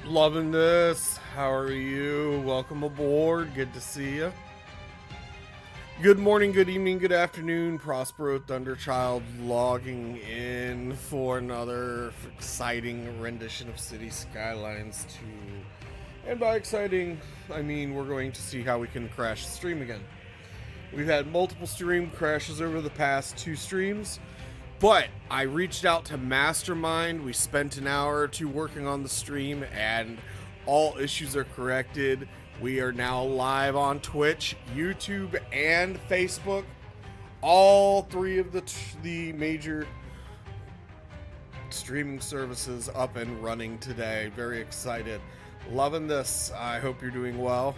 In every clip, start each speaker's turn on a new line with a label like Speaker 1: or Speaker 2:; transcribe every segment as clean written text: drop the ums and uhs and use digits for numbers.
Speaker 1: Loving this. How are you? Welcome aboard. Good to see you. Good morning, good evening, good afternoon. Prospero Thunderchild logging in for another exciting rendition of City Skylines 2. And by exciting, I mean we're going to see how we can crash the stream again. We've had multiple stream crashes over the past 2 streams. But I reached out to Mastermind. We spent an hour or 2 working on the stream, and all issues are corrected. We are now live on Twitch, YouTube, and Facebook. All 3 of the major streaming services up and running today. Very excited. Loving this. I hope you're doing well.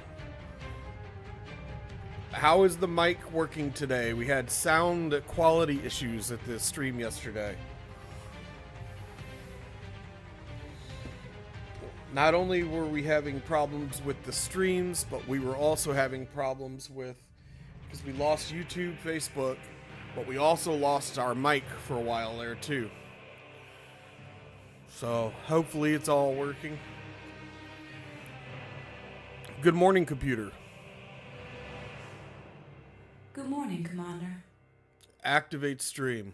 Speaker 1: How is the mic working today? We had sound quality issues at the stream yesterday. Not only were we having problems with the streams, but we were also having problems with, because we lost YouTube, Facebook, but we also lost our mic for a while there too. So hopefully it's all working. Good morning, computer.
Speaker 2: Good morning, Commander.
Speaker 1: Activate stream.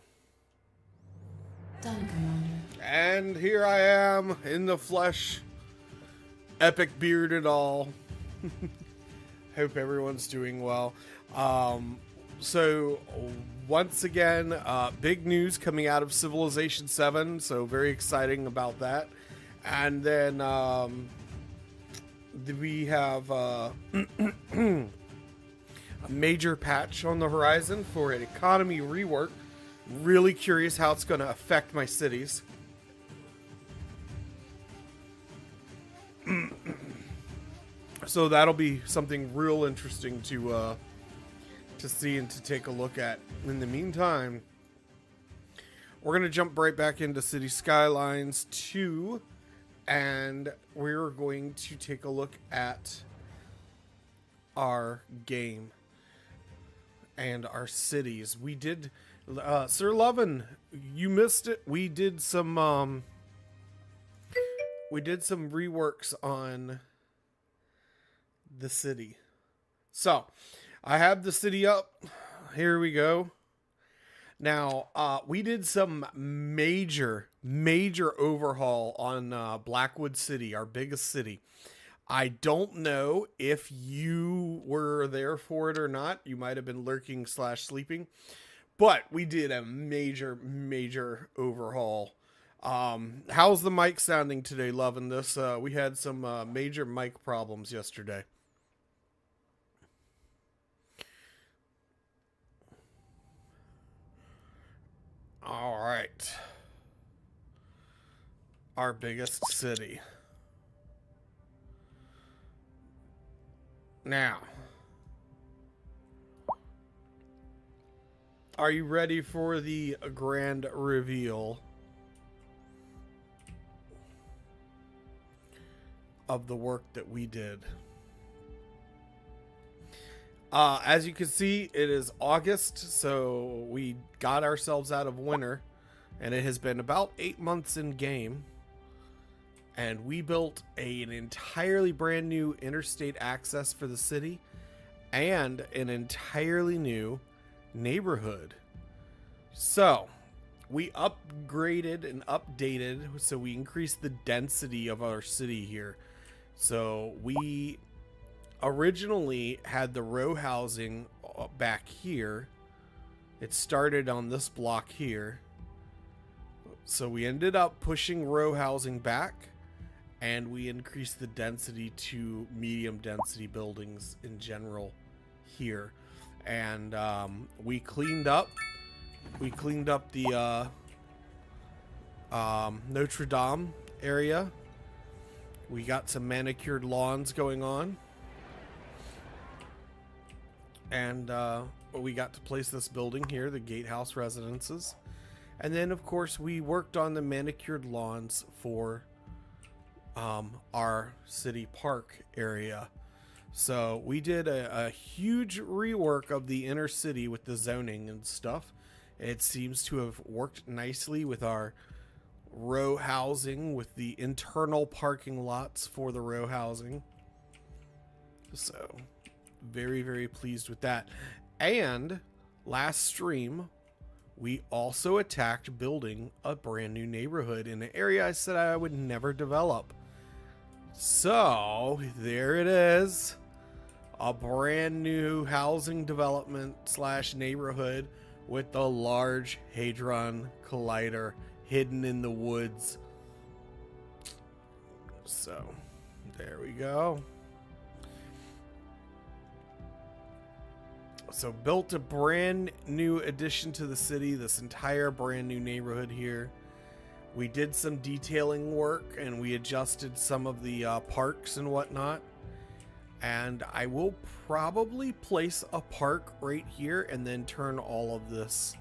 Speaker 2: Done, Commander.
Speaker 1: And here I am in the flesh. Epic beard and all. Hope everyone's doing well. So once again, big news coming out of Civilization 7. So very exciting about that. And then we have a major patch on the horizon for an economy rework. Really curious how it's going to affect my cities. So that'll be something real interesting to see and to take a look at. In the meantime, we're going to jump right back into City Skylines 2, and we're going to take a look at our game and our cities. We did, Sir Lovin, you missed it. We did some reworks on the city. So I have the city up. Here we go. Now, we did some major overhaul on Blackwood City, our biggest city. I don't know if you were there for it or not. You might have been lurking / sleeping, but we did a major overhaul. How's the mic sounding today? Loving this. We had some major mic problems yesterday. All right. Our biggest city. Now, are you ready for the grand reveal of the work that we did? As you can see, it is August, so we got ourselves out of winter, and it has been about 8 months in game. And we built an entirely brand new interstate access for the city and an entirely new neighborhood. So we upgraded and updated, so we increased the density of our city here. So we originally had the row housing back here. It started on this block here. So we ended up pushing row housing back, and we increased the density to medium density buildings in general here. And we cleaned up the Notre Dame area. We got some manicured lawns going on, and we got to place this building here, the Gatehouse Residences. And then of course we worked on the manicured lawns for our city park area. So we did a huge rework of the inner city with the zoning and stuff. It seems to have worked nicely with our row housing, with the internal parking lots for the row housing. So, very, very pleased with that. And last stream, we also attacked building a brand new neighborhood in an area I said I would never develop. So, there it is. A brand new housing development / neighborhood with the Large Hadron Collider hidden in the woods. So, there we go. So, built a brand new addition to the city, this entire brand new neighborhood here. We did some detailing work and we adjusted some of the parks and whatnot. And I will probably place a park right here and then turn all of this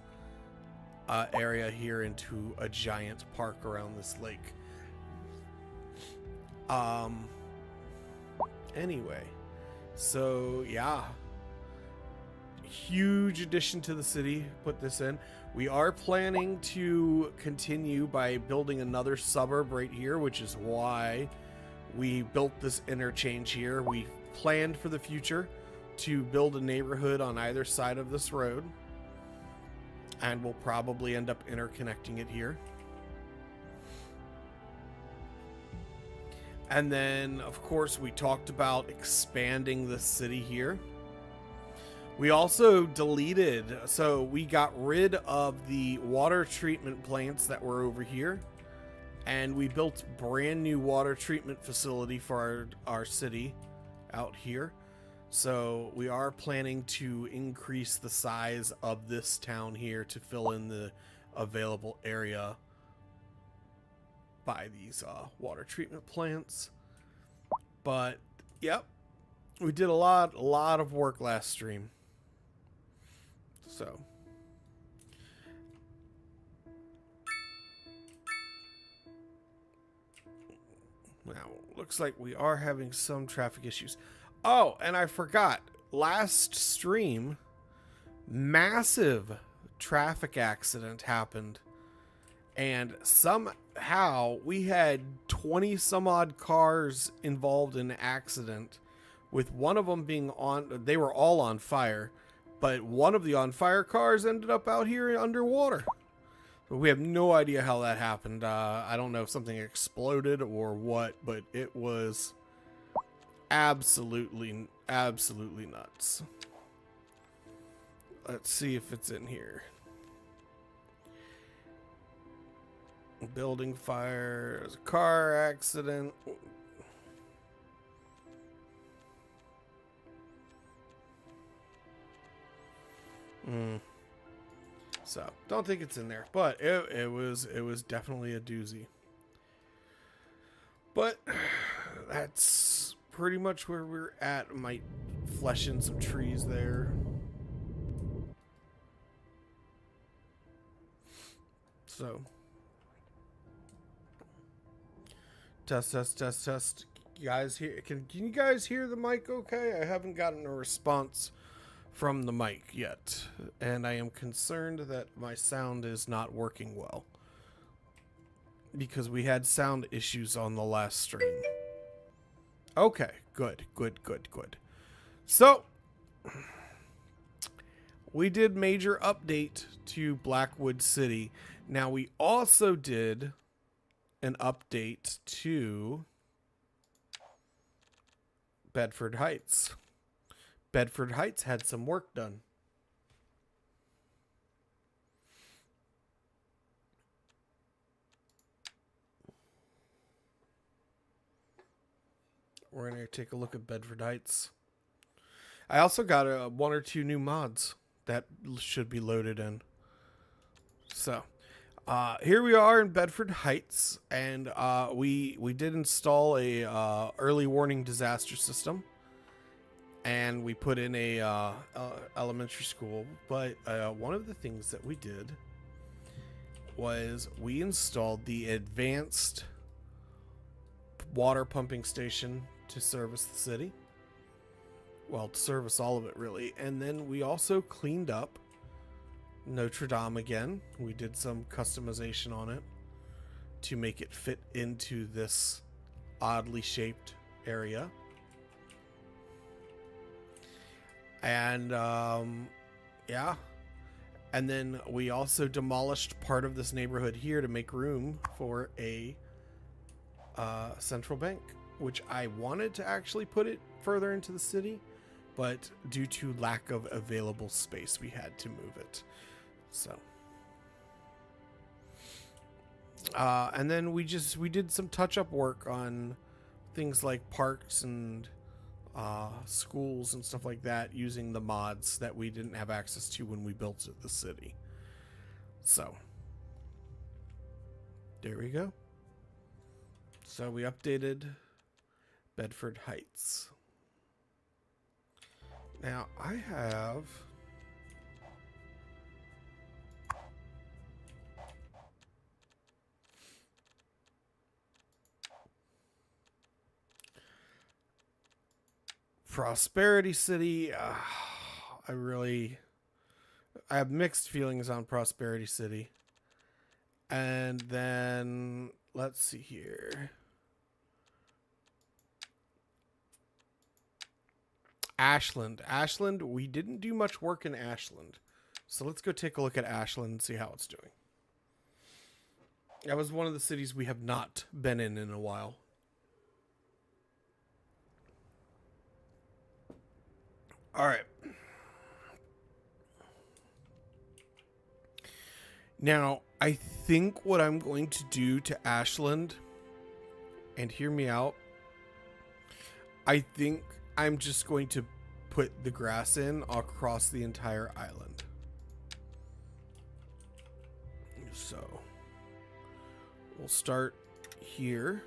Speaker 1: area here into a giant park around this lake. Anyway, so yeah, huge addition to the city. Put this in. We are planning to continue by building another suburb right here, which is why we built this interchange here. We planned for the future to build a neighborhood on either side of this road, and we'll probably end up interconnecting it here. And then, of course, we talked about expanding the city here. We also deleted, so we got rid of the water treatment plants that were over here, and we built a brand new water treatment facility for our city out here. So we are planning to increase the size of this town here to fill in the available area by these water treatment plants. But yep, we did a lot of work last stream. So now looks like we are having some traffic issues. Oh, and I forgot, last stream, massive traffic accident happened, and somehow we had 20 some odd cars involved in an accident, with one of them being on, they were all on fire, but one of the on fire cars ended up out here underwater. But we have no idea how that happened. I don't know if something exploded or what, but it was absolutely nuts. Let's see if it's in here. Building fire, there's a car accident. So don't think it's in there, but it was definitely a doozy. But that's pretty much where we're at. Might flesh in some trees there. So test. You guys hear? Can you guys hear the mic okay? I haven't gotten a response from the mic yet, and I am concerned that my sound is not working well because we had sound issues on the last stream. Okay, good. So we did major update to Blackwood City. Now we also did an update to Bedford Heights. Bedford Heights had some work done. We're going to take a look at Bedford Heights. I also got one or two new mods that should be loaded in. So, here we are in Bedford Heights, and we did install a early warning disaster system. And we put in a elementary school, but one of the things that we did was we installed the advanced water pumping station to service the city. Well, to service all of it, really. And then we also cleaned up Notre Dame again. We did some customization on it to make it fit into this oddly shaped area. And yeah. And then we also demolished part of this neighborhood here to make room for a central bank, which I wanted to actually put it further into the city, but due to lack of available space, we had to move it. So, and then we did some touch-up work on things like parks and schools and stuff like that using the mods that we didn't have access to when we built the city. So there we go. So we updated Bedford Heights. Now I have Prosperity City. I have mixed feelings on Prosperity City. And then let's see here. Ashland, we didn't do much work in Ashland. So let's go take a look at Ashland and see how it's doing. That was one of the cities we have not been in a while. All right. Now, I think what I'm going to do to Ashland, and hear me out, I think I'm just going to put the grass in across the entire island. So, we'll start here.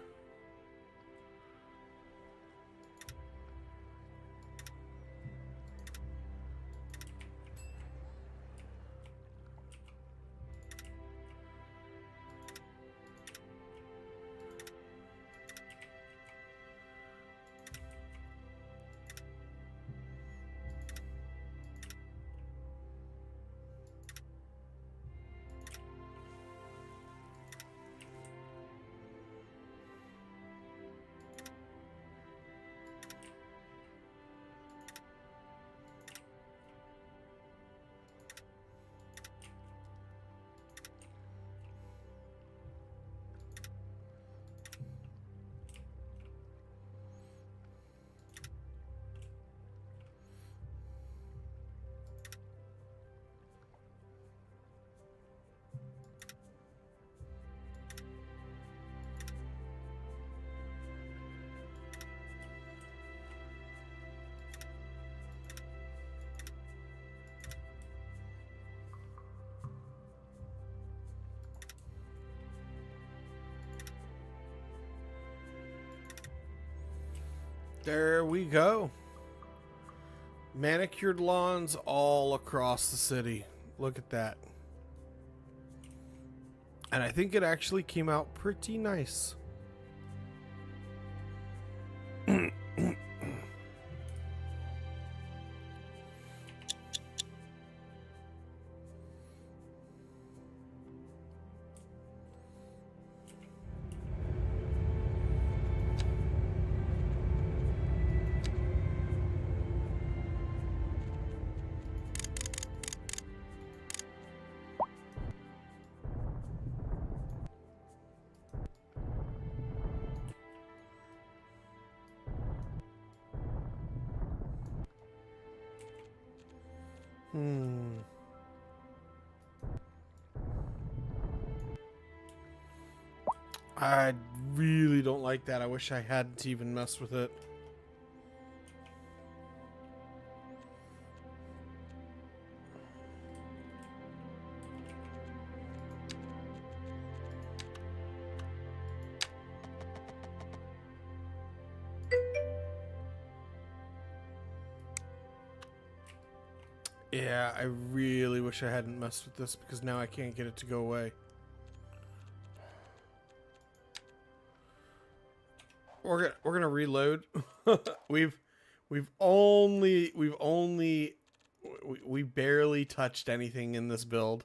Speaker 1: There we go. Manicured lawns all across the city. Look at that. And I think it actually came out pretty nice. I really don't like that. I wish I hadn't even messed with it. Yeah, I really wish I hadn't messed with this because now I can't get it to go away. We're gonna reload. we've only We barely touched anything in this build.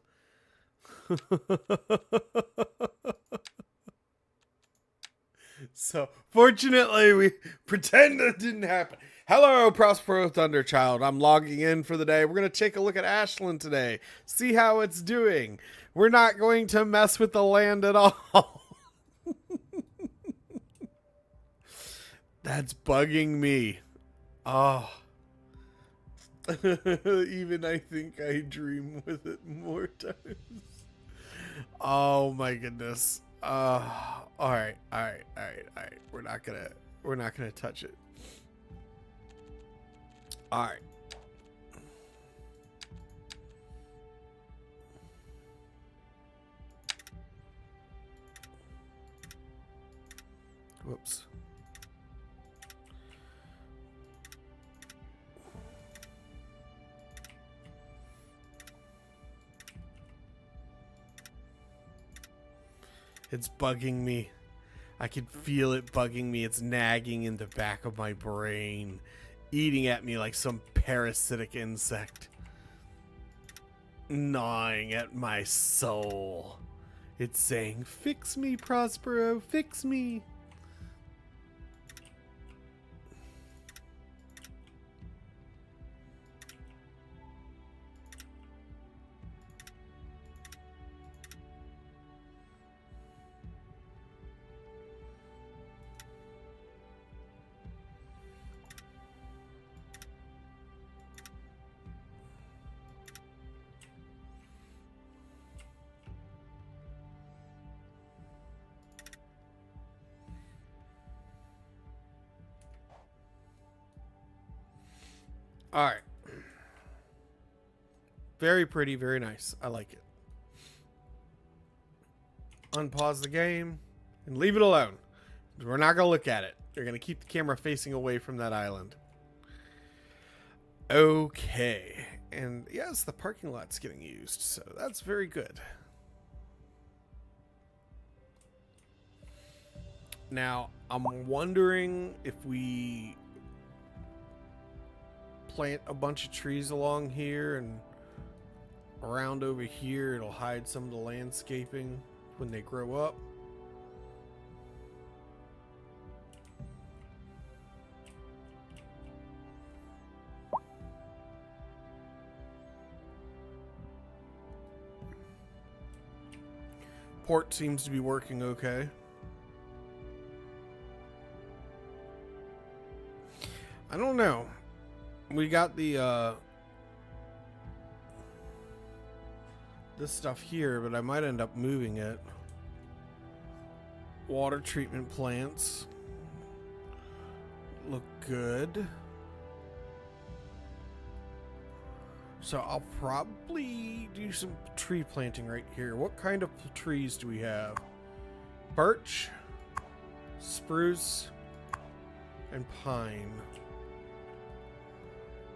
Speaker 1: So, fortunately, we pretend it didn't happen. Hello, Prospero Thunderchild. I'm logging in for the day. We're going to take a look at Ashland today, see how it's doing. We're not going to mess with the land at all. That's bugging me. Oh. Even I think I dream with it more times. Oh my goodness. All right. We're not gonna touch it. All right. Whoops. It's bugging me. I can feel it bugging me. It's nagging in the back of my brain, eating at me like some parasitic insect, gnawing at my soul. It's saying, "Fix me, Prospero, fix me." All right. Very pretty, very nice. I like it. Unpause the game and leave it alone. We're not going to look at it. You're going to keep the camera facing away from that island. Okay. And yes, the parking lot's getting used, so that's very good. Now, I'm wondering if we plant a bunch of trees along here and around over here, it'll hide some of the landscaping when they grow up. Port seems to be working okay. I don't know. We got the this stuff here, but I might end up moving it. Water treatment plants look good. So I'll probably do some tree planting right here. What kind of trees do we have? Birch, spruce, and pine.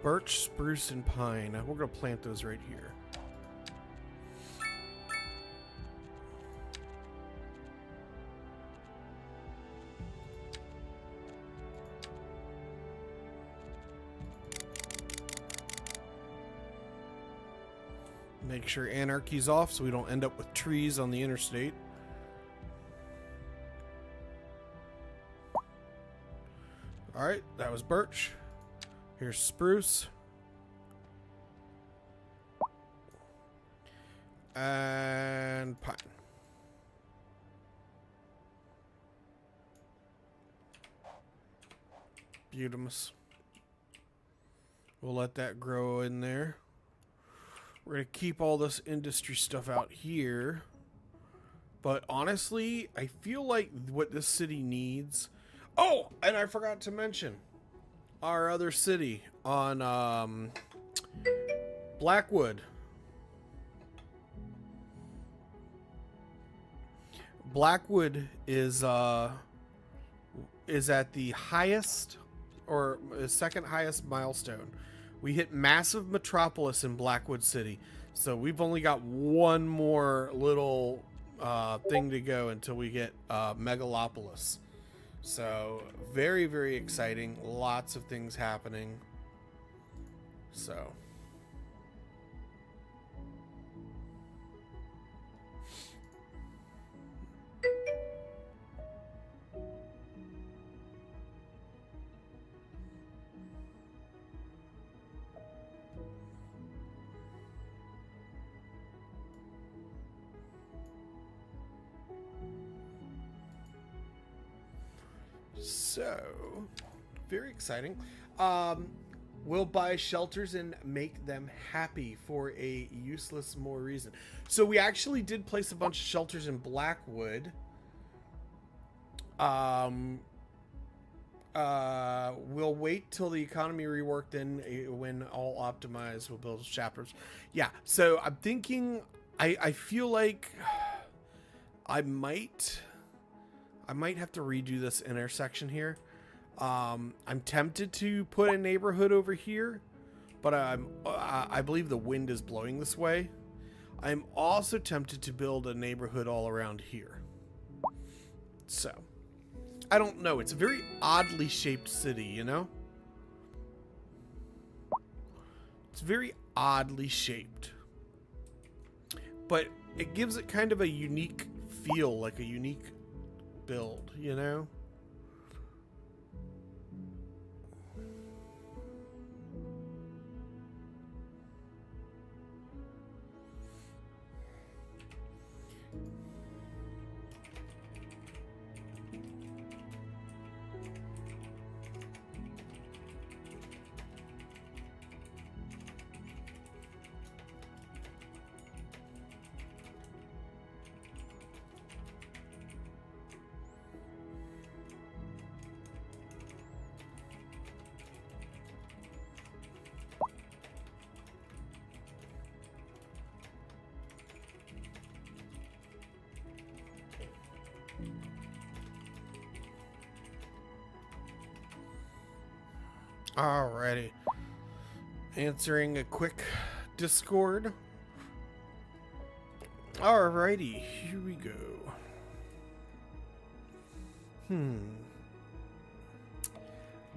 Speaker 1: Birch, spruce, and pine. We're going to plant those right here. Make sure anarchy's off so we don't end up with trees on the interstate. Alright, that was birch. Here's spruce. And pine. Beautimous. We'll let that grow in there. We're going to keep all this industry stuff out here. But honestly, I feel like what this city needs... Oh, and I forgot to mention our other city on Blackwood. Blackwood is at the highest or second highest milestone. We hit massive metropolis in Blackwood City, so we've only got one more little thing to go until we get megalopolis. So very, very exciting. Lots of things happening. So So, very exciting. We'll buy shelters and make them happy for a useless more reason. So we actually did place a bunch of shelters in Blackwood. We'll wait till the economy reworked, then when all optimized, we'll build chapters. Yeah, so I'm thinking, I feel like I might have to redo this intersection here. I'm tempted to put a neighborhood over here, but I believe the wind is blowing this way. I'm also tempted to build a neighborhood all around here. So, I don't know. It's a very oddly shaped city, you know? It's very oddly shaped. But it gives it kind of a unique feel, like a unique build, you know? Alrighty. Answering a quick Discord. Alrighty, here we go.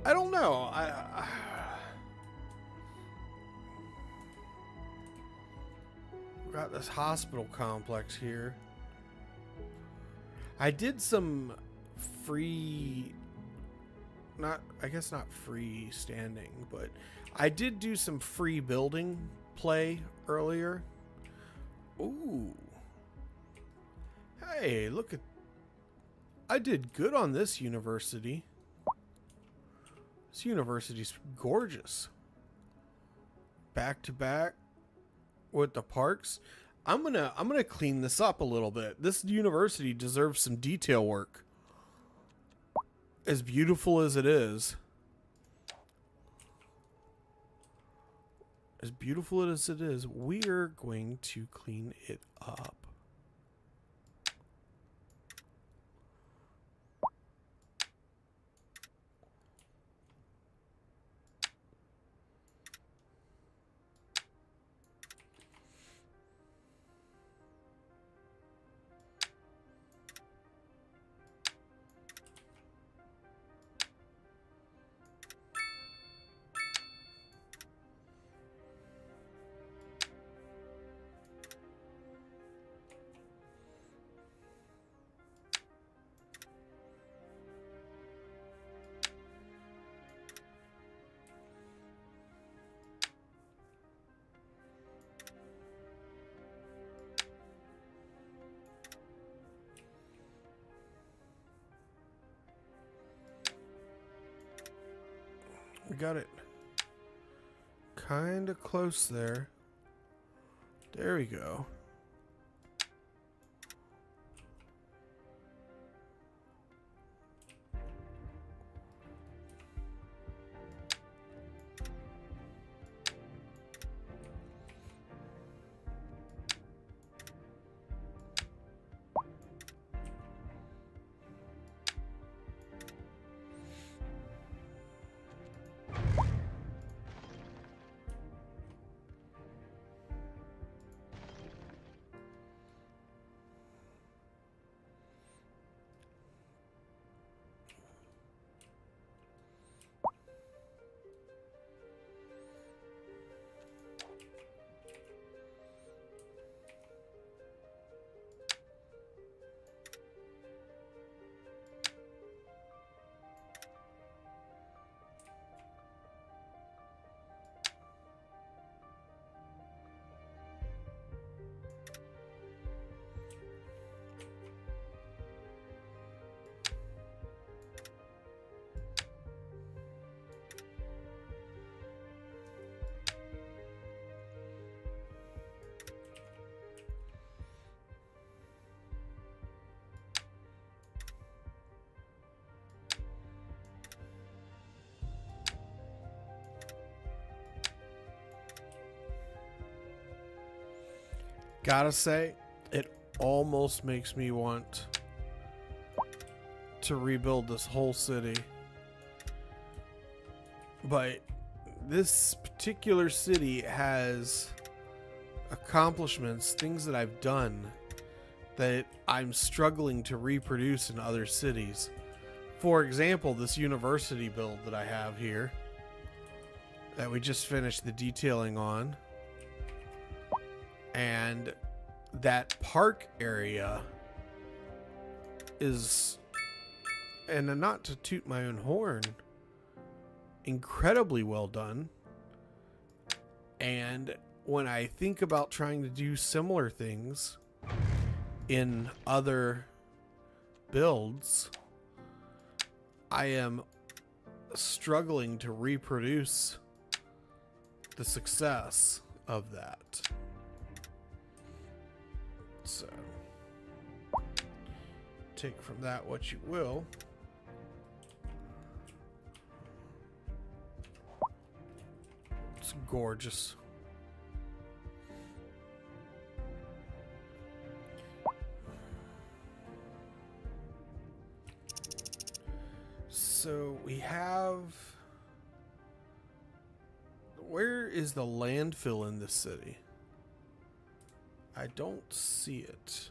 Speaker 1: I don't know. I got this hospital complex here. I did some free, I guess not free standing, but I did do some free building play earlier. Ooh. Hey, look at, I did good on this university. This university's gorgeous. Back to back with the parks. I'm gonna clean this up a little bit. This university deserves some detail work. As beautiful as it is. As beautiful as it is, we're going to clean it up. We got it kind of close there. There we go. Gotta say, it almost makes me want to rebuild this whole city. But this particular city has accomplishments, things that I've done that I'm struggling to reproduce in other cities. For example, this university build that I have here that we just finished the detailing on, and that park area is, and not to toot my own horn, incredibly well done. And when I think about trying to do similar things in other builds, I am struggling to reproduce the success of that. So take from that what you will. It's gorgeous. So we have, where is the landfill in this city? I don't see it.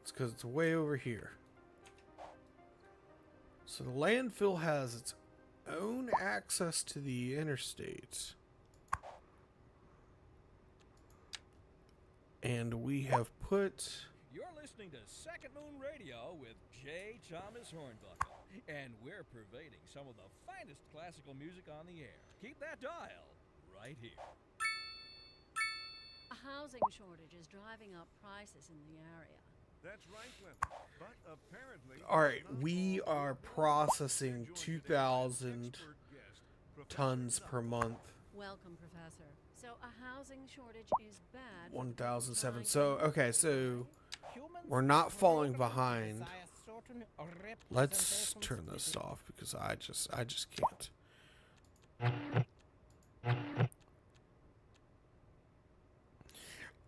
Speaker 1: It's because it's way over here. So the landfill has its own access to the interstate. And we have put...
Speaker 3: You're listening to Second Moon Radio with J. Thomas Hornbuckle, and we're pervading some of the finest classical music on the air. Keep that dial right here.
Speaker 4: A housing shortage is driving up prices in the area.
Speaker 5: That's right, Clem. But apparently,
Speaker 1: all right, we are processing 2,000 tons per month.
Speaker 4: Welcome, Professor. So a housing shortage is bad.
Speaker 1: 1,007. So, okay, so we're not falling behind. Let's turn this off because I just can't.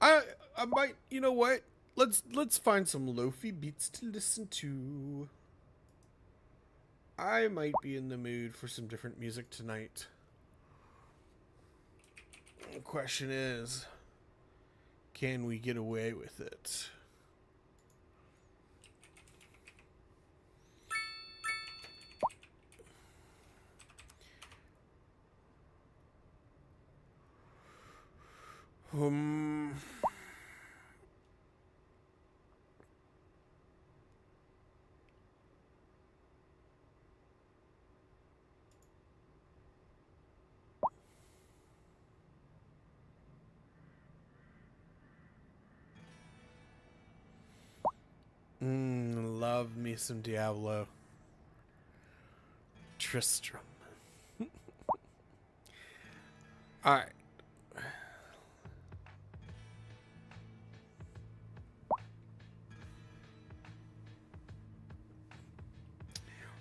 Speaker 1: I might, you know what? Let's find some lofi beats to listen to. I might be in the mood for some different music tonight. The question is, can we get away with it? Love me some Diablo. Tristram. Alright.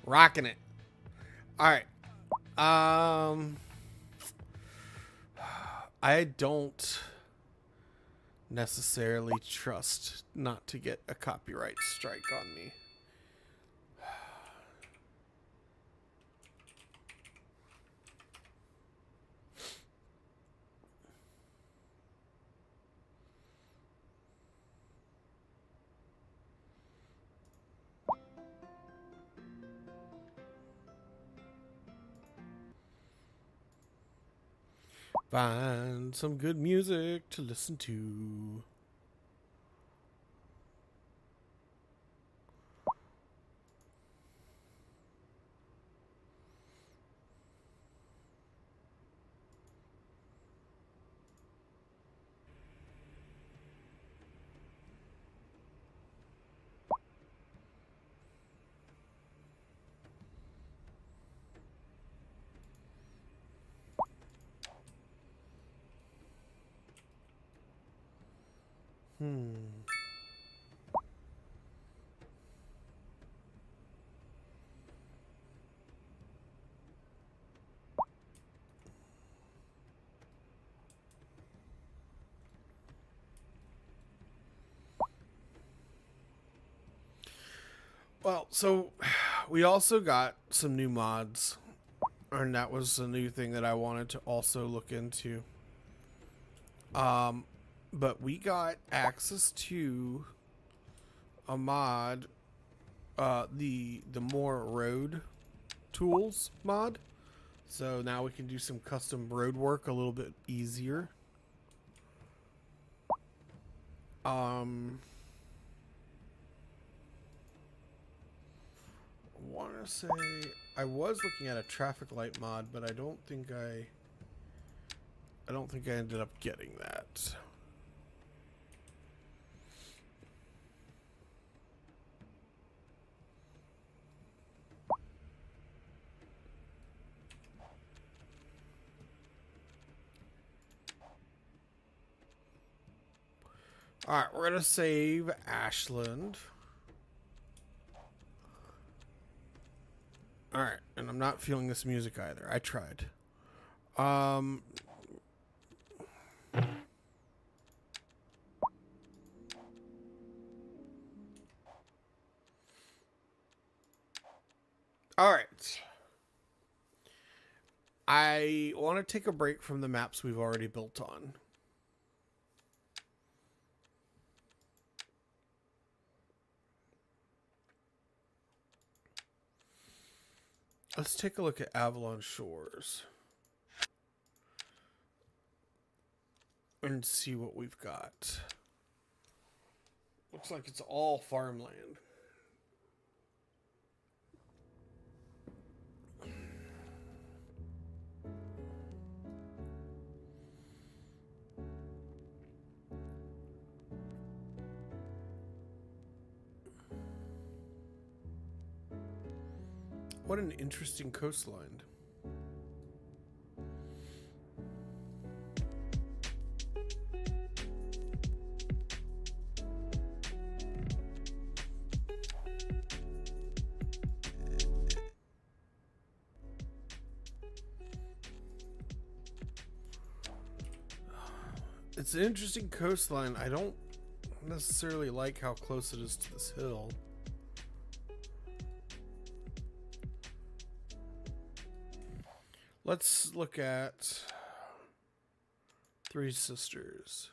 Speaker 1: Rocking it. Alright. I don't necessarily trust not to get a copyright strike on me. Find some good music to listen to. Well, so we also got some new mods, and that was a new thing that I wanted to also look into. But we got access to a mod, the more road tools mod. So now we can do some custom road work a little bit easier. Want to say I was looking at a traffic light mod, but I don't think I ended up getting that. All right, we're gonna save Ashland. All right, and I'm not feeling this music either. I tried. All right. I want to take a break from the maps we've already built on. Let's take a look at Avalon Shores and see what we've got. Looks like it's all farmland. What an interesting coastline. It's an interesting coastline. I don't necessarily like how close it is to this hill. Let's look at Three Sisters.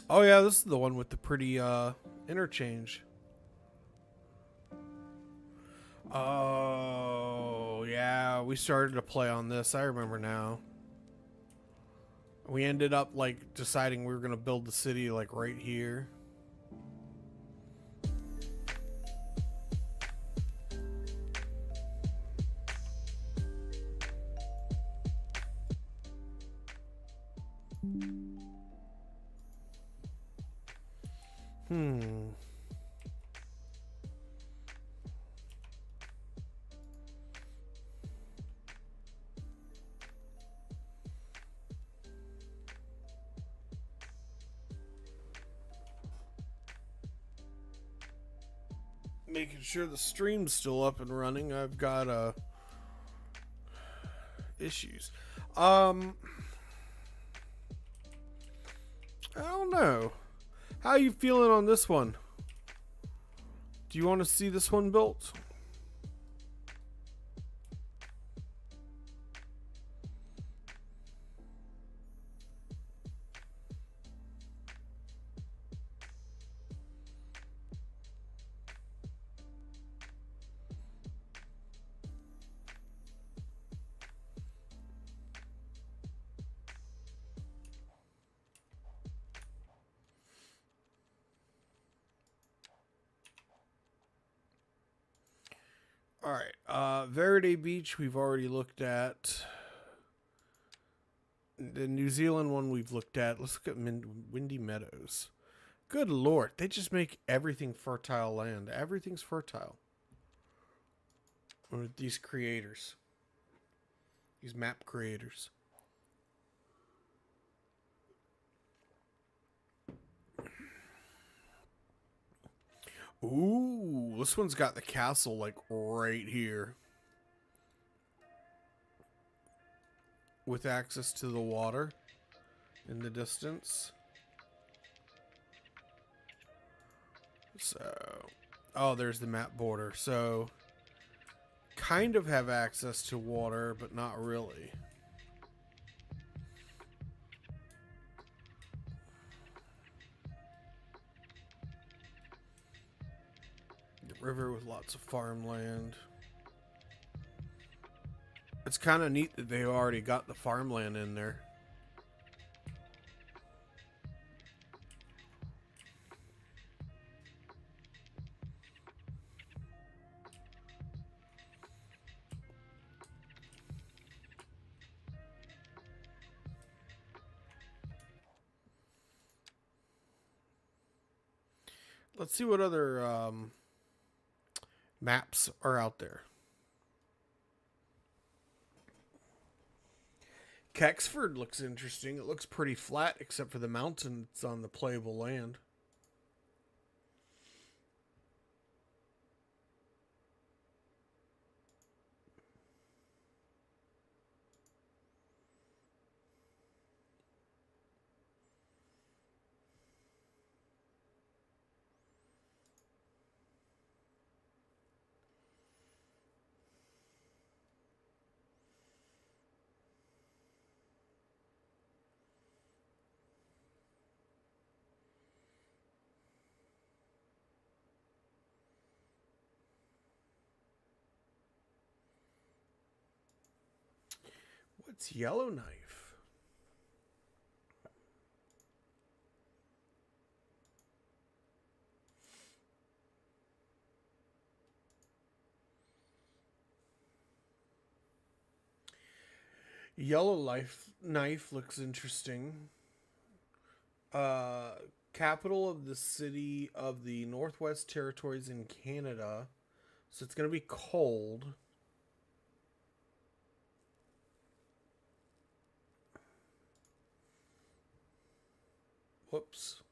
Speaker 1: Oh yeah, this is the one with the pretty interchange. Oh yeah, we started to play on this. I remember now. We ended up like deciding we were gonna build the city like right here. Making sure the stream's still up and running. I've got issues. I don't know. How are you feeling on this one? Do you want to see this one built? All right, Verde Beach we've already looked at. The New Zealand one we've looked at. Let's look at Windy Meadows. Good Lord, they just make everything fertile land. Everything's fertile. With these creators. These map creators. Ooh, this one's got the castle like right here. With access to the water in the distance. So, oh, there's the map border. So, kind of have access to water, but not really. The river with lots of farmland. It's kind of neat that they already got the farmland in there. Let's see what other maps are out there. Kexford looks interesting. It looks pretty flat except for the mountains on the playable land. What's Yellowknife? Yellowknife looks interesting. Capital of the city of the Northwest Territories in Canada. So it's going to be cold. Whoops.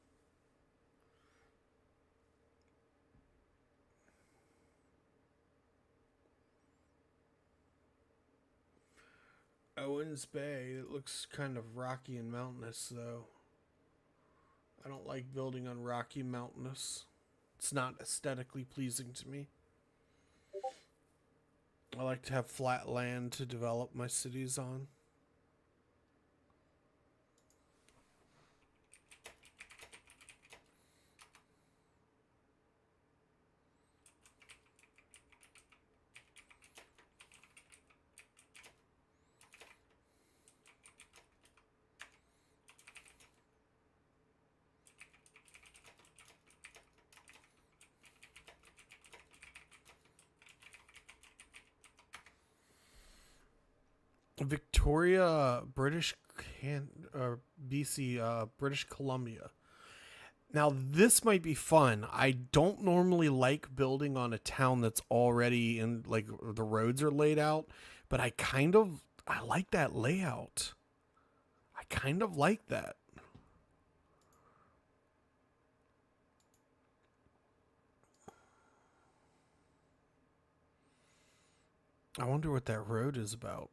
Speaker 1: Owens Bay. It looks kind of rocky and mountainous, though. I don't like building on rocky mountainous. It's not aesthetically pleasing to me. I like to have flat land to develop my cities on. Victoria, BC, British Columbia. Now, this might be fun. I don't normally like building on a town that's already in, like, the roads are laid out, but I like that layout. I kind of like that. I wonder what that road is about.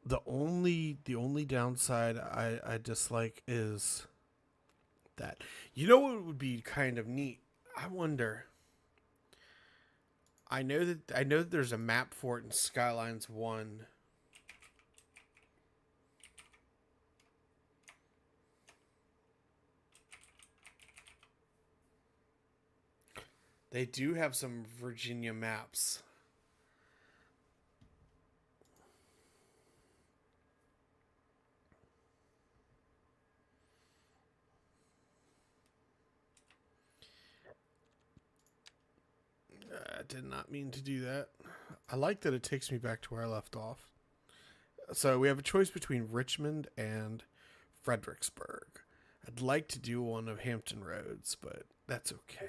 Speaker 1: The only downside I dislike is that. You know what would be kind of neat? I wonder. I know that there's a map for it in Skylines 1. They do have some Virginia maps. I did not mean to do that. I like that it takes me back to where I left off. So we have a choice between Richmond and Fredericksburg. I'd like to do one of Hampton Roads, but that's okay.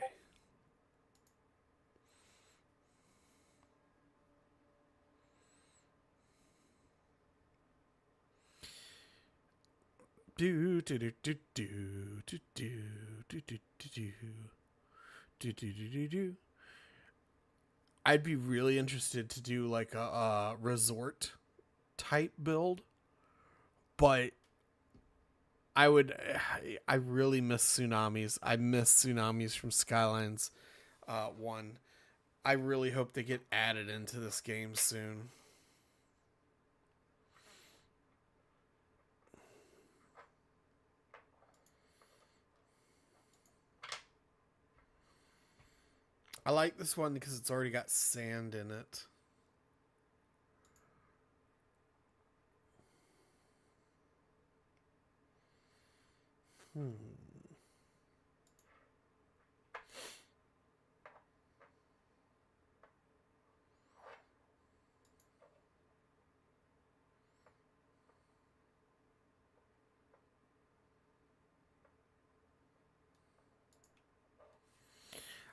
Speaker 1: Do do do do do do do do do do do do do do do. I'd be really interested to do like a resort type build, but I really miss tsunamis. I miss tsunamis from Skylines 1. I really hope they get added into this game soon. I like this one because it's already got sand in it.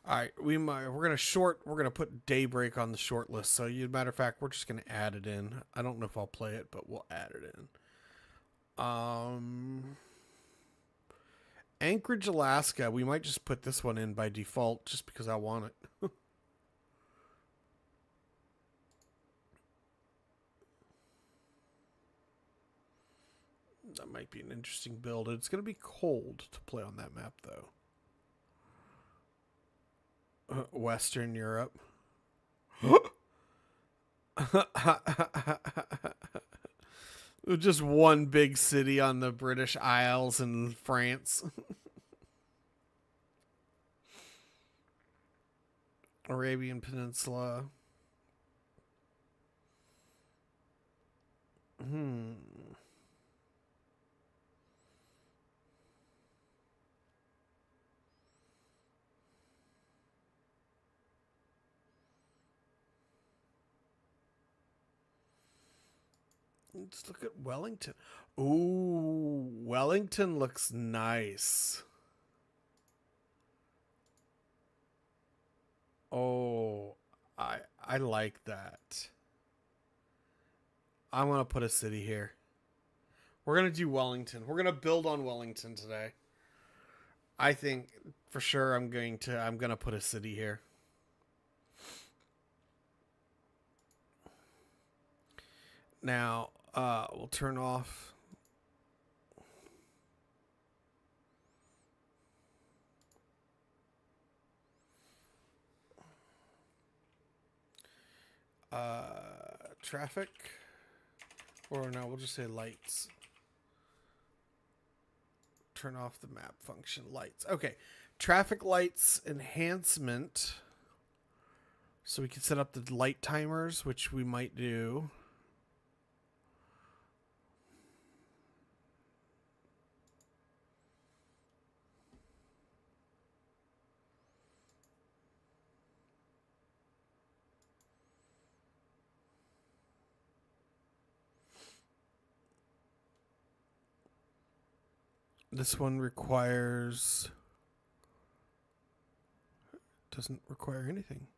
Speaker 1: All right, we're gonna put Daybreak on the short list. So, matter of fact, we're just gonna add it in. I don't know if I'll play it, but we'll add it in. Anchorage, Alaska. We might just put this one in by default, just because I want it. That might be an interesting build. It's gonna be cold to play on that map, though. Western Europe. Just one big city on the British Isles and France. Arabian Peninsula. Let's look at Wellington. Ooh, Wellington looks nice. Oh, I like that. I'm going to put a city here. We're going to do Wellington. We're going to build on Wellington today. I think for sure I'm going to put a city here. Now, we'll turn off traffic, or no, we'll just say lights. Turn off the map function, lights. Okay, traffic lights enhancement. So we can set up the light timers, which we might do. This one doesn't require anything.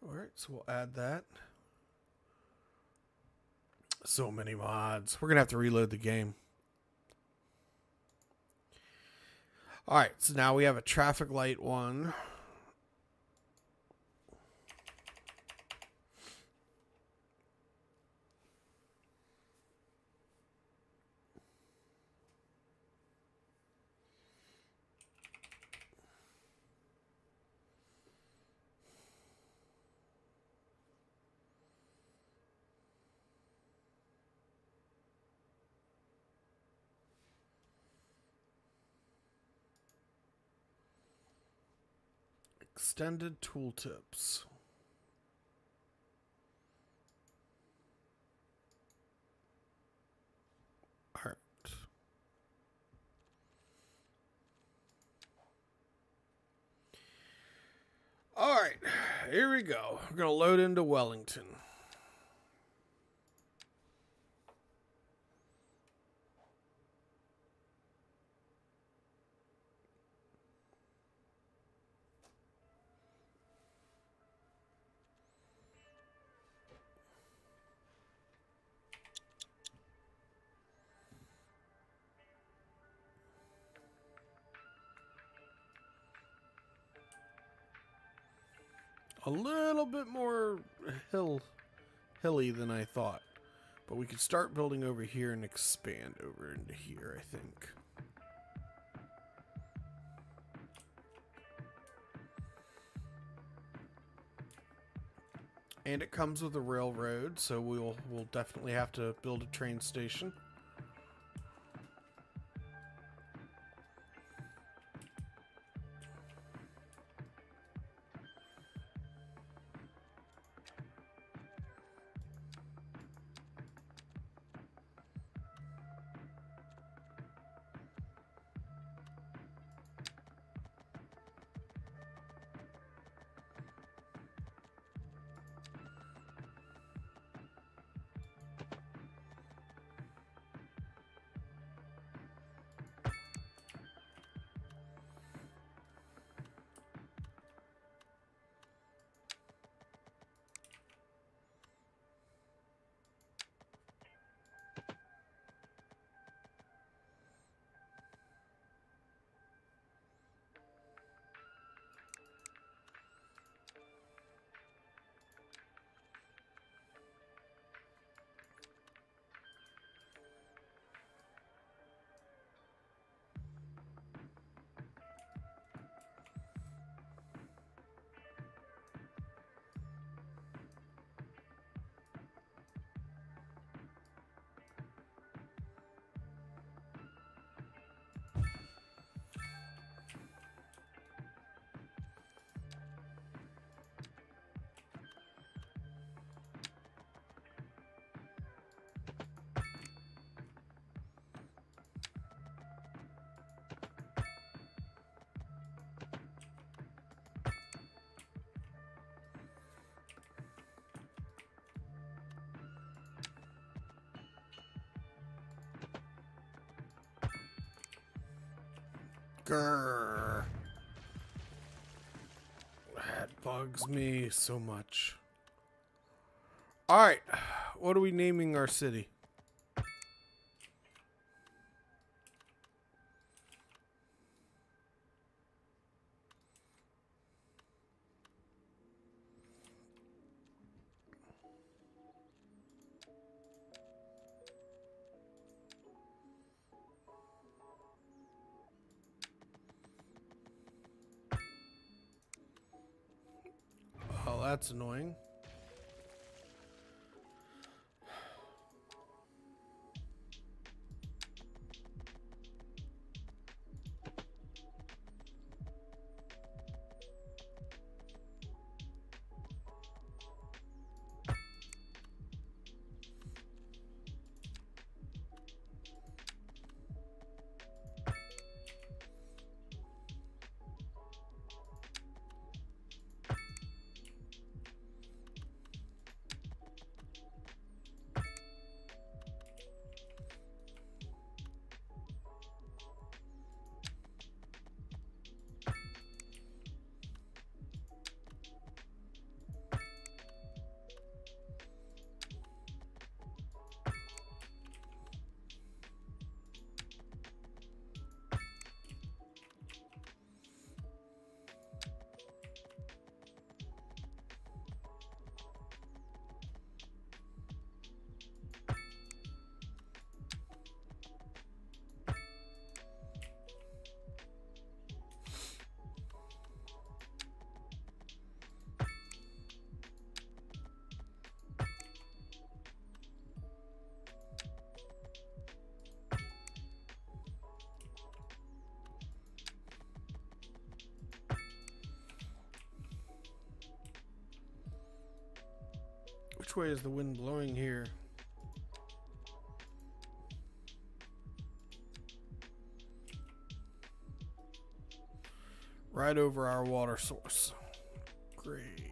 Speaker 1: All right, so we'll add that. So many mods. We're going to have to reload the game. All right, so now we have a traffic light one. Extended tooltips. All right. All right, here we go. We're going to load into Wellington. a little bit more hilly than I thought. But we could start building over here and expand over into here, I think. And it comes with a railroad, so we'll definitely have to build a train station. Grrr. That bugs me so much. Alright, what are we naming our city? Oh, that's annoying. Which way is the wind blowing here? Right over our water source. Great.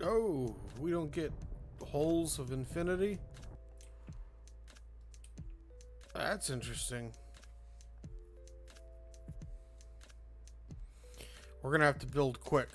Speaker 1: Oh, we don't get holes of infinity? That's interesting. We're gonna have to build quick.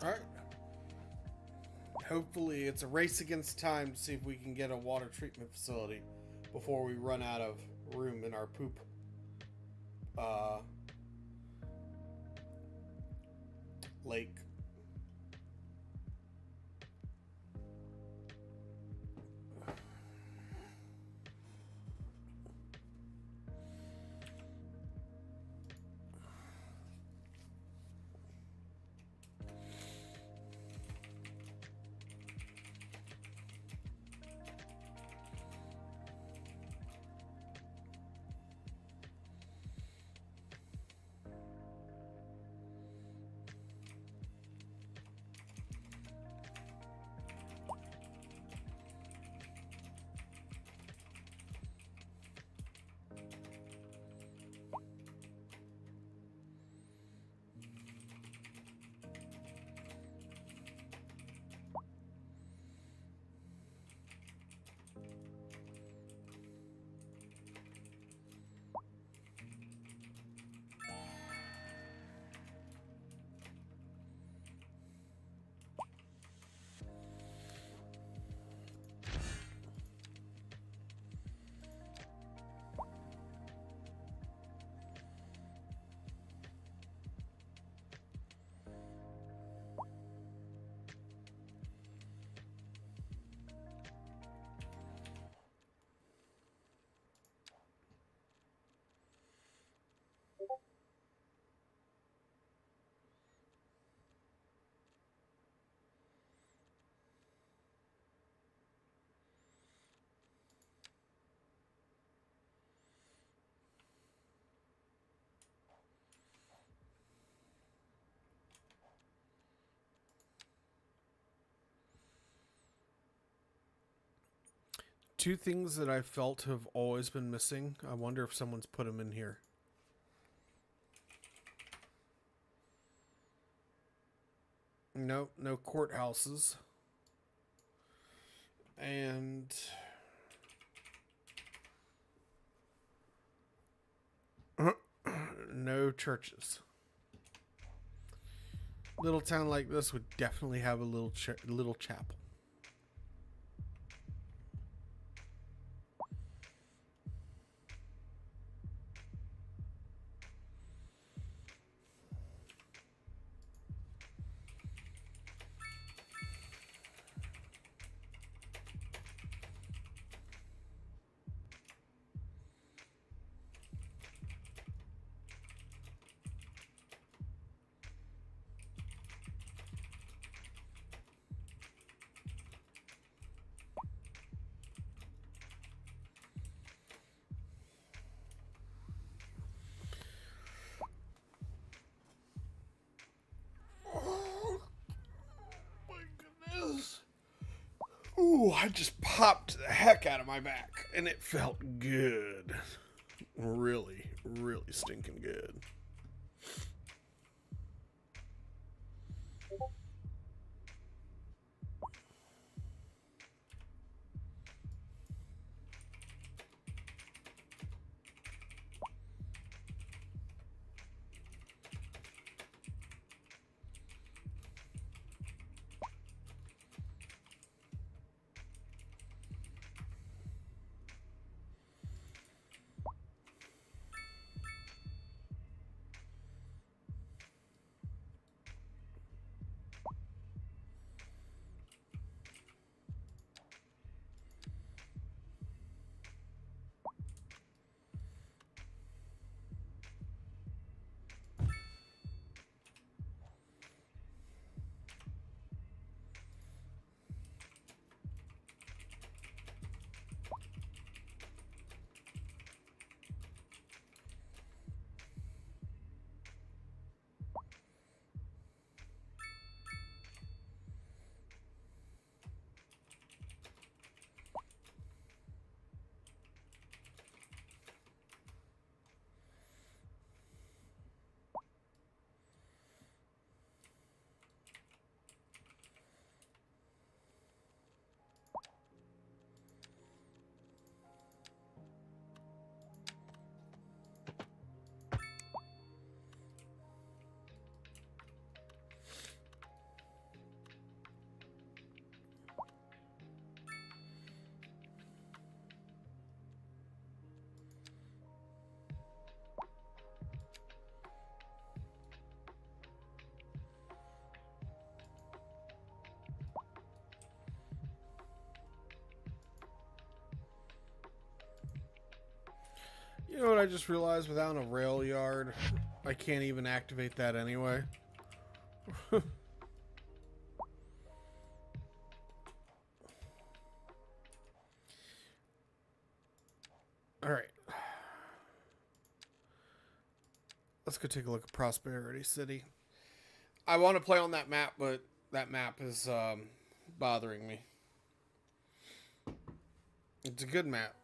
Speaker 1: Alright. Hopefully it's a race against time to see if we can get a water treatment facility before we run out of room in our poop lake. Two things that I felt have always been missing. I wonder if someone's put them in here. No, no courthouses. And no churches. Little town like this would definitely have a little chapel. Ooh, I just popped the heck out of my back, and it felt good. Really, really stinking good. You know what I just realized? Without a rail yard, I can't even activate that anyway. Alright. Let's go take a look at Prosperity City. I want to play on that map, but that map is bothering me. It's a good map.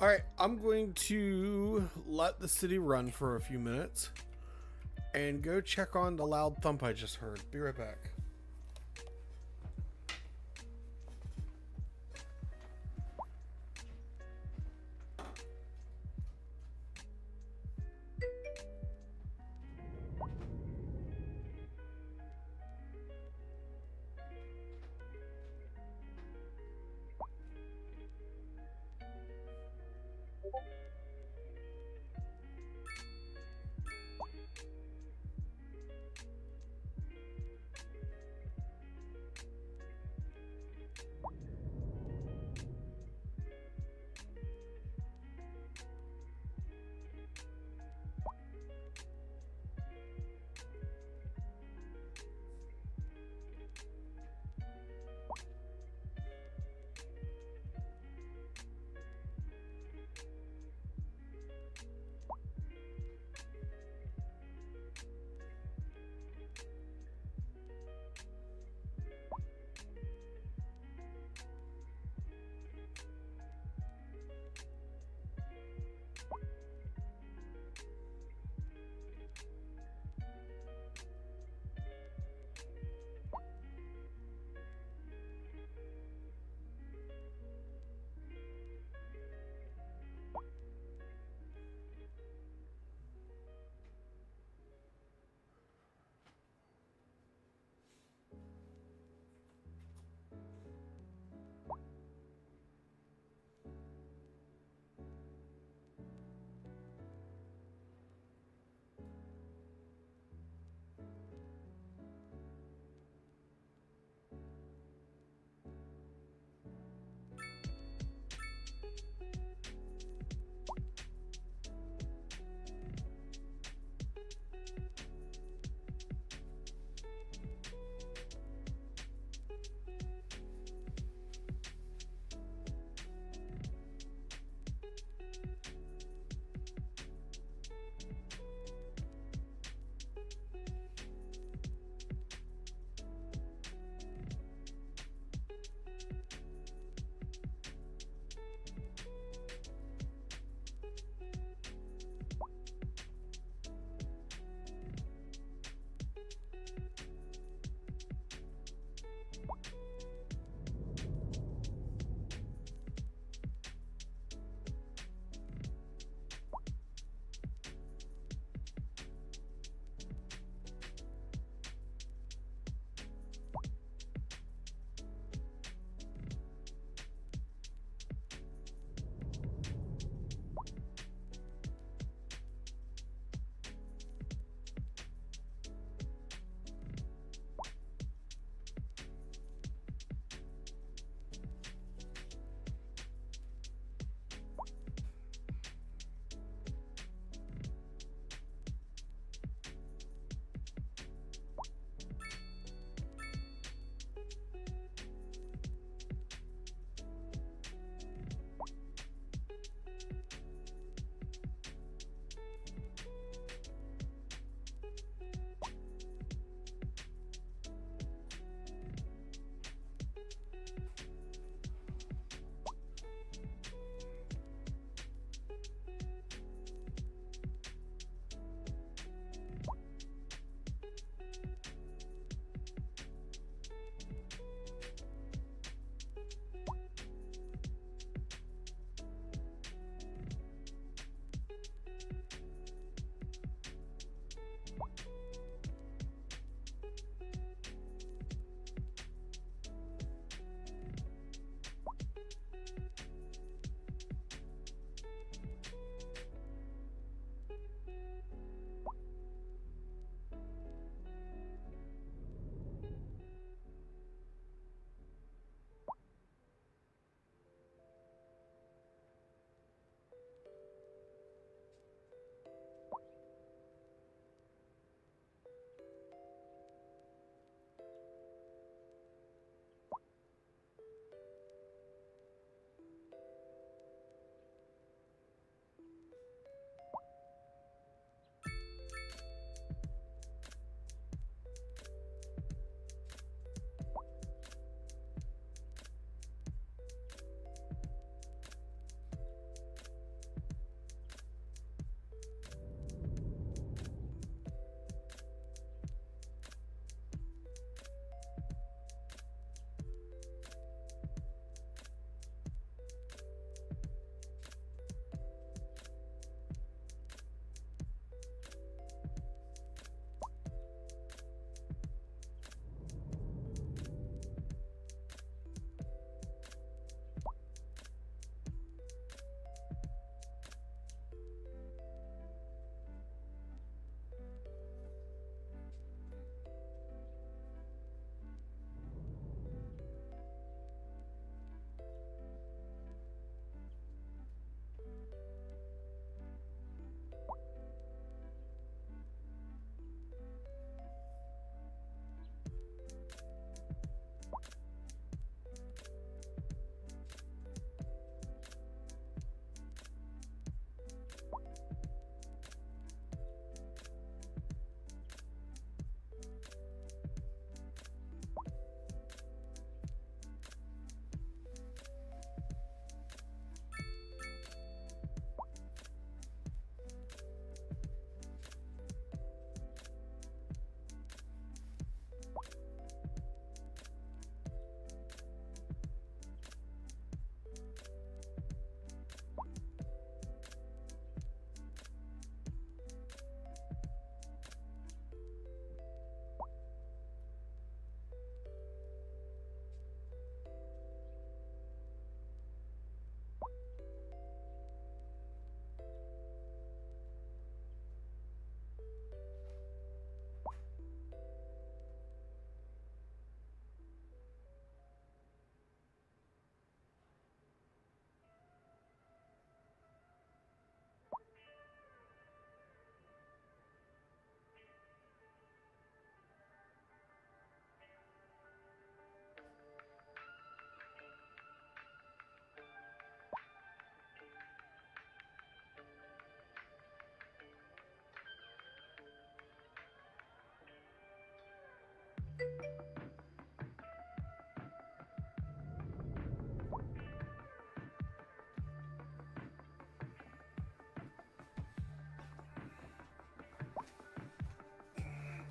Speaker 1: Alright, I'm going to let the city run for a few minutes and go check on the loud thump I just heard. Be right back.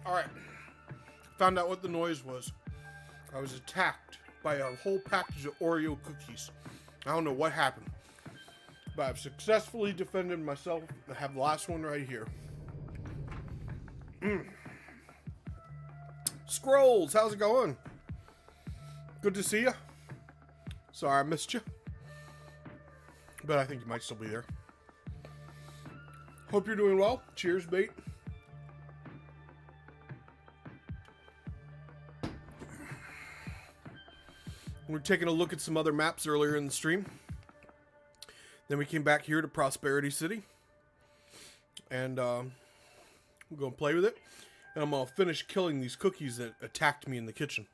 Speaker 1: Alright. Found out what the noise was. I was attacked by a whole package of Oreo cookies. I don't know what happened. But I've successfully defended myself. I have the last one right here. Scrolls, how's it going? Good to see you. Sorry I missed you. But I think you might still be there. Hope you're doing well. Cheers, bait. We're taking a look at some other maps earlier in the stream. Then we came back here to Prosperity City. And we're going to play with it. And I'm going to finish killing these cookies that attacked me in the kitchen.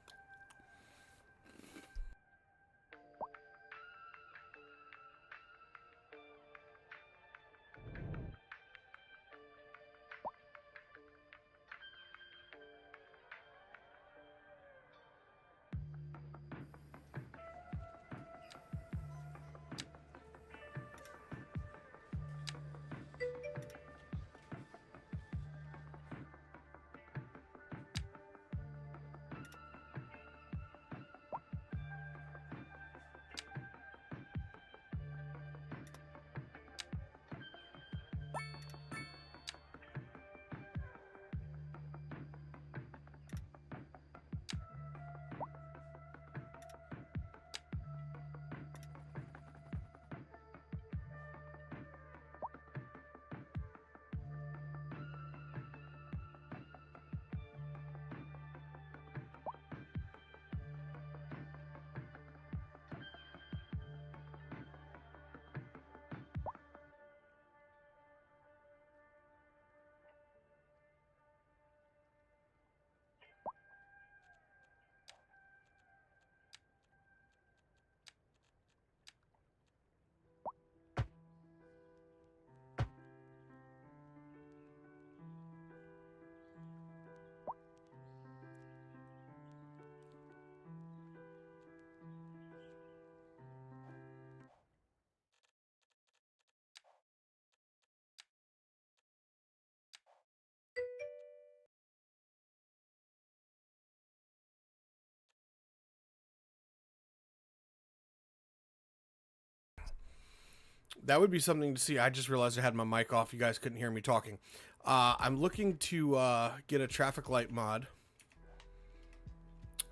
Speaker 1: That would be something to see. I just realized I had my mic off. You guys couldn't hear me talking. I'm looking to get a traffic light mod.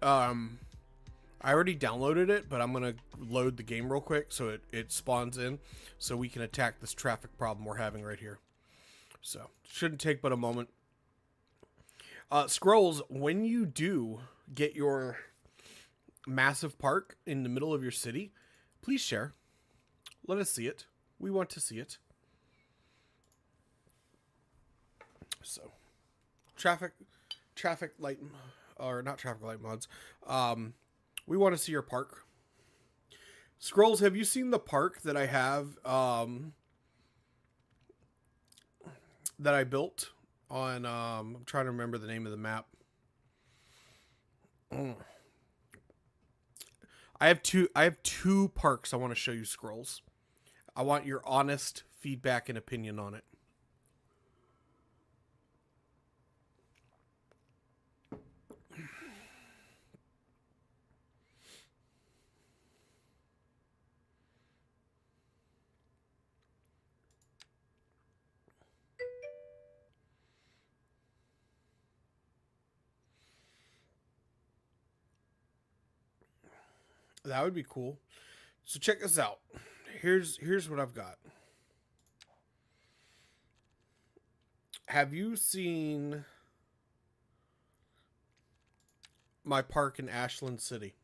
Speaker 1: I already downloaded it, but I'm going to load the game real quick so it spawns in so we can attack this traffic problem we're having right here. So, shouldn't take but a moment. Scrolls, when you do get your massive park in the middle of your city, please share. Let us see it. We want to see it. So, traffic light, or not traffic light mods. We want to see your park. Scrolls, have you seen the park that I have, that I built on, I'm trying to remember the name of the map. I have two parks I want to show you, Scrolls. I want your honest feedback and opinion on it. That would be cool. So check this out. Here's what I've got. Have you seen my park in Ashland City?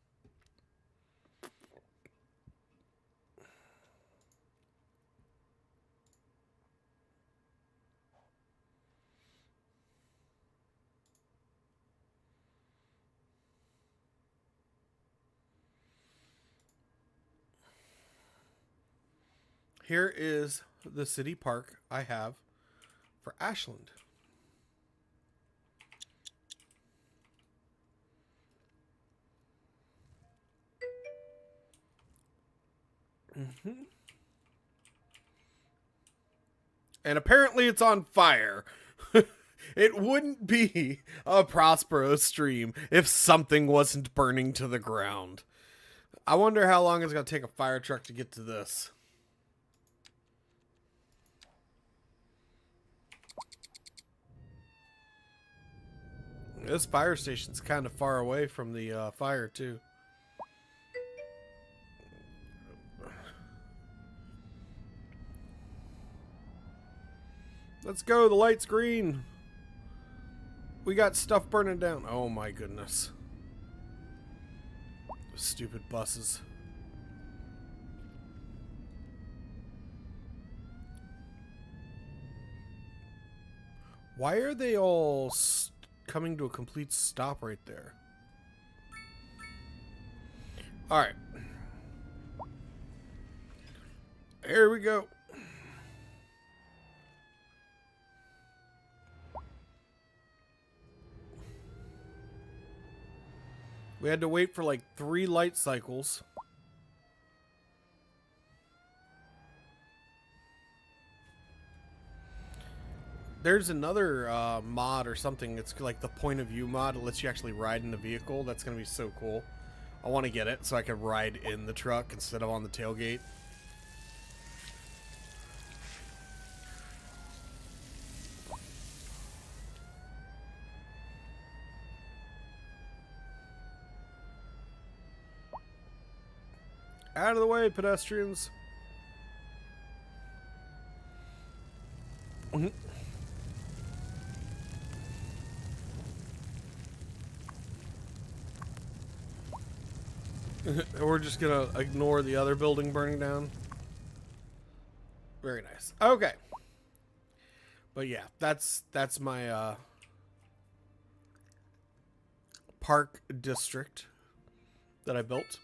Speaker 1: Here is the city park I have for Ashland. And apparently it's on fire. It wouldn't be a Prospero stream if something wasn't burning to the ground. I wonder how long it's going to take a fire truck to get to this. This fire station's kind of far away from the fire, too. Let's go. The light's green. We got stuff burning down. Oh, my goodness. Stupid buses. Why are they all coming to a complete stop right there? All right. Here we go. We had to wait for like 3 light cycles. There's another mod or something. It's like the point of view mod. It lets you actually ride in the vehicle. That's going to be so cool. I want to get it so I can ride in the truck instead of on the tailgate. Out of the way, pedestrians. We're just gonna ignore the other building burning down. Very nice. Okay. But yeah, that's my park district that I built.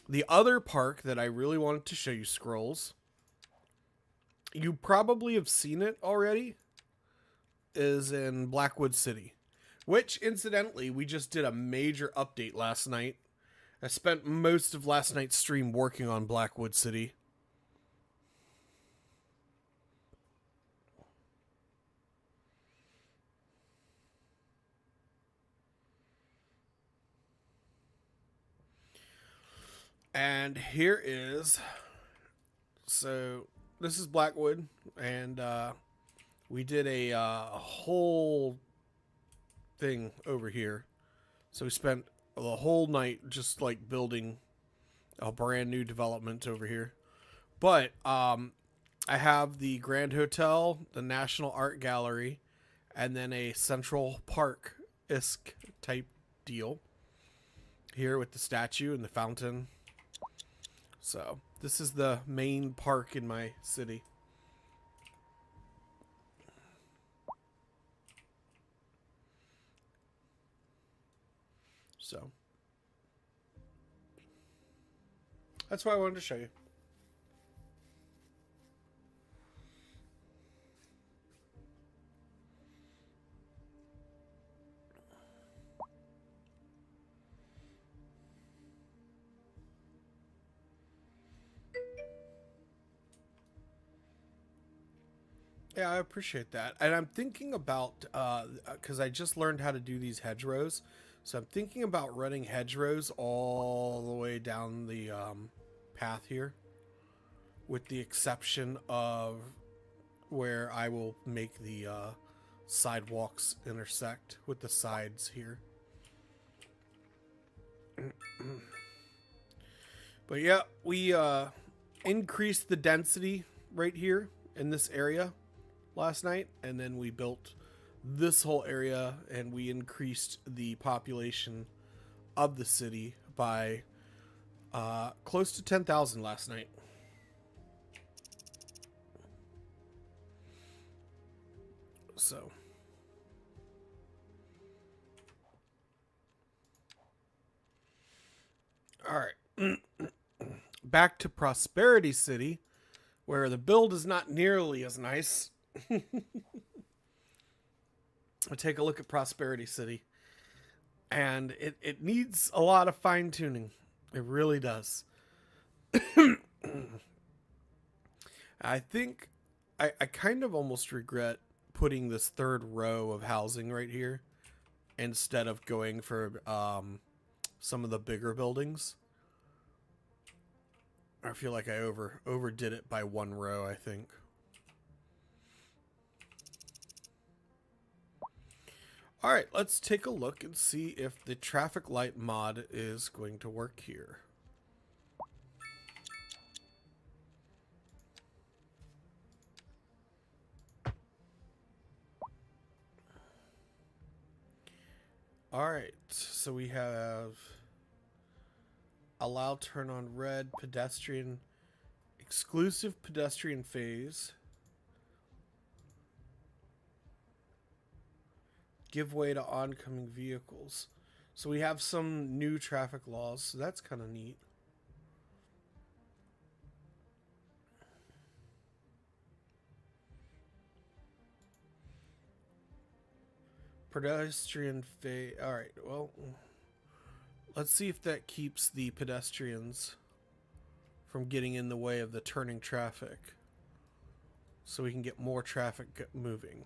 Speaker 1: The other park that I really wanted to show you, Scrolls, you probably have seen it already, is in Blackwood City, which incidentally, we just did a major update last night. I spent most of last night's stream working on Blackwood City. And here is, so this is Blackwood, and we did a whole thing over here. So we spent the whole night just like building a brand new development over here. But I have the Grand Hotel, the National Art Gallery, and then a Central Park-esque type deal here with the statue and the fountain. So this is the main park in my city. So that's what I wanted to show you. Yeah, I appreciate that. And I'm thinking about, because I just learned how to do these hedgerows. So I'm thinking about running hedgerows all the way down the path here. With the exception of where I will make the sidewalks intersect with the sides here. But yeah, we increased the density right here in this area last night, and then we built this whole area, and we increased the population of the city by close to 10,000 last night. So all right. Back to Prosperity City, where the build is not nearly as nice. I'll take a look at Prosperity City, and it needs a lot of fine-tuning. It really does. I think I kind of almost regret putting this third row of housing right here instead of going for some of the bigger buildings. I feel like I overdid it by one row, I think. All right, let's take a look and see if the traffic light mod is going to work here. All right, so we have allow turn on red pedestrian, exclusive pedestrian phase, give way to oncoming vehicles. So we have some new traffic laws, so that's kind of neat. Pedestrian phase. All right, well, let's see if that keeps the pedestrians from getting in the way of the turning traffic, so we can get more traffic moving.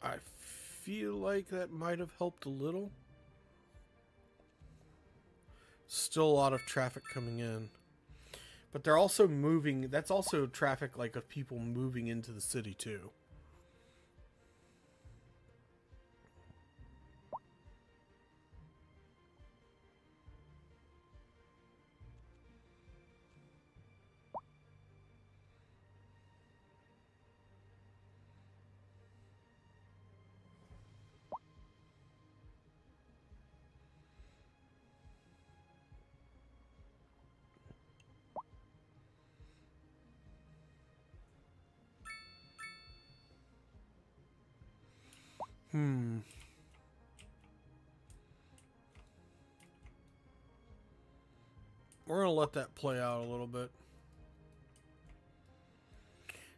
Speaker 1: I feel like that might have helped a little. Still a lot of traffic coming in. But they're also moving. That's also traffic like of people moving into the city too. We're going to let that play out a little bit.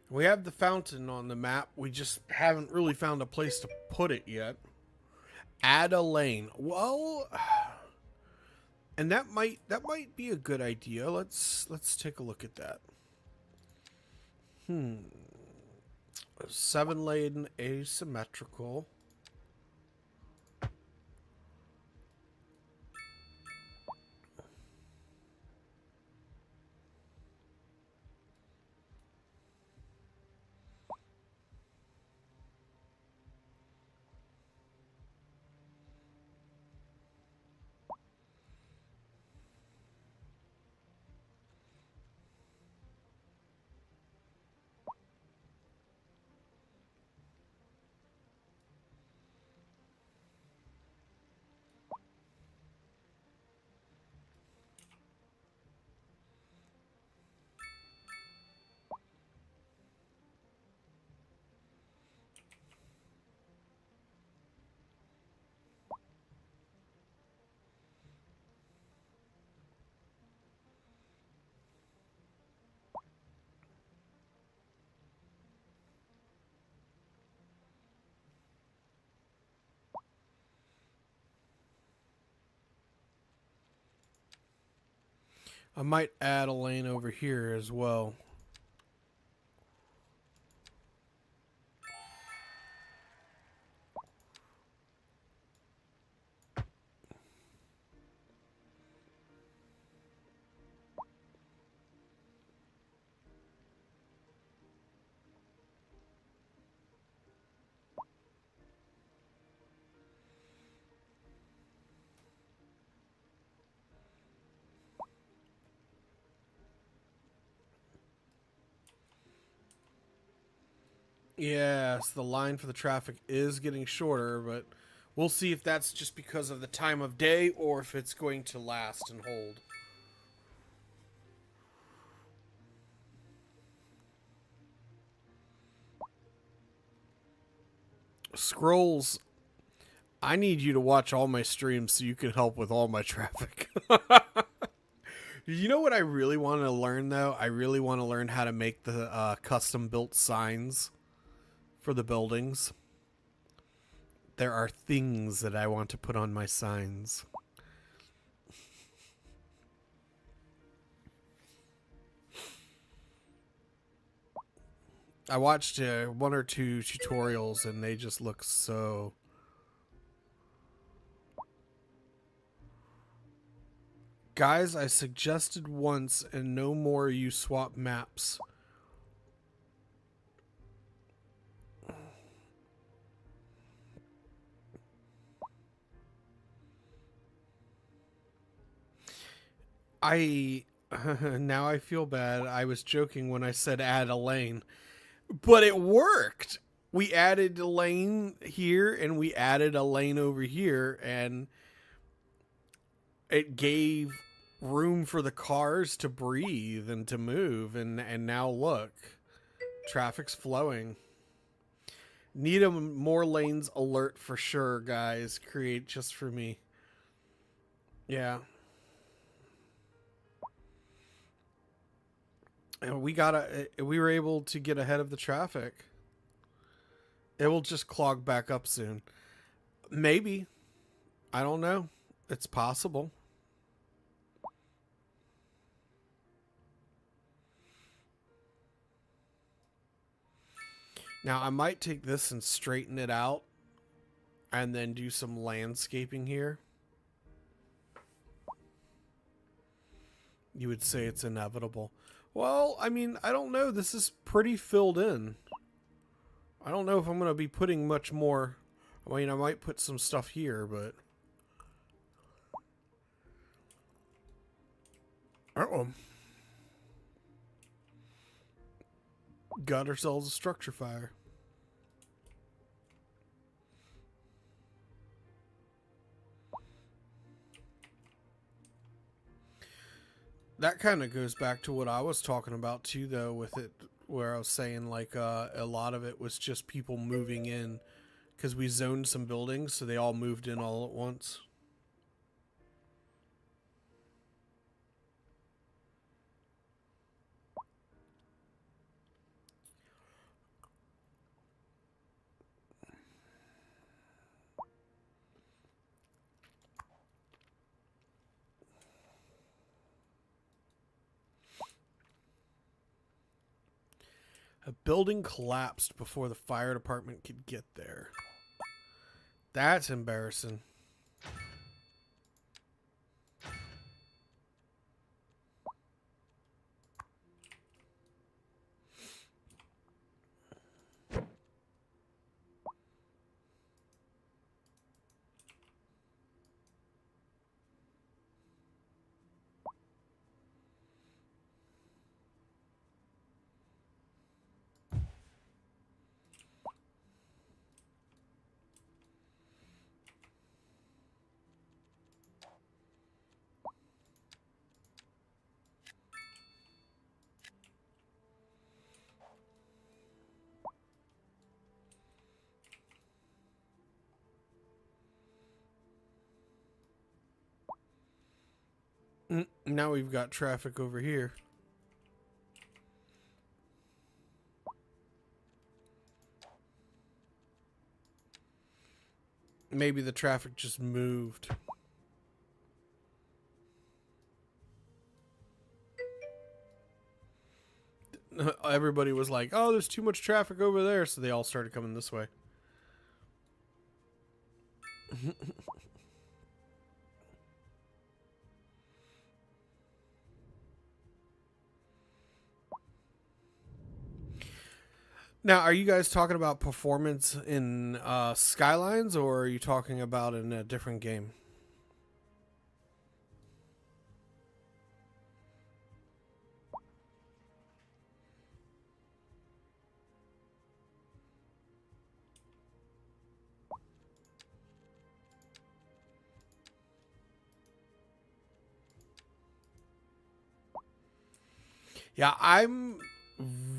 Speaker 1: We have the fountain on the map. We just haven't really found a place to put it yet. Add a lane. Well, and that might be a good idea. Let's take a look at that. 7-lane asymmetrical. I might add a lane over here as well. Yes, the line for the traffic is getting shorter, but we'll see if that's just because of the time of day or if it's going to last and hold. Scrolls, I need you to watch all my streams so you can help with all my traffic. You know what I really want to learn though? I really want to learn how to make the custom built signs for the buildings. There are things that I want to put on my signs. I watched one or two tutorials and they just look so... Guys, I suggested once and no more you swap maps. Now I feel bad. I was joking when I said add a lane, but it worked. We added a lane here and we added a lane over here, and it gave room for the cars to breathe and to move. And now look, traffic's flowing. Need a more lanes alert for sure, guys. Create just for me. Yeah. And we were able to get ahead of the traffic. It will just clog back up soon. Maybe. I don't know. It's possible. Now, I might take this and straighten it out and then do some landscaping here. You would say it's inevitable. Well, I mean, I don't know. This is pretty filled in. I don't know if I'm going to be putting much more. I mean, I might put some stuff here, but... Uh-oh. Got ourselves a structure fire. That kind of goes back to what I was talking about too, though, with it, where I was saying like a lot of it was just people moving in because we zoned some buildings, so they all moved in all at once. A building collapsed before the fire department could get there. That's embarrassing. Now we've got traffic over here. Maybe the traffic just moved. Everybody was like, oh, there's too much traffic over there, so they all started coming this way. Now, are you guys talking about performance in Skylines, or are you talking about in a different game? Yeah, I'm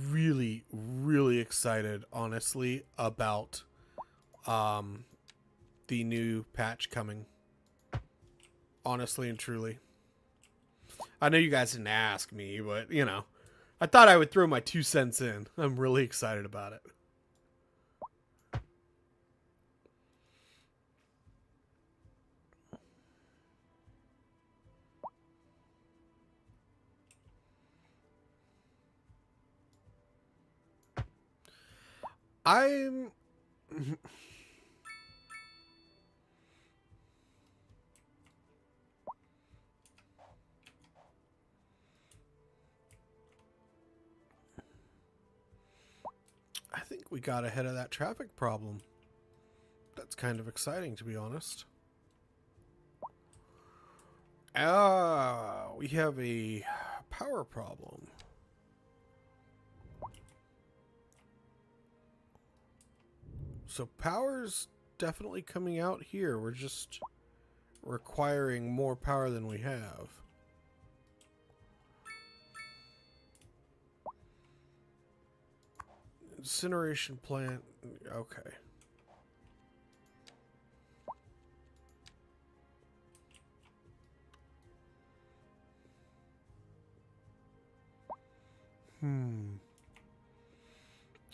Speaker 1: really, really excited, honestly, about the new patch coming. Honestly and truly. I know you guys didn't ask me, but, you know, I thought I would throw my 2 cents in. I'm really excited about it. I'm... I think we got ahead of that traffic problem. That's kind of exciting, to be honest. We have a power problem. So power's definitely coming out here. We're just requiring more power than we have. Incineration plant. Okay.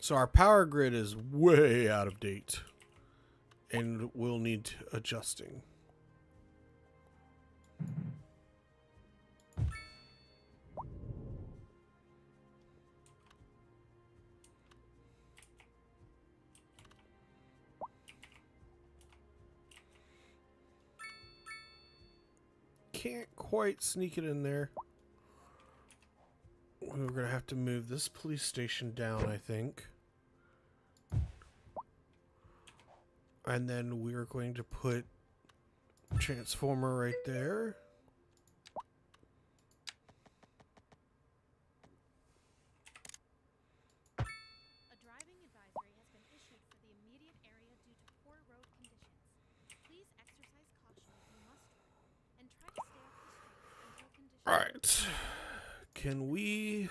Speaker 1: So our power grid is way out of date and will need adjusting. Can't quite sneak it in there. We're going to have to move this police station down, I think. And then we're going to put transformer right there.
Speaker 4: A driving advisory has been issued for the immediate area due to poor road conditions. Please exercise caution if you must drive, and try to stay off the streets until conditions.
Speaker 1: All right. Can we...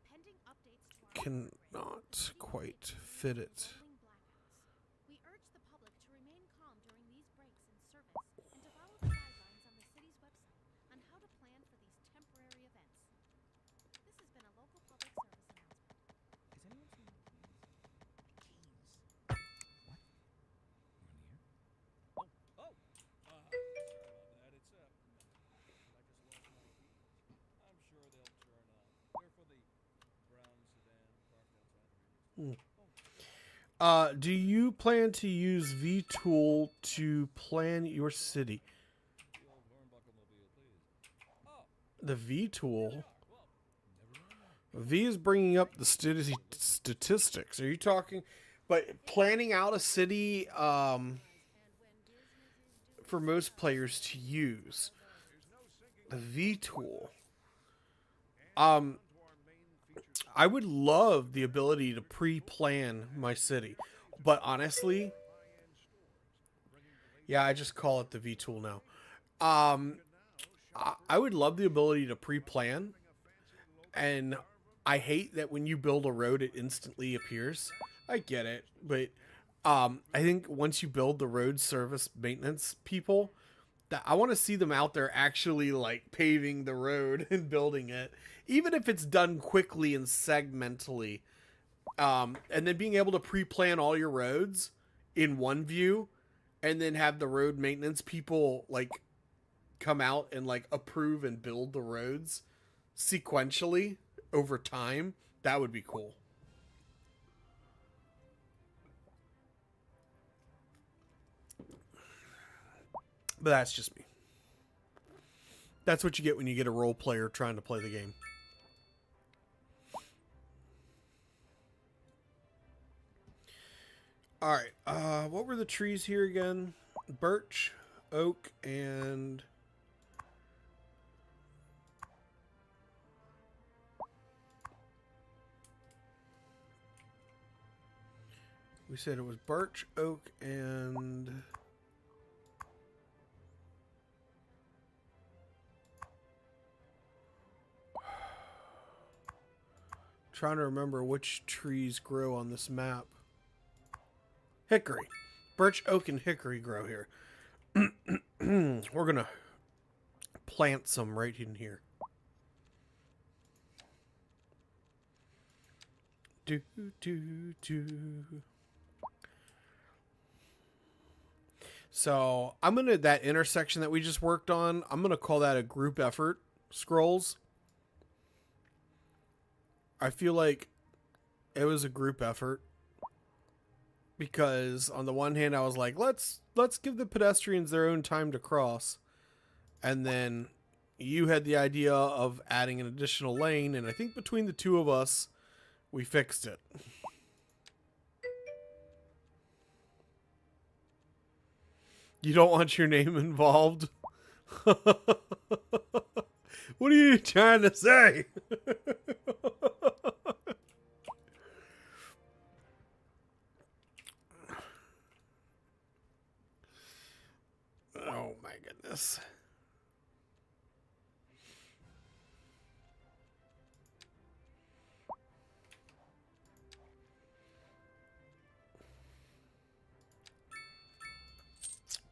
Speaker 4: Pending updates to our
Speaker 1: Cannot quite fit it.
Speaker 4: we urge the public to remain calm during these breaks in service and to follow the guidelines on the city's website on how to plan for these temporary events. This has been a local public service announcement.
Speaker 3: Has anyone seen the keys? What? One here? Oh! Sorry about that. It's, I just lost my keys. I'm sure they'll turn up. They're for the brown sedan parked outside the radio.
Speaker 1: Do you plan to use VTool to plan your city?
Speaker 3: The old Hornbuckle mobile, please. Oh,
Speaker 1: The VTool?
Speaker 3: well, never mind.
Speaker 1: V is bringing up the statistics. Are you talking... But planning out a city for most players to use. The VTool. I would love the ability to pre-plan my city. But honestly... Yeah, I just call it the VTool now. I would love the ability to pre-plan. And I hate that when you build a road, it instantly appears. I get it. But I think once you build the road service maintenance people, that I want to see them out there actually like paving the road and building it. Even if it's done quickly and segmentally. And then being able to pre-plan all your roads in one view. And then have the road maintenance people like come out and like approve and build the roads sequentially over time. That would be cool. But that's just me. That's what you get when you get a role player trying to play the game. All right. What were the trees here again? Birch, oak, and... We said it was birch, oak, and... Trying to remember which trees grow on this map. Hickory. Birch, oak, and hickory grow here. We're going to plant some right in here. Do, do, do. So I'm gonna, that intersection that we just worked on, I'm gonna call that a group effort. Scrolls. I feel like it was a group effort because on the one hand I was like, let's give the pedestrians their own time to cross, and then you had the idea of adding an additional lane, and I think between the two of us we fixed it. You don't want your name involved? What are you trying to say? Oh my goodness.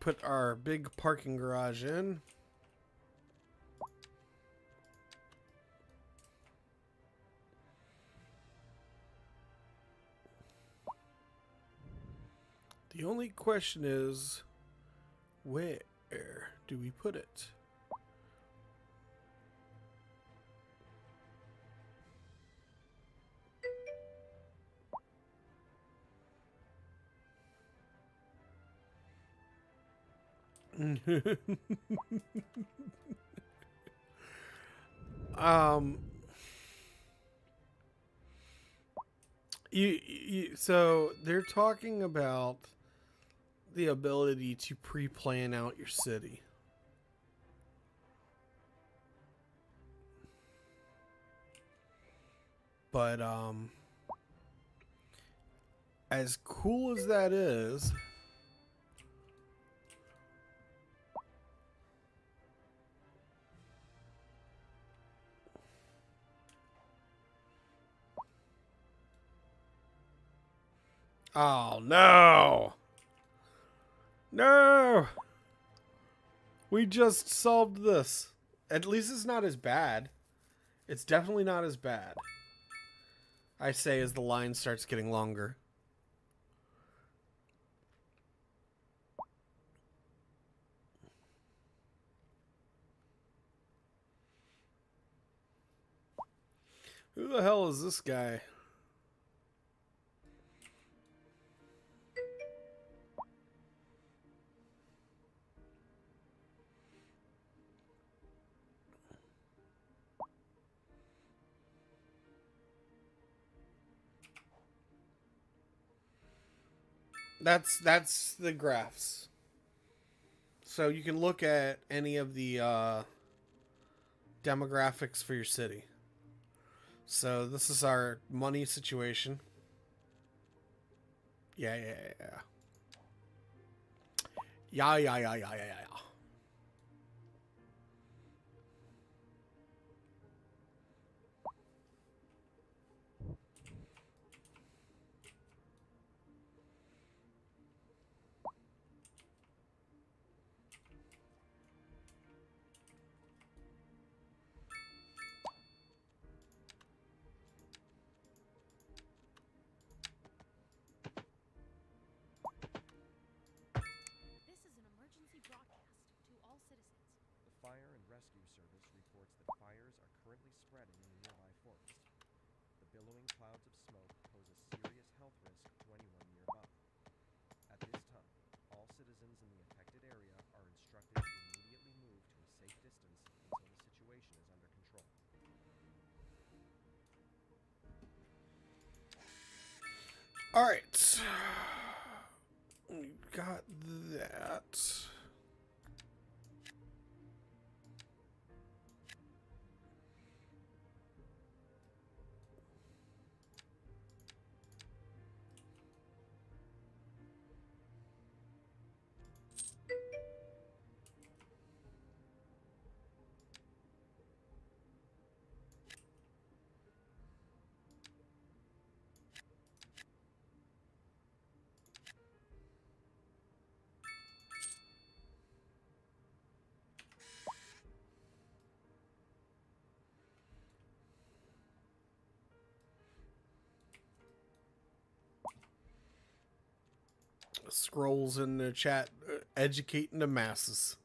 Speaker 1: Put our big parking garage in. The only question is, where do we put it? um so they're talking about the ability to pre-plan out your city. But as cool as that is, oh no. No. We just solved this. At least it's not as bad. It's definitely not as bad. I say as the line starts getting longer. Who the hell is this guy? That's the graphs. So you can look at any of the demographics for your city. So this is our money situation. Yeah. Yeah.
Speaker 4: This is an emergency broadcast to all citizens.
Speaker 6: The Fire and Rescue Service reports that fires are currently spreading in the nearby forest. The billowing clouds of smoke pose a serious health risk to anyone nearby. At this time, all citizens in the affected area are instructed to immediately move to a safe distance until the situation is under control.
Speaker 1: All right. We got that. Scrolls in the chat, educating the masses.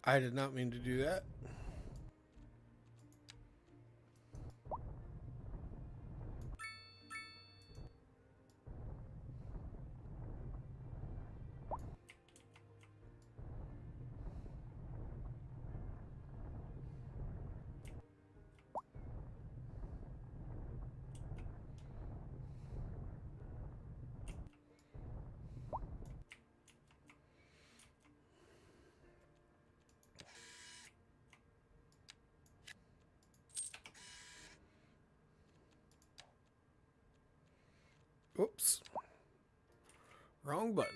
Speaker 1: I did not mean to do that. Oops. Wrong button.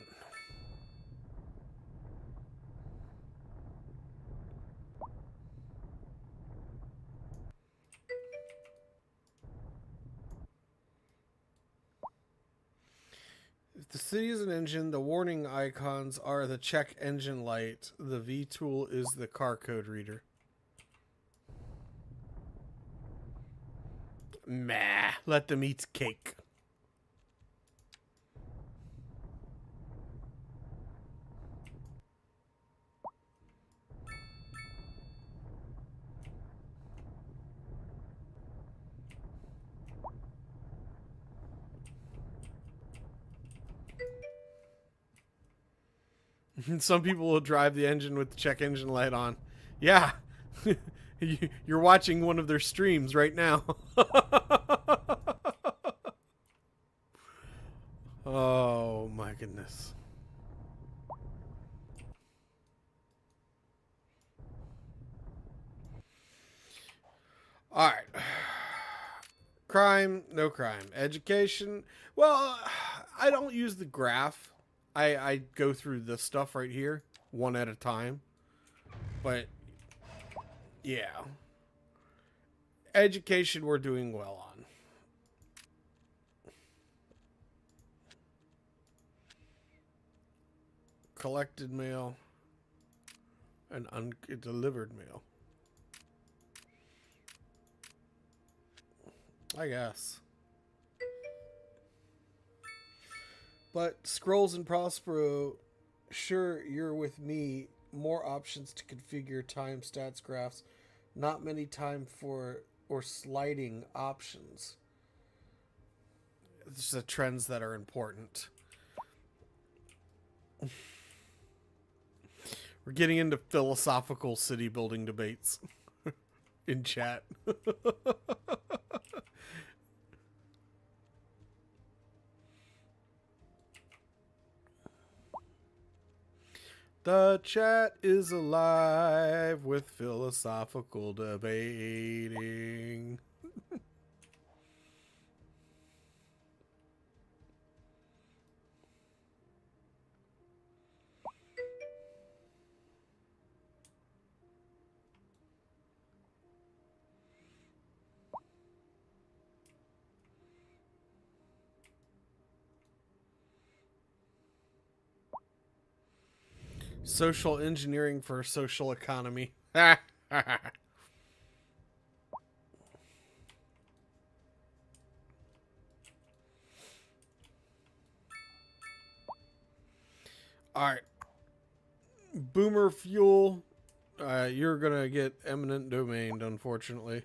Speaker 1: If the city is an engine, the warning icons are the check engine light. The V tool is the car code reader. Meh. Let them eat cake. Some people will drive the engine with the check engine light on. Yeah. You're watching one of their streams right now. Oh my goodness. All right. Crime, no crime. Education. Well, I don't use the graph. I go through the stuff right here, one at a time. But, yeah. Education we're doing well on. Collected mail and undelivered mail. I guess. But Scrolls and Prospero, sure, you're with me. More options to configure time stats graphs. Not many time for or sliding options. It's the trends that are important. We're getting into philosophical city building debates in chat. The chat is alive with philosophical debating. Social engineering for social economy. All right. Boomer fuel. You're going to get eminent domained, unfortunately.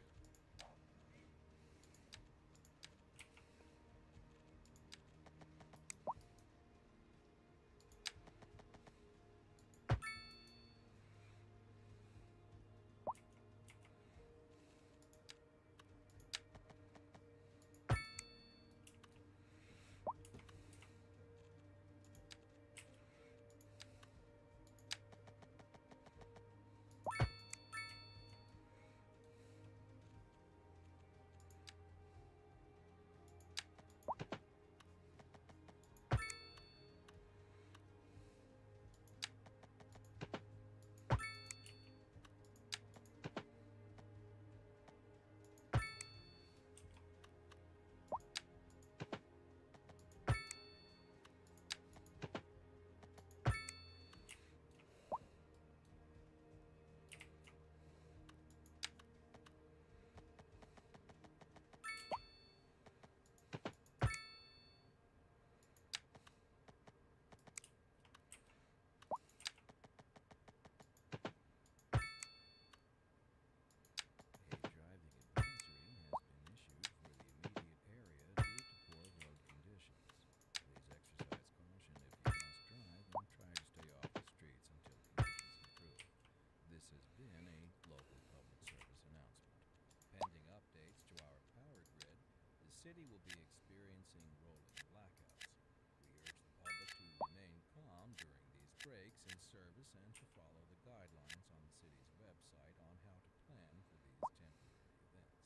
Speaker 3: city will be experiencing rolling blackouts. We urge the public to remain calm during these breaks in service and to follow the guidelines on the city's website on how to plan for these temporary events.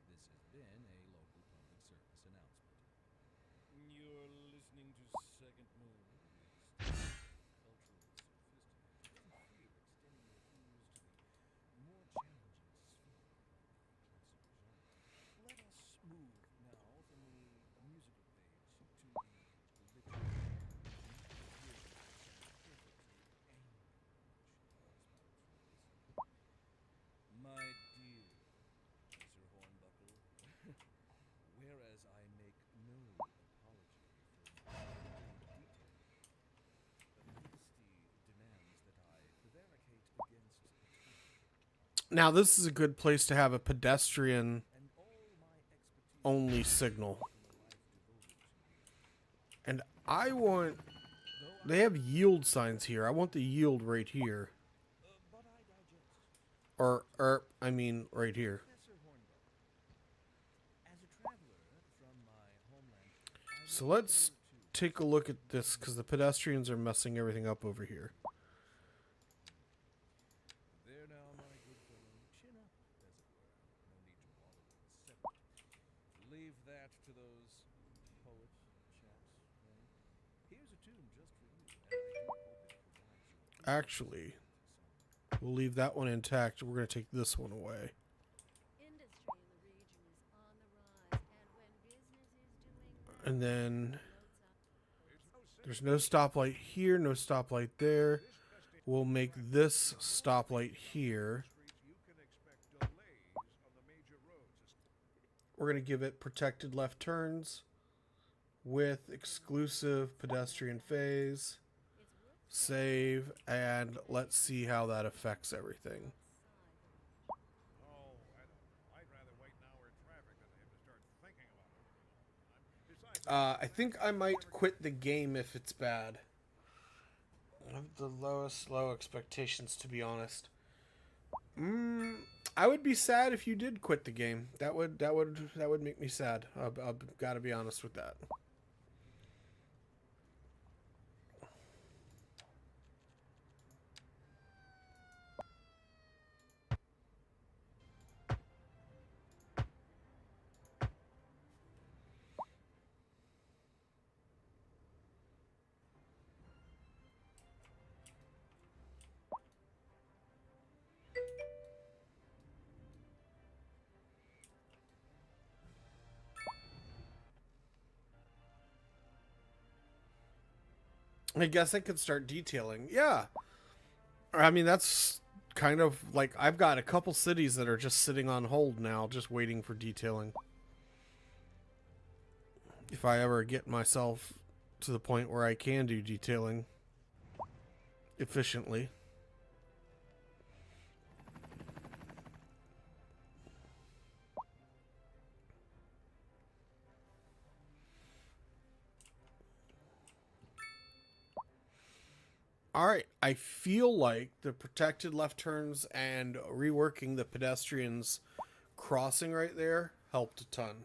Speaker 3: This has been a local public service announcement. You're listening to Second Moon. Culturally sophisticated. Doesn't feel extending your views to the more challenging sphere of the classic genre. Let us move now from the musical page to the literary. Here's some perfectly angry My dear Professor Hornbuckle, whereas I make no apology for my detail, modesty demands that I prevaricate against the
Speaker 1: Now, this is a good place to have a pedestrian
Speaker 3: and all my expertise
Speaker 1: only signal.
Speaker 3: in the life devoted to
Speaker 1: And I want...
Speaker 3: though
Speaker 1: They have yield signs here. I want the yield right here.
Speaker 3: but I digest.
Speaker 1: I mean, right here.
Speaker 3: Professor Hornbuckle, as a traveler from my homeland, I
Speaker 1: So
Speaker 3: will
Speaker 1: let's
Speaker 3: adhere to
Speaker 1: take a look at this, because the pedestrians are messing everything up over here.
Speaker 3: There now, my good fellow. Chin up, as it were. No need to wallow in sentiment. Leave that to those poet chaps, eh? Here's a tune just for you, and I do hope it provides your
Speaker 1: Actually, we'll leave that one intact. We're going to take this one away.
Speaker 4: Industry in the region is on the rise, and when business is doing well,
Speaker 1: And then
Speaker 5: There's
Speaker 1: there's
Speaker 5: no
Speaker 1: no stoplight here, no stoplight there. We'll make this stoplight here.
Speaker 5: streets. You can expect delays on the major roads.
Speaker 1: We're going to give it protected left turns with exclusive pedestrian phase. Save, and let's see how that affects everything.
Speaker 5: Oh, I don't know. I'd rather wait an hour in traffic than have to start thinking about it. Besides,
Speaker 1: I think I might quit the game if it's bad. I have the lowest low expectations, to be honest. I would be sad if you did quit the game. That would make me sad. I've got to be honest with that. I guess I could start detailing. Yeah. I mean, that's kind of like I've got a couple cities that are just sitting on hold now, just waiting for detailing. If I ever get myself to the point where I can do detailing efficiently. All right, I feel like the protected left turns and reworking the pedestrians crossing right there helped a ton.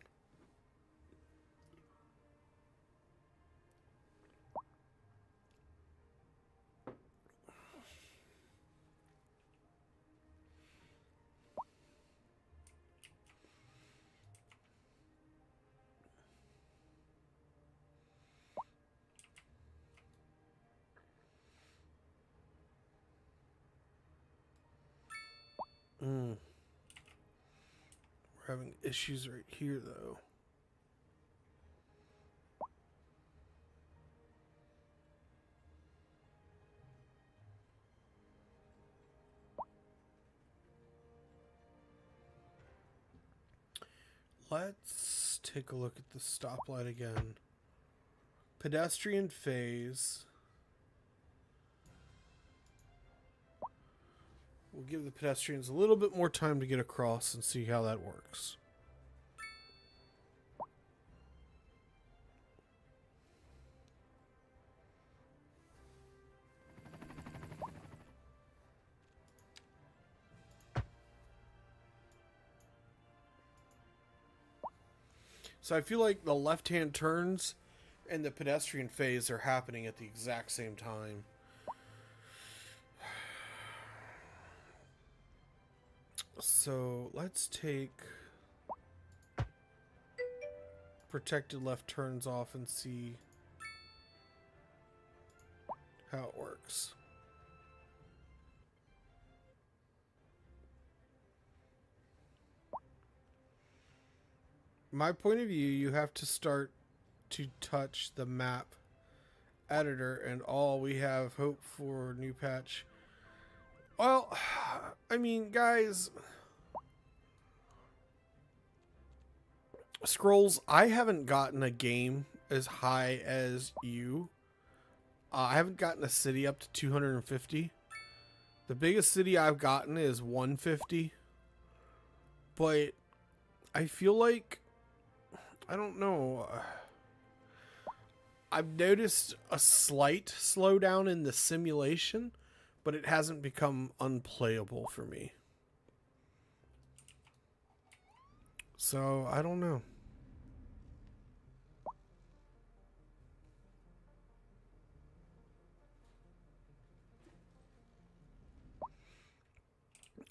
Speaker 1: We're having issues right here, though. Let's take a look at the stoplight again. Pedestrian phase. We'll give the pedestrians a little bit more time to get across and see how that works. So I feel like the left-hand turns and the pedestrian phase are happening at the exact same time. So let's take protected left turns off and see how it works. My point of view, you have to start to touch the map editor, and all we have hope for new patch. Well, I mean, guys, Scrolls, I haven't gotten a game as high as you. I haven't gotten a city up to 250. The biggest city I've gotten is 150. But I feel like, I don't know. I've noticed a slight slowdown in the simulation, but it hasn't become unplayable for me. So, I don't know.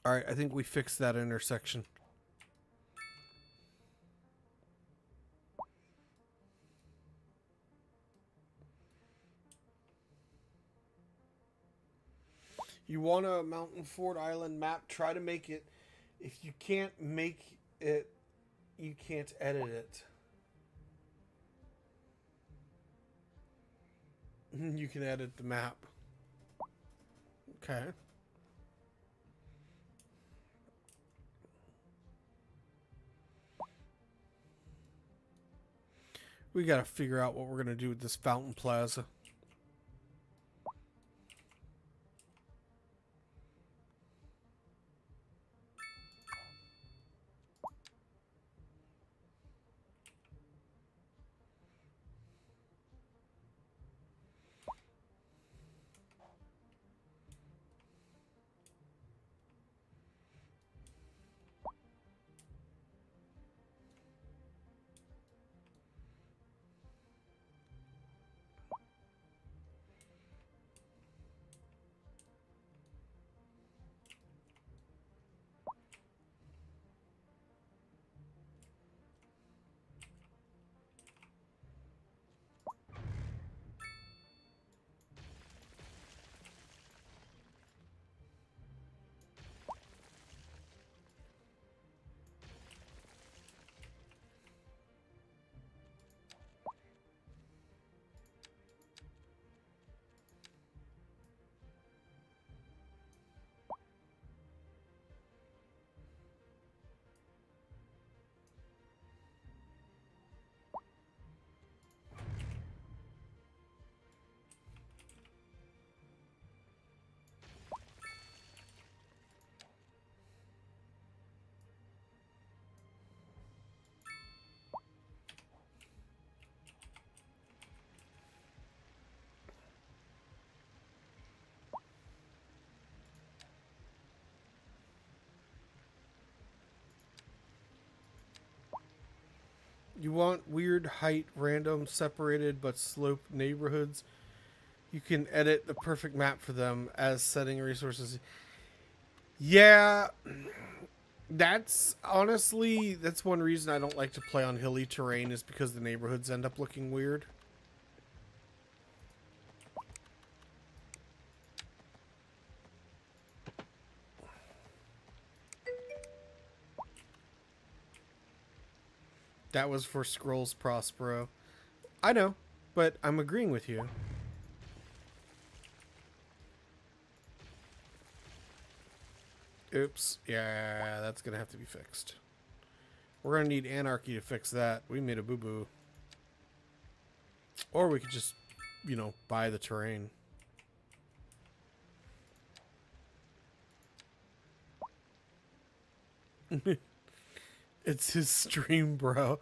Speaker 1: Alright, I think we fixed that intersection. You want a Mountain Ford Island map, try to make it. If you can't make it, you can't edit it. You can edit the map. Okay. We gotta figure out what we're gonna do with this Fountain Plaza. You want weird height, random, separated but sloped neighborhoods. You can edit the perfect map for them as setting resources. Yeah, that's honestly, that's one reason I don't like to play on hilly terrain, is because the neighborhoods end up looking weird. That was for Scrolls Prospero. I know, but I'm agreeing with you. Oops. Yeah, that's going to have to be fixed. We're going to need Anarchy to fix that. We made a boo-boo. Or we could just, you know, buy the terrain. It's his stream, bro.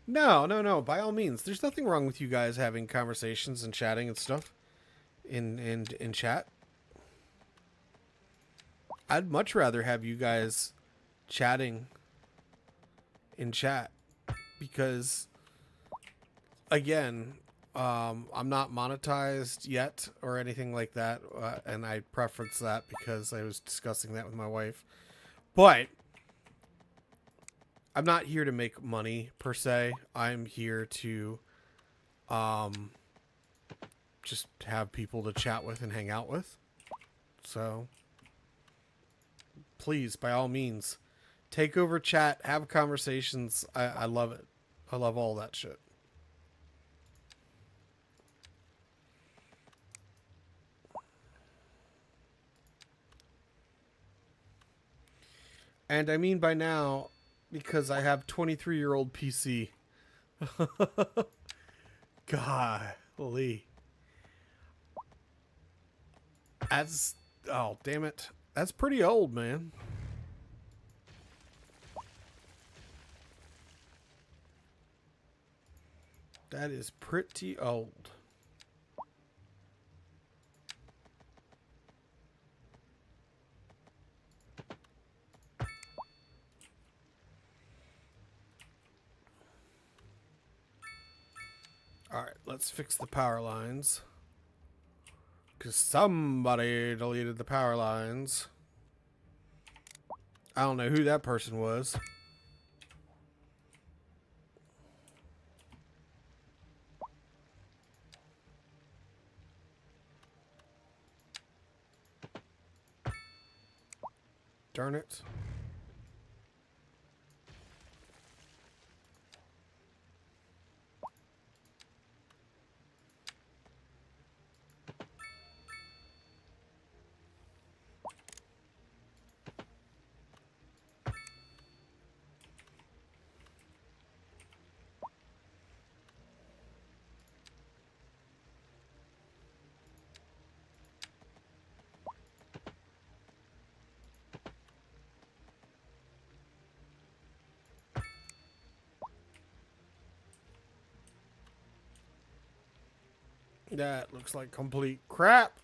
Speaker 1: No. By all means, there's nothing wrong with you guys having conversations and chatting and stuff in chat. I'd much rather have you guys chatting in chat because, again, I'm not monetized yet or anything like that, and I preference that because I was discussing that with my wife. But I'm not here to make money per se. I'm here to just have people to chat with and hang out with. So please, by all means, take over chat, have conversations. I love it. I love all that shit. And I mean by now, because I have 23-year-old PC. Golly. That's, oh, damn it. That's pretty old, man. That is pretty old. All right, let's fix the power lines. Because somebody deleted the power lines. I don't know who that person was. Darn it. That looks like complete crap.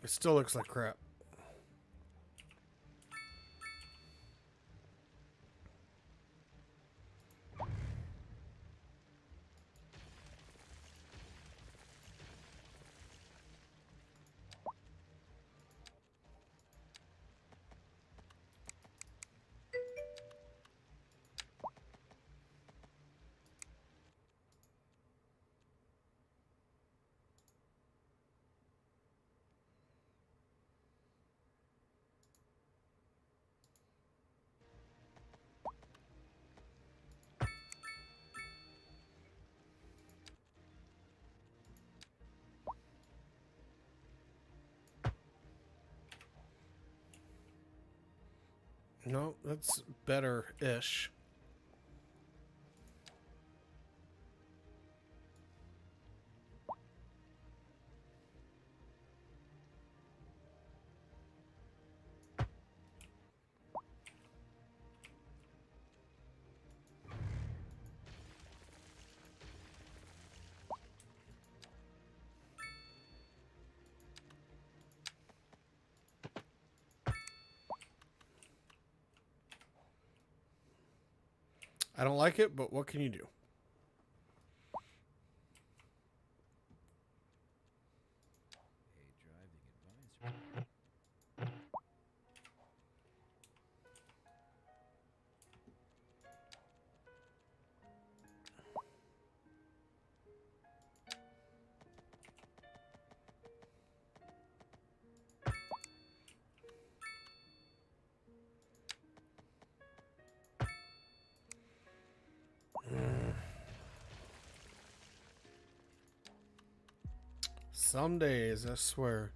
Speaker 1: It still looks like crap. No, that's better-ish. I don't like it, but what can you do? Some days, I swear.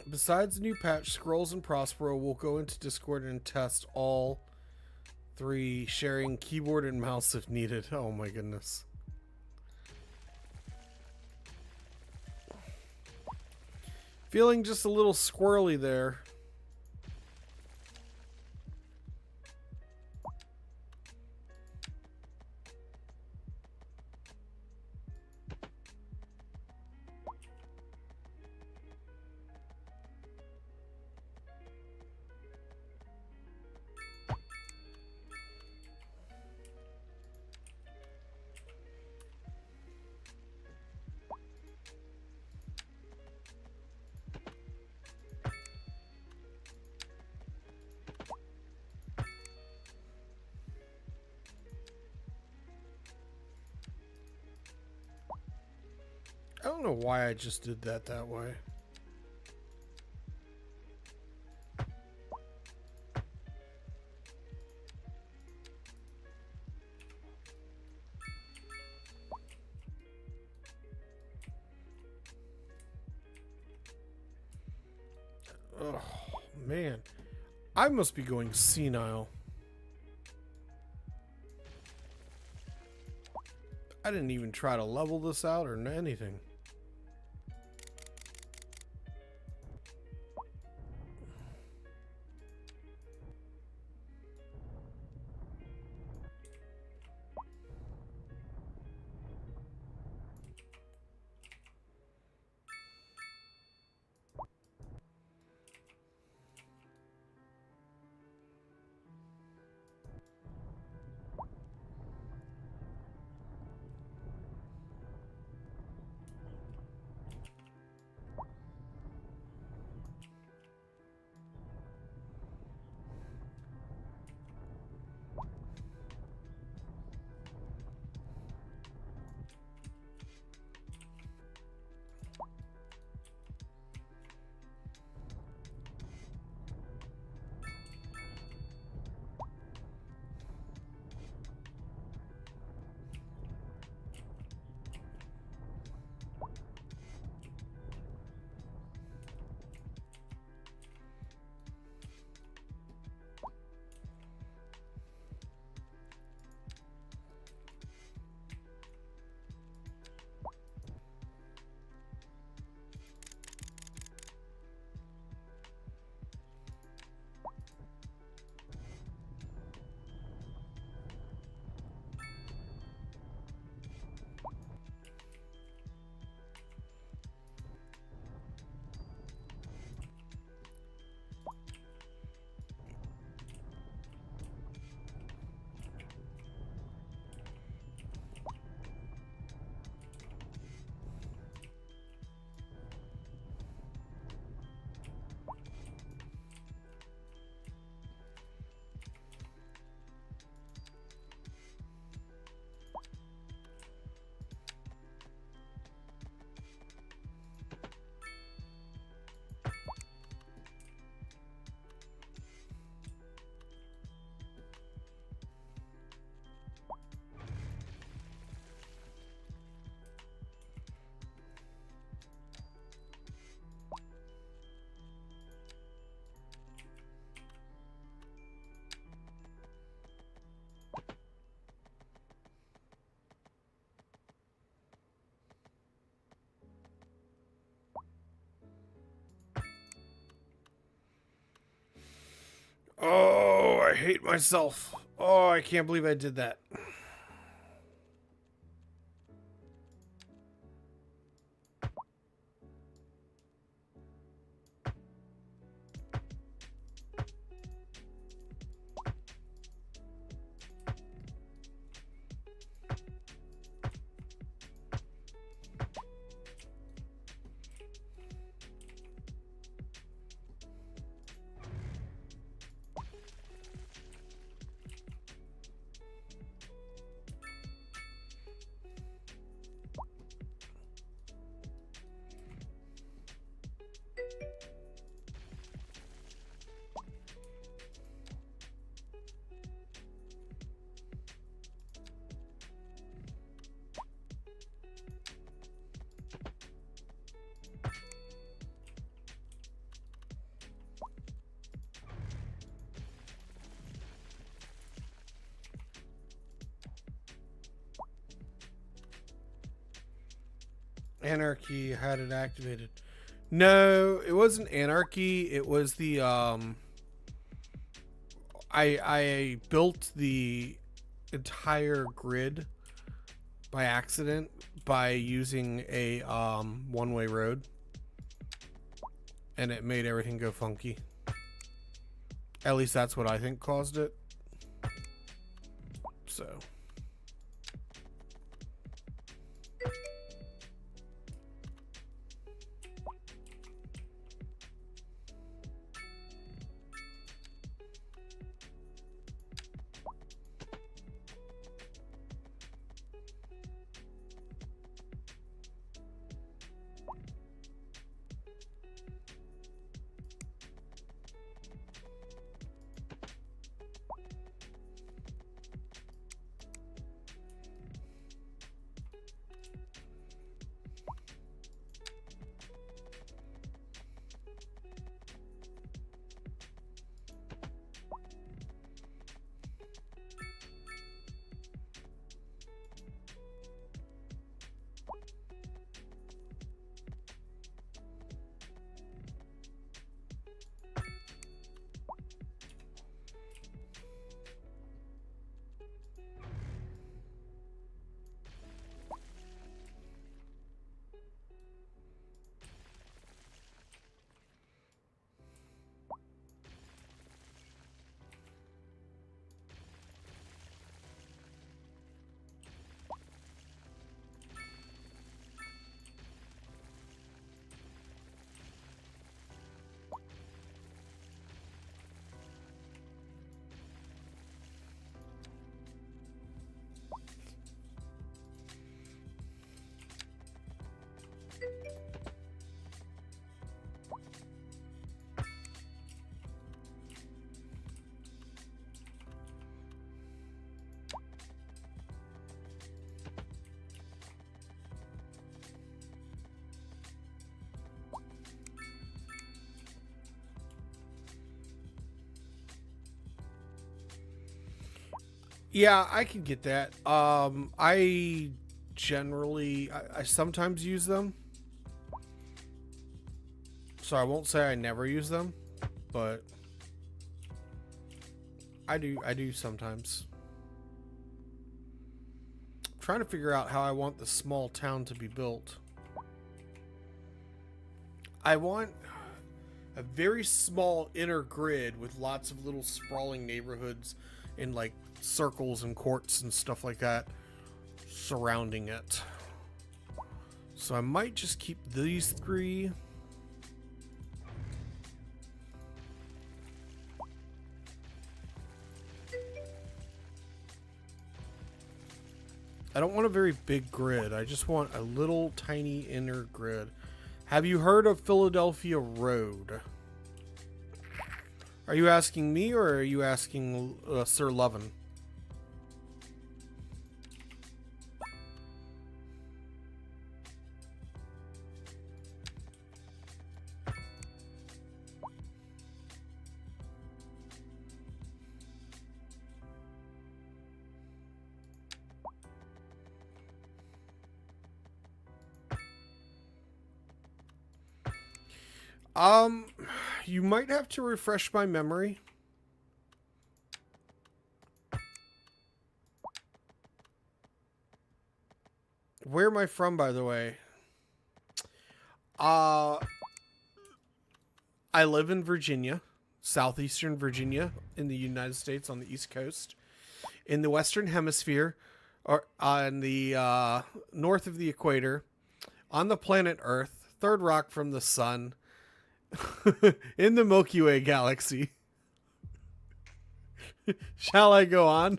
Speaker 1: Besides the new patch, Scrolls and Prospero will go into Discord and test all 3, sharing keyboard and mouse if needed. Oh my goodness. Feeling just a little squirrely there. I don't know why I just did that way. Oh, man. I must be going senile. I didn't even try to level this out or anything. Oh, I hate myself. Oh, I can't believe I did that. Anarchy had it activated. No, it wasn't anarchy. It was the I built the entire grid by accident by using a one-way road, and it made everything go funky. At least that's what I think caused it. So yeah, I can get that. I generally, I sometimes use them. So I won't say I never use them, but I do sometimes. I'm trying to figure out how I want the small town to be built. I want a very small inner grid with lots of little sprawling neighborhoods in like circles and courts and stuff like that surrounding it. So I might just keep these three. I don't want a very big grid. I just want a little tiny inner grid. Have you heard of Philadelphia Road? Are you asking me or are you asking Sir Lovin? You might have to refresh my memory. Where am I from, by the way? I live in Virginia, southeastern Virginia, in the United States on the East Coast. In the Western Hemisphere, or on the north of the equator, on the planet Earth, third rock from the sun, in the Milky Way galaxy. Shall I go on?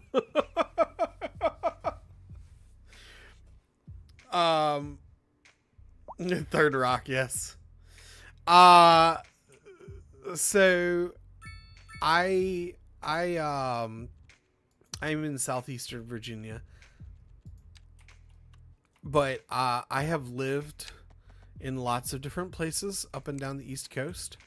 Speaker 1: Third rock, yes. So I'm in southeastern Virginia, but I have lived in lots of different places up and down the East Coast.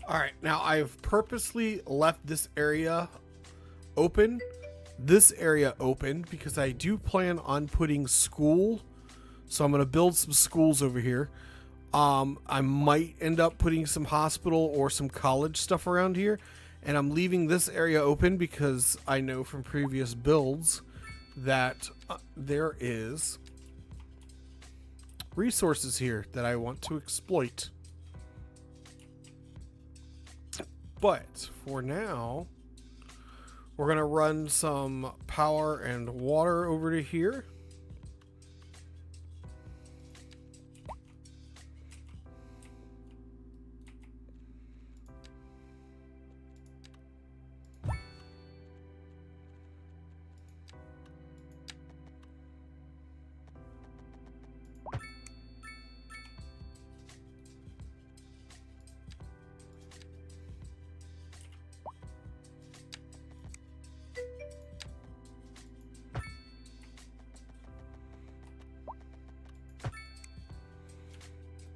Speaker 1: All right, now I've purposely left this area open. Because I do plan on putting school. So I'm going to build some schools over here. I might end up putting some hospital or some college stuff around here. And I'm leaving this area open because I know from previous builds that there is resources here that I want to exploit. But for now, we're going to run some power and water over to here.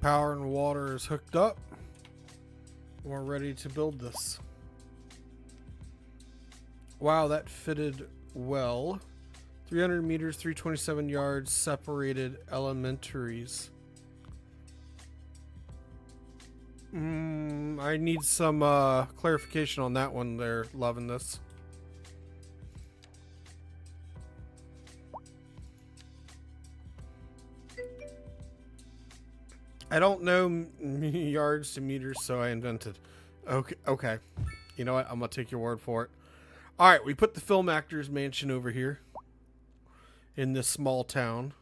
Speaker 1: Power and water is hooked up. We're ready to build this. Wow, that fitted well. 300 meters, 327 yards, separated elementaries. I need some clarification on that one there, loving this. I don't know yards to meters, so I invented. Okay. You know what? I'm going to take your word for it. All right, we put the film actors mansion over here in this small town.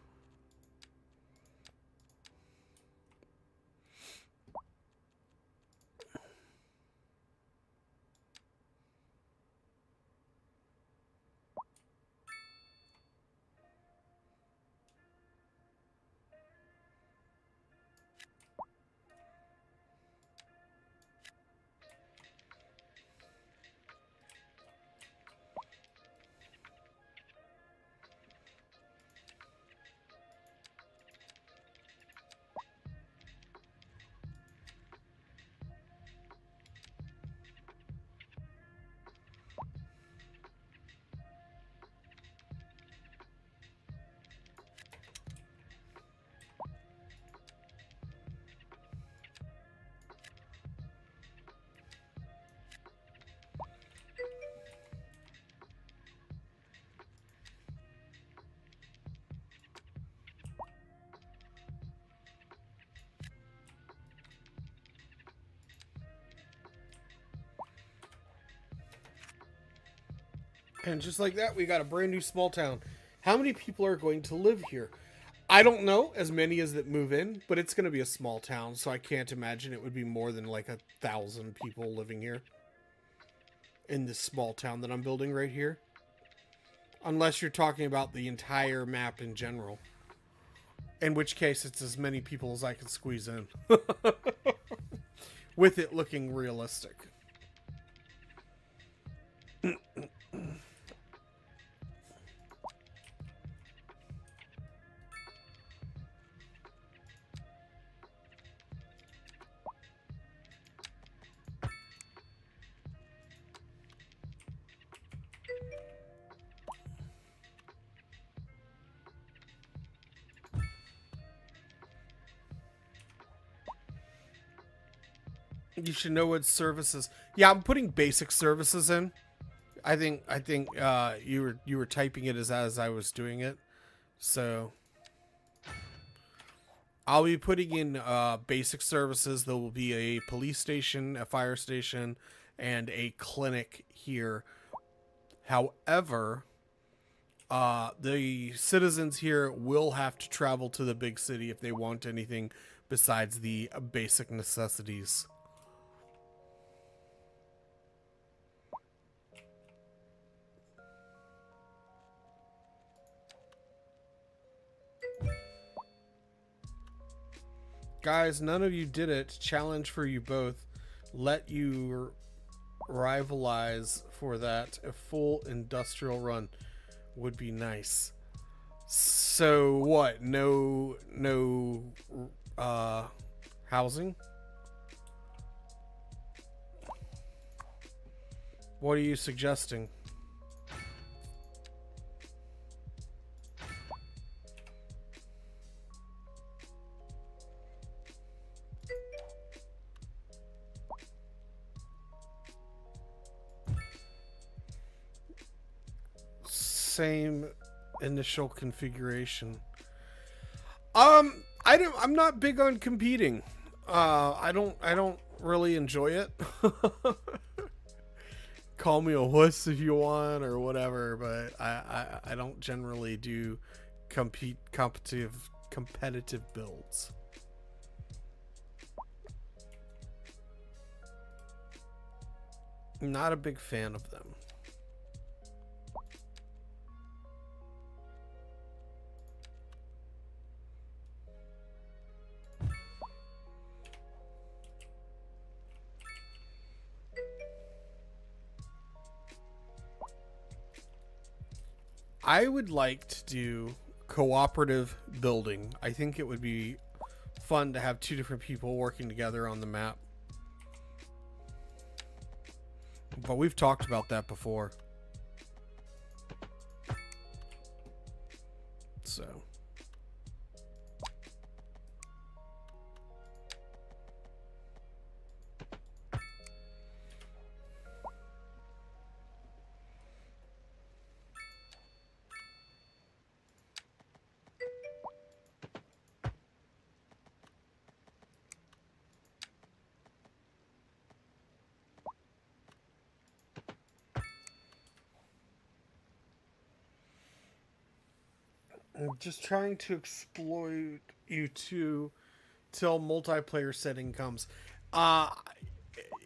Speaker 1: And just like that, we got a brand new small town. How many people are going to live here? I don't know, as many as that move in, but it's going to be a small town, so I can't imagine it would be more than like 1,000 people living here. In this small town that I'm building right here. Unless you're talking about the entire map in general. In which case, it's as many people as I can squeeze in. With it looking realistic. You should know what services. Yeah, I'm putting basic services in. I think you were typing it as I was doing it. So I'll be putting in basic services. There will be a police station, a fire station, and a clinic here. However, the citizens here will have to travel to the big city if they want anything besides the basic necessities. Guys, none of you did it. Challenge for you both. Let you rivalize for that. A full industrial run would be nice. So what? No housing? What are you suggesting? Same initial configuration. I'm not big on competing. I don't really enjoy it. Call me a wuss if you want or whatever, but I don't generally do competitive builds. Not a big fan of them. I would like to do cooperative building. I think it would be fun to have two different people working together on the map. But we've talked about that before. So. I'm just trying to exploit you two till multiplayer setting comes.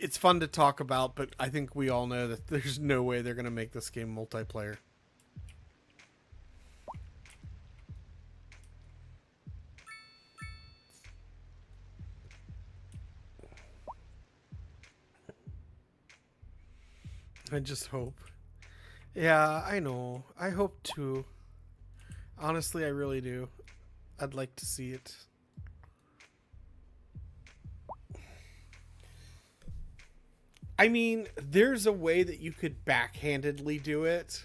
Speaker 1: It's fun to talk about, but I think we all know that there's no way they're going to make this game multiplayer. I just hope. Yeah, I know. I hope too. Honestly, I really do. I'd like to see it. I mean, there's a way that you could backhandedly do it,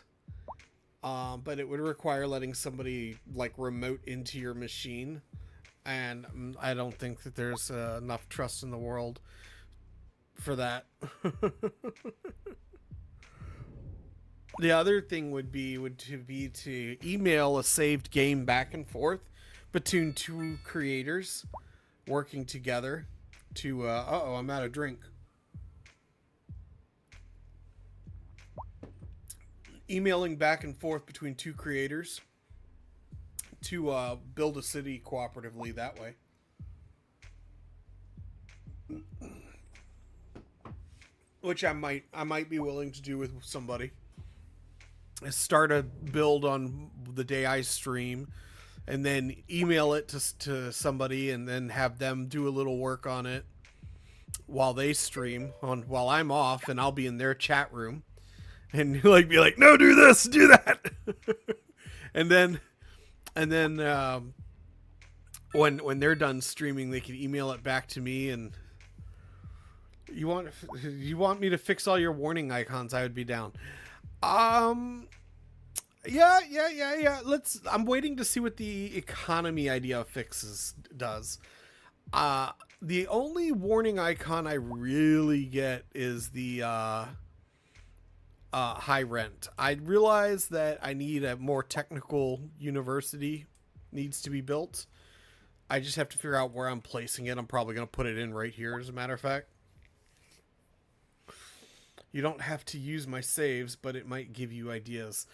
Speaker 1: but it would require letting somebody like remote into your machine, and I don't think that there's enough trust in the world for that. The other thing would be to email a saved game back and forth between two creators working together to uh-oh, I'm out of drink. Emailing back and forth between two creators to build a city cooperatively that way. Which I might be willing to do with somebody. Start a build on the day I stream and then email it to somebody and then have them do a little work on it while they stream while I'm off, and I'll be in their chat room and like be like, no, do this, do that. and then when they're done streaming, they can email it back to me. And you want me to fix all your warning icons? I would be down. Yeah. I'm waiting to see what the economy idea fixes does. The only warning icon I really get is the high rent. I realize that I need a more technical university needs to be built. I just have to figure out where I'm placing it. I'm probably going to put it in right here, as a matter of fact. You don't have to use my saves, but it might give you ideas.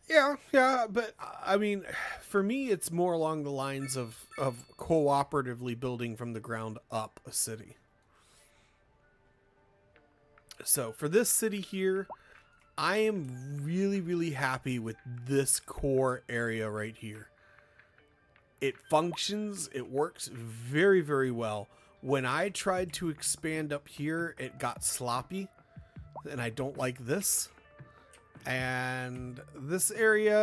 Speaker 1: Yeah, but I mean, for me, it's more along the lines of cooperatively building from the ground up a city. So for this city here, I am really, really happy with this core area right here. It functions, it works very, very well. When I tried to expand up here, it got sloppy, and I don't like this. And this area,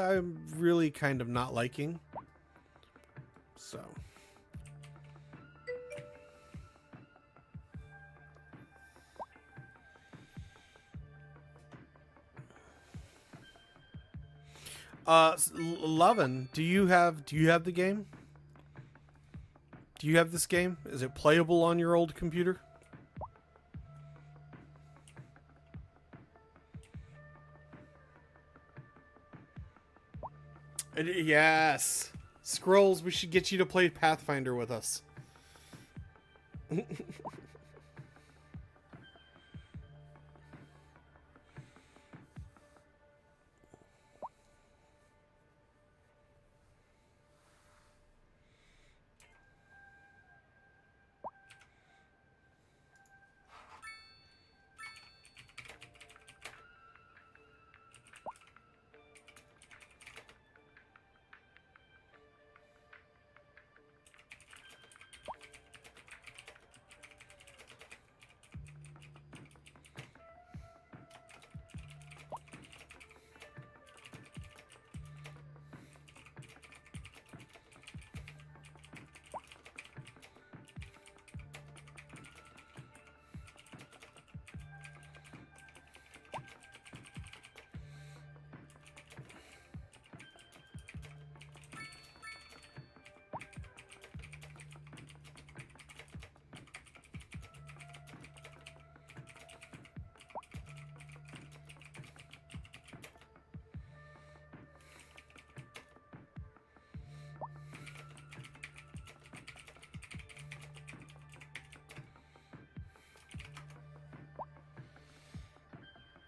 Speaker 1: I'm really kind of not liking. So. Lovin, do you have the game? Do you have this game? Is it playable on your old computer? Yes. Scrolls, we should get you to play Pathfinder with us.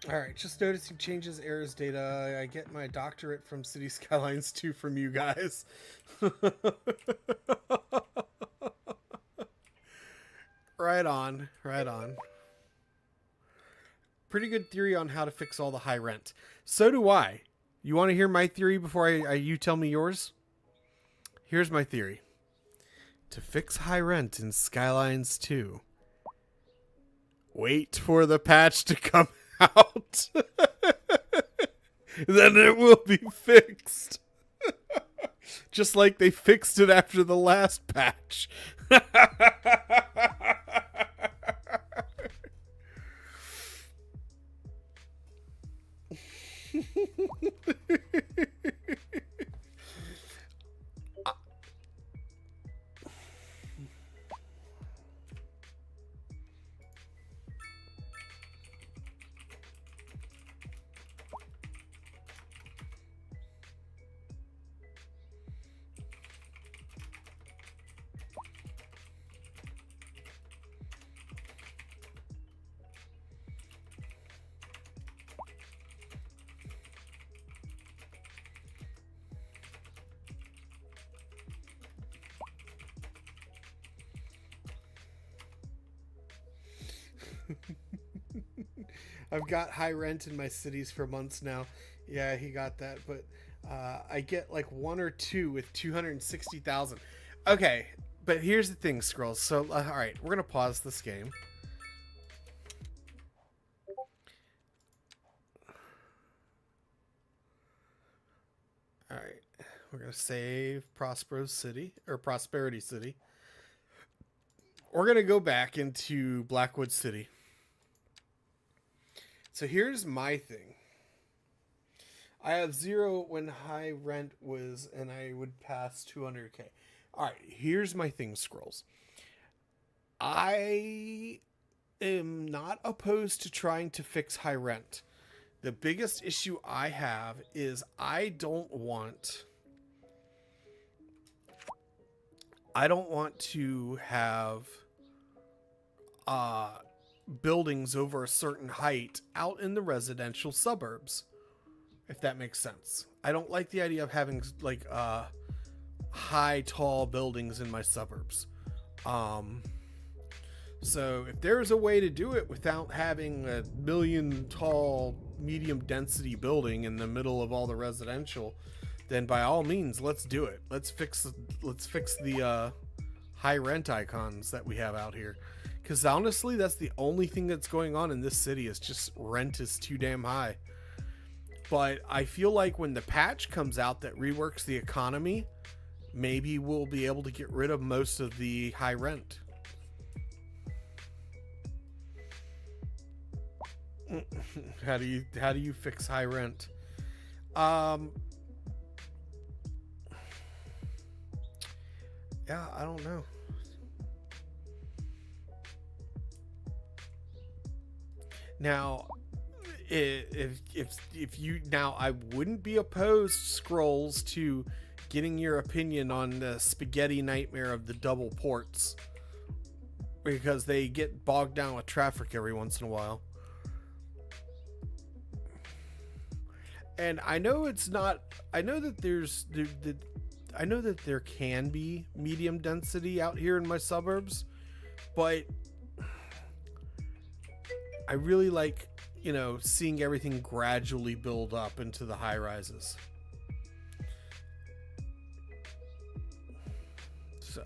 Speaker 1: Alright, just noticing changes, errors, data. I get my doctorate from City Skylines 2 from you guys. Right on, right on. Pretty good theory on how to fix all the high rent. So do I. You want to hear my theory before you tell me yours? Here's my theory. To fix high rent in Skylines 2, wait for the patch to come out. Then it will be fixed. Just like they fixed it after the last patch. I've got high rent in my cities for months now. Yeah, he got that, but I get like one or two with 260,000. Okay, but here's the thing, Scrolls. So, all right, we're gonna pause this game. All right, we're gonna save Prospero City or Prosperity City. We're gonna go back into Blackwood City. So here's my thing. I have 0 when high rent was, and I would pass 200K. All right, here's my thing, Scrolls. I am not opposed to trying to fix high rent. The biggest issue I have is I don't want to have buildings over a certain height out in the residential suburbs, if that makes sense. I don't like the idea of having like high tall buildings in my suburbs. So if there's a way to do it without having a million tall medium density building in the middle of all the residential, then by all means let's do it. Let's fix the high rent icons that we have out here. Because honestly, that's the only thing that's going on in this city is just rent is too damn high. But I feel like when the patch comes out that reworks the economy, maybe we'll be able to get rid of most of the high rent. How do you fix high rent? Yeah, I don't know. Now, if you now, I wouldn't be opposed, Scrolls, to getting your opinion on the spaghetti nightmare of the double ports, because they get bogged down with traffic every once in a while. And I know it's not. I know that I know that there can be medium density out here in my suburbs, but I really like, seeing everything gradually build up into the high rises. So.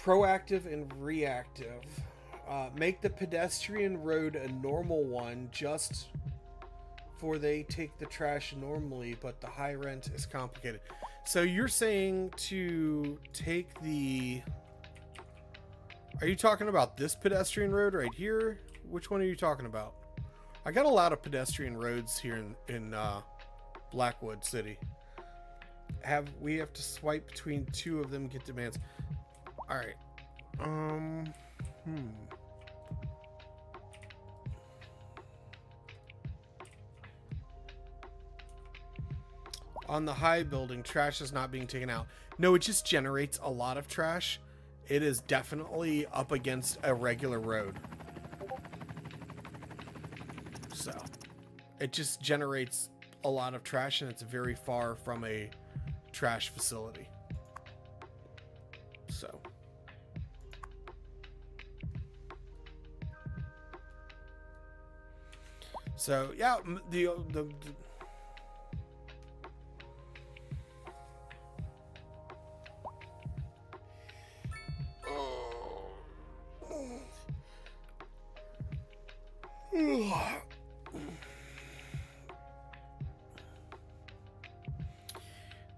Speaker 1: Proactive and reactive. Make the pedestrian road a normal one just for they take the trash normally, but the high rent is complicated. So you're saying to take the... Are you talking about this pedestrian road right here? Which one are you talking about? I got a lot of pedestrian roads here in Blackwood City. We have to swipe between two of them, get demands. All right. On the high building, trash is not being taken out. No, it just generates a lot of trash. It is definitely up against a regular road. So, it just generates a lot of trash, and it's very far from a trash facility. So. So yeah, the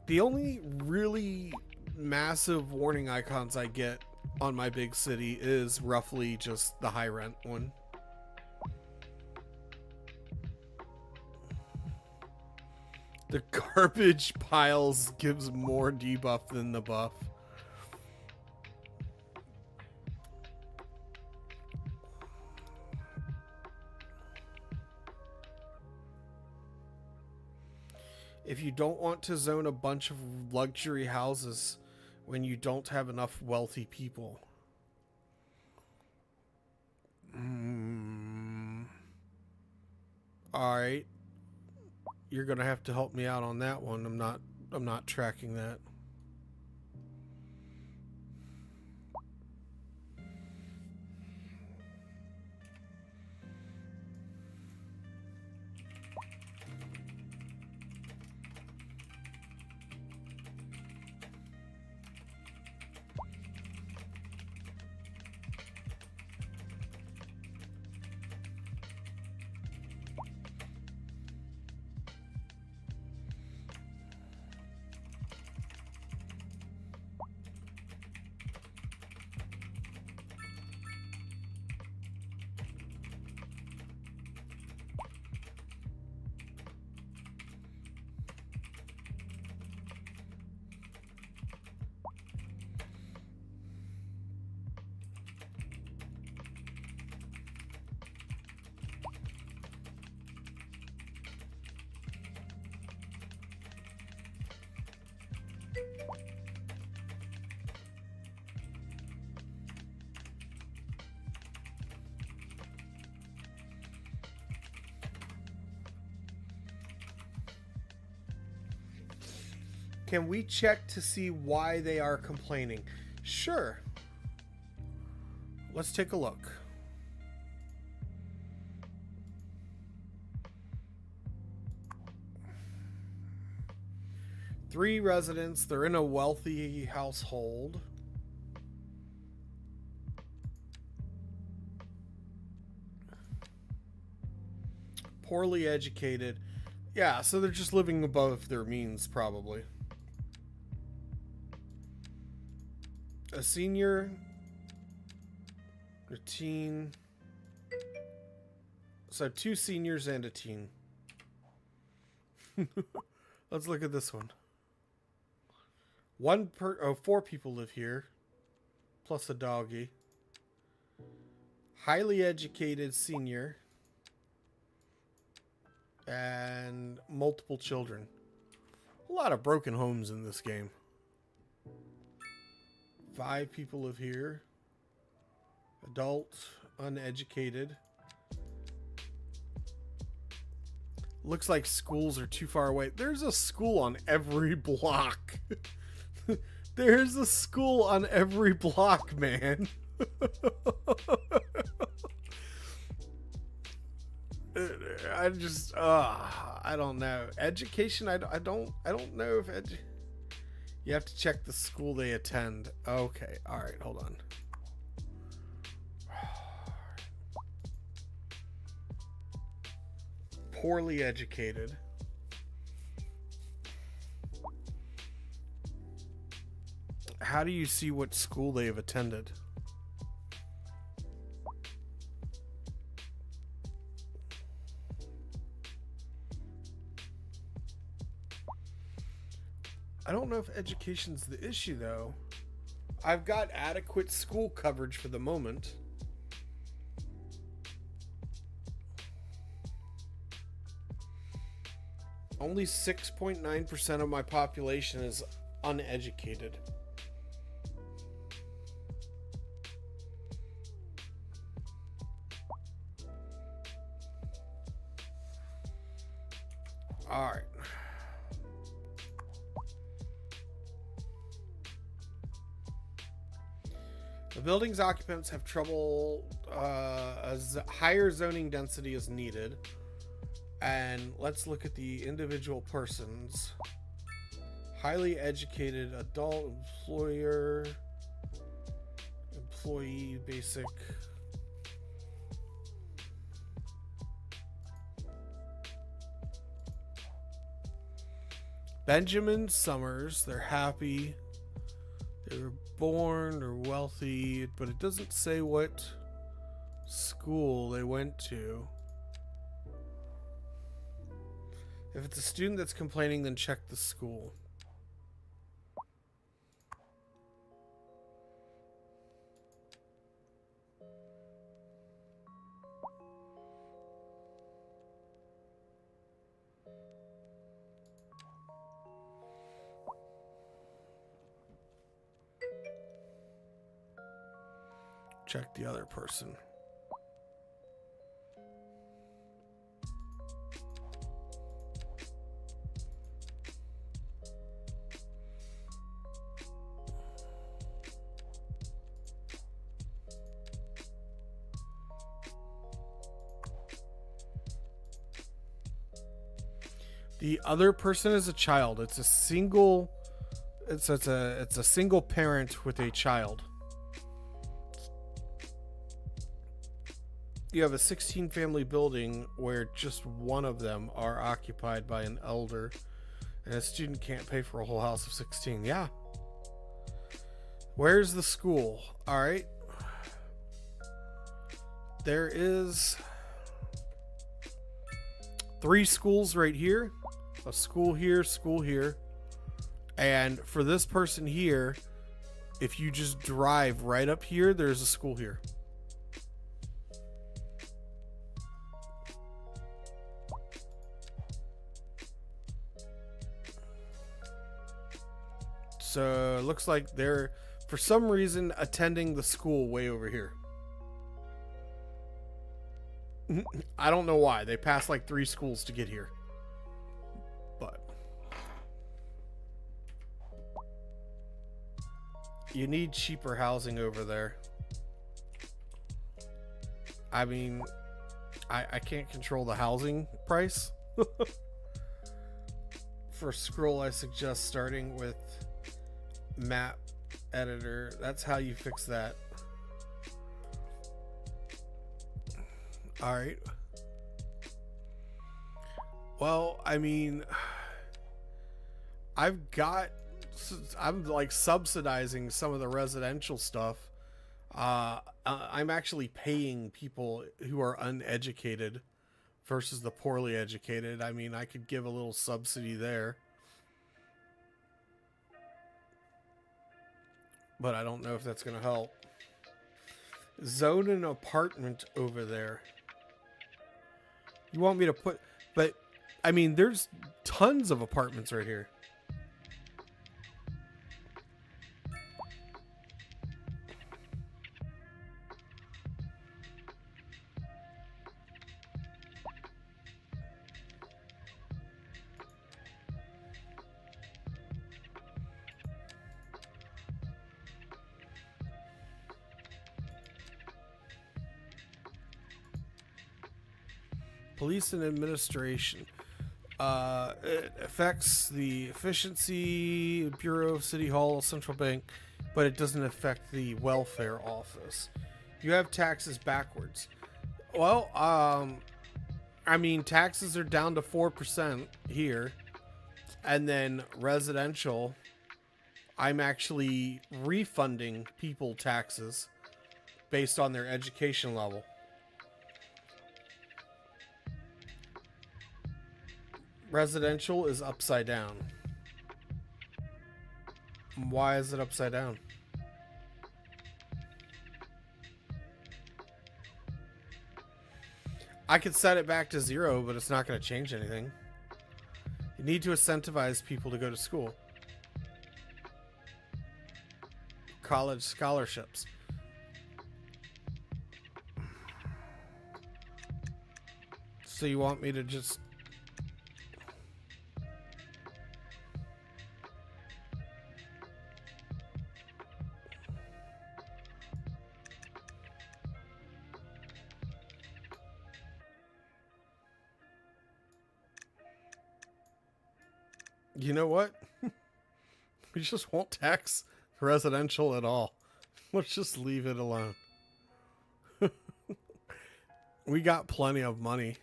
Speaker 1: the only really massive warning icons I get on my big city is roughly just the high rent one. The garbage piles gives more debuff than the buff. If you don't want to zone a bunch of luxury houses when you don't have enough wealthy people. All right. You're going to have to help me out on that one. I'm not tracking that. Can we check to see why they are complaining? Sure. Let's take a look. Three residents. They're in a wealthy household. Poorly educated. Yeah, so they're just living above their means, probably. A senior, a teen. So 2 seniors and a teen. Let's look at this one. 4 people live here, plus a doggy. Highly educated senior. And multiple children. A lot of broken homes in this game. 5 people live here. Adult, uneducated. Looks like schools are too far away. There's a school on every block. There's a school on every block, man. I just, I don't know. Education, I don't know if you have to check the school they attend. Okay, all right, hold on. Poorly educated. How do you see what school they have attended? I don't know if education's the issue, though. I've got adequate school coverage for the moment. Only 6.9% of my population is uneducated. All right. The building's occupants have trouble. A higher zoning density is needed. And let's look at the individual persons. Highly educated adult employer, employee, basic. Benjamin Summers, they're happy. They were born or wealthy, but it doesn't say what school they went to. If it's a student that's complaining, then check the school. Check the other person. The other person is a child. It's a single. It's a single parent with a child. You have a 16 family building where just one of them are occupied by an elder, and a student can't pay for a whole house of 16. Yeah. Where's the school? All right. There is 3 schools right here. A school here. And for this person here, if you just drive right up here, there's a school here. So it looks like they're, for some reason, attending the school way over here. I don't know why. They passed like 3 schools to get here. But You need cheaper housing over there. I mean, I can't control the housing price. For scroll, I suggest starting with map editor. That's how you fix that. All right. Well, I mean, I'm like subsidizing some of the residential stuff. I'm actually paying people who are uneducated versus the poorly educated. I mean, I could give a little subsidy there. But I don't know if that's going to help. Zone an apartment over there. You want me to put... But, I mean, there's tons of apartments right here. Police and administration. It affects the efficiency, Bureau of City Hall, Central Bank, but it doesn't affect the welfare office. You have taxes backwards. Well, I mean, taxes are down to 4% here. And then residential, I'm actually refunding people taxes based on their education level. Residential is upside down. Why is it upside down? I could set it back to 0, but it's not going to change anything. You need to incentivize people to go to school. College scholarships. So you want me to just... You know what? We just won't tax residential at all. Let's just leave it alone. We got plenty of money.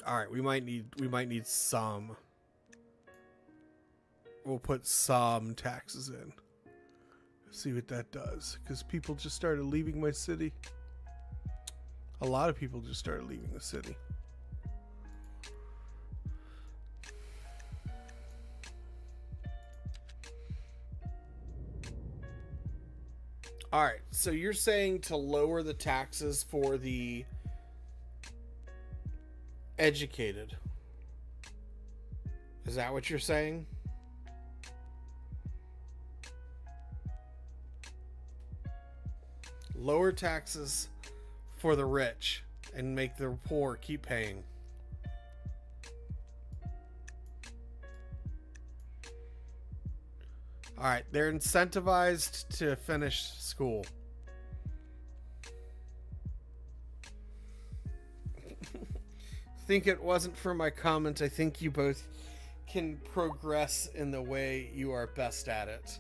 Speaker 1: All right, we might need some. We'll put some taxes in. See what that does, because people just started leaving my city. A lot of people just started leaving the city. All right, so you're saying to lower the taxes for the educated. Is that what you're saying? Lower taxes for the rich and make the poor keep paying. All right, they're incentivized to finish school. Think it wasn't for my comment. I think you both can progress in the way you are best at it.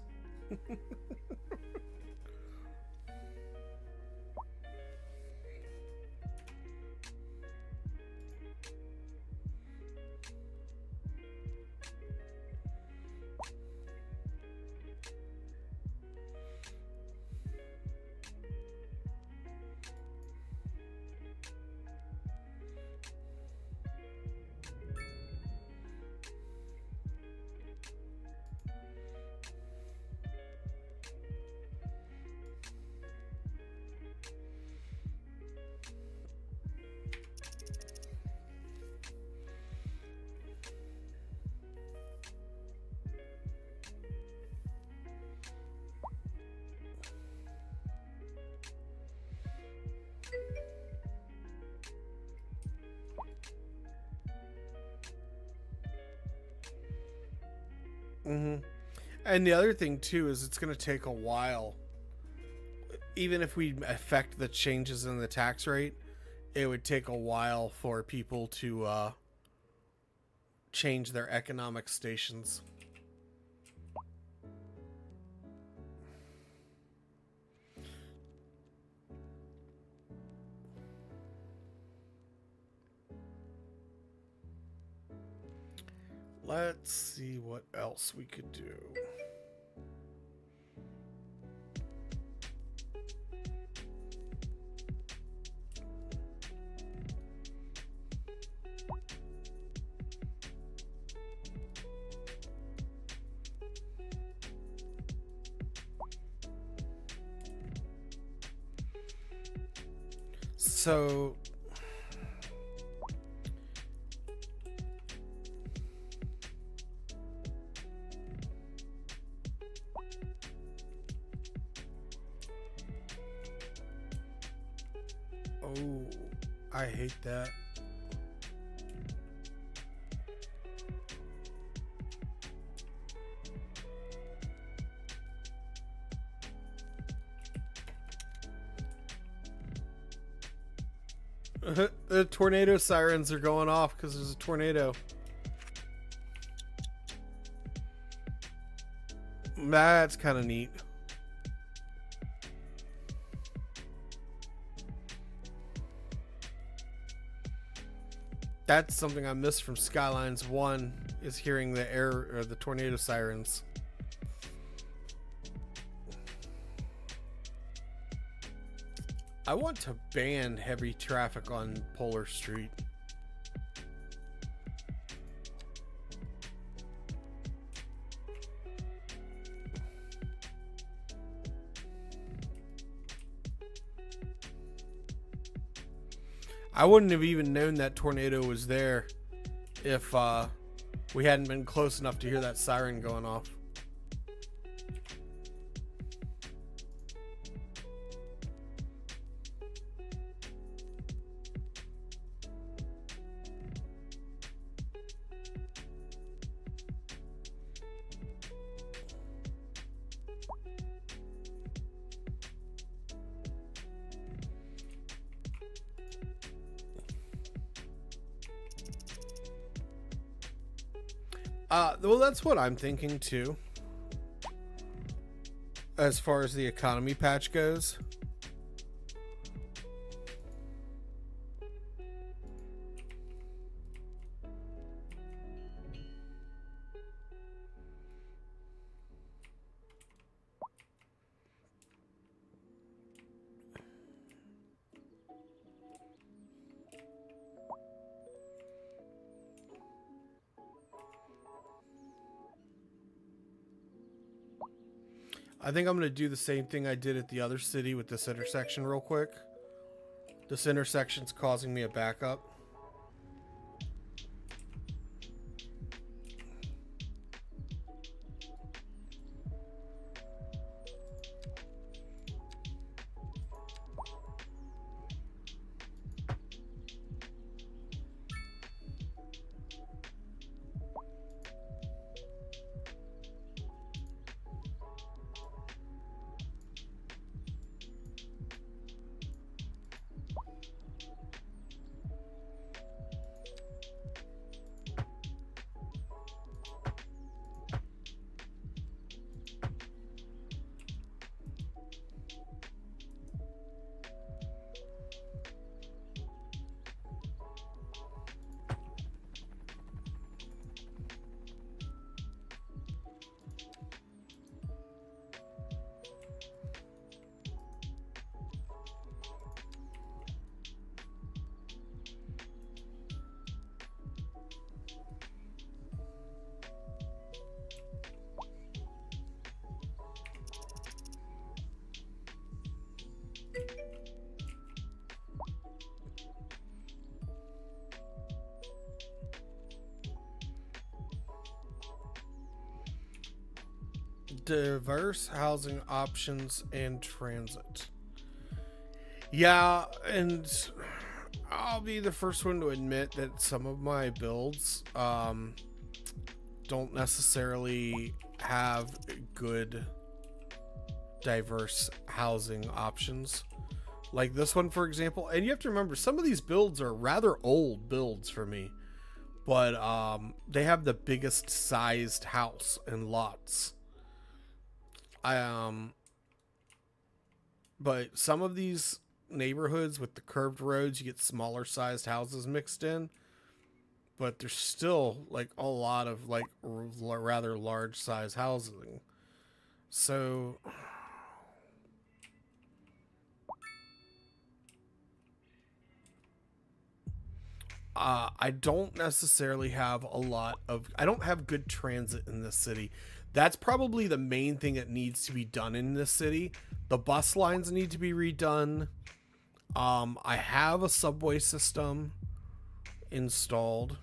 Speaker 1: And the other thing too is it's going to take a while. Even if we affect the changes in the tax rate, it would take a while for people to change their economic stations. Let's see what else we could do. So oh, I hate that. The tornado sirens are going off because there's a tornado. That's kind of neat. That's something I missed from Skylines 1, is hearing the air or the tornado sirens. I want to ban heavy traffic on Polar Street. I wouldn't have even known that tornado was there if we hadn't been close enough to hear that siren going off. Well, that's what I'm thinking too, as far as the economy patch goes. I think I'm going to do the same thing I did at the other city with this intersection real quick. This intersection's causing me a backup. Diverse housing options and transit. Yeah, and I'll be the first one to admit that some of my builds don't necessarily have good, diverse housing options. Like this one, for example. And you have to remember, some of these builds are rather old builds for me. But they have the biggest sized house and lots. But some of these neighborhoods with the curved roads, you get smaller sized houses mixed in. But there's still like a lot of like rather large size housing. So I don't necessarily have a lot of, I don't have good transit in this city. That's probably the main thing that needs to be done in this city. The bus lines need to be redone. I have a subway system installed.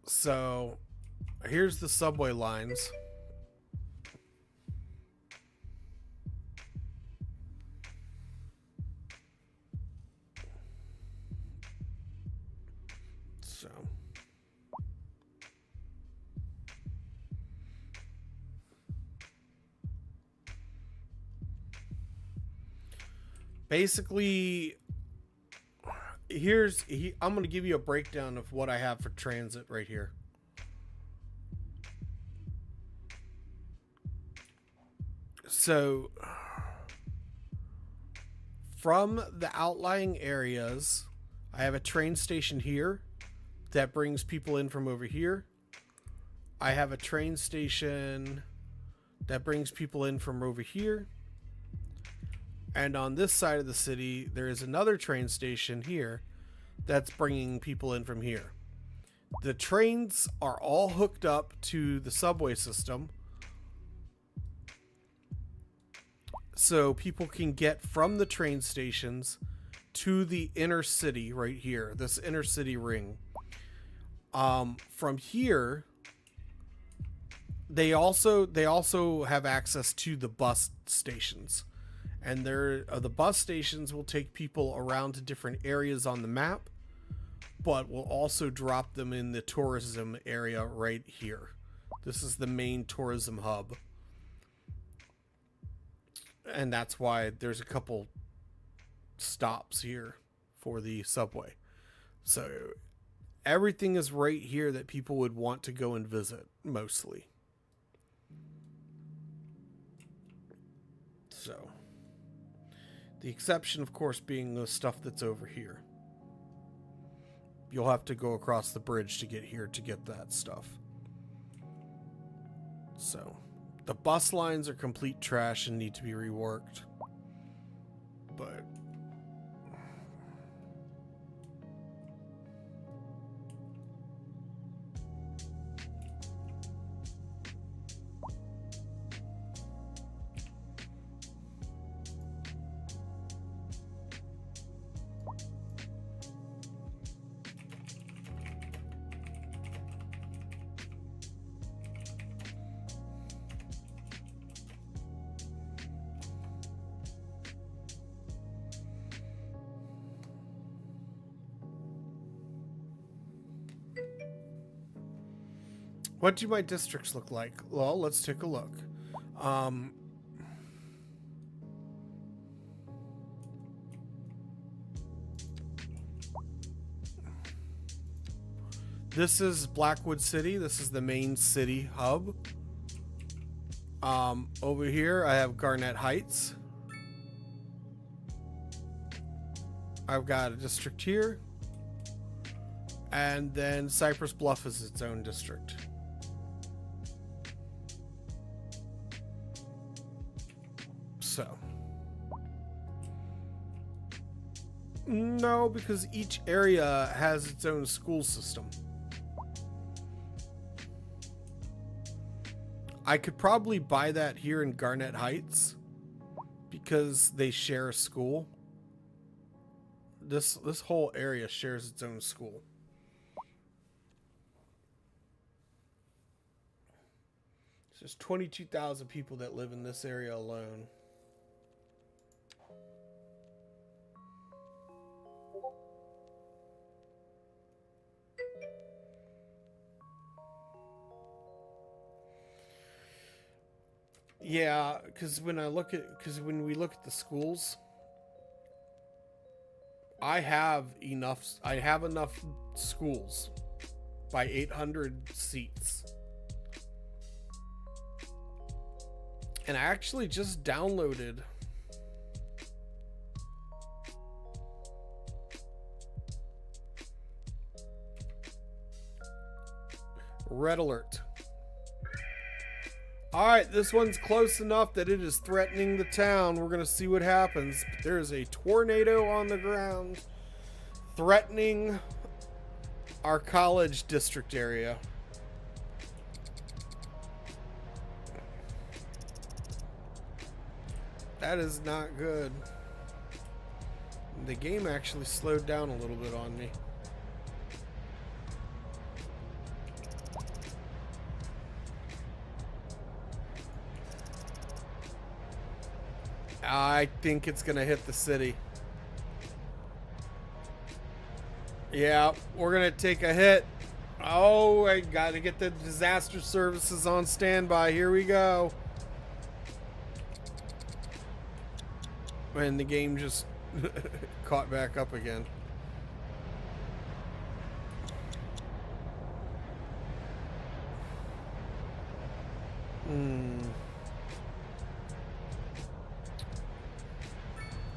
Speaker 1: So here's the subway lines. So basically, I'm going to give you a breakdown of what I have for transit right here. So from the outlying areas, I have a train station here that brings people in from over here. I have a train station that brings people in from over here. And on this side of the city, there is another train station here that's bringing people in from here. The trains are all hooked up to the subway system, so people can get from the train stations to the inner city right here, this inner city ring. From here, they also have access to the bus stations. And the bus stations will take people around to different areas on the map, but will also drop them in the tourism area right here. This is the main tourism hub. And that's why there's a couple stops here for the subway. So everything is right here that people would want to go and visit, mostly. So the exception, of course, being the stuff that's over here. You'll have to go across the bridge to get here to get that stuff. So the bus lines are complete trash and need to be reworked. But what do my districts look like? Well, let's take a look. This is Blackwood City. This is the main city hub. Over here, I have Garnet Heights. I've got a district here. And then Cypress Bluff is its own district. So. No, because each area has its own school system. I could probably buy that here in Garnet Heights because they share a school. This whole area shares its own school. There's 22,000 people that live in this area alone. Yeah, because when we look at the schools, I have enough schools by 800 seats. And I actually just downloaded Red Alert. Alright, this one's close enough that it is threatening the town. We're going to see what happens. But there's a tornado on the ground threatening our college district area. That is not good. The game actually slowed down a little bit on me. I think it's gonna hit the city. Yeah, we're gonna take a hit. Oh, I gotta get the disaster services on standby. Here we go. And the game just caught back up again.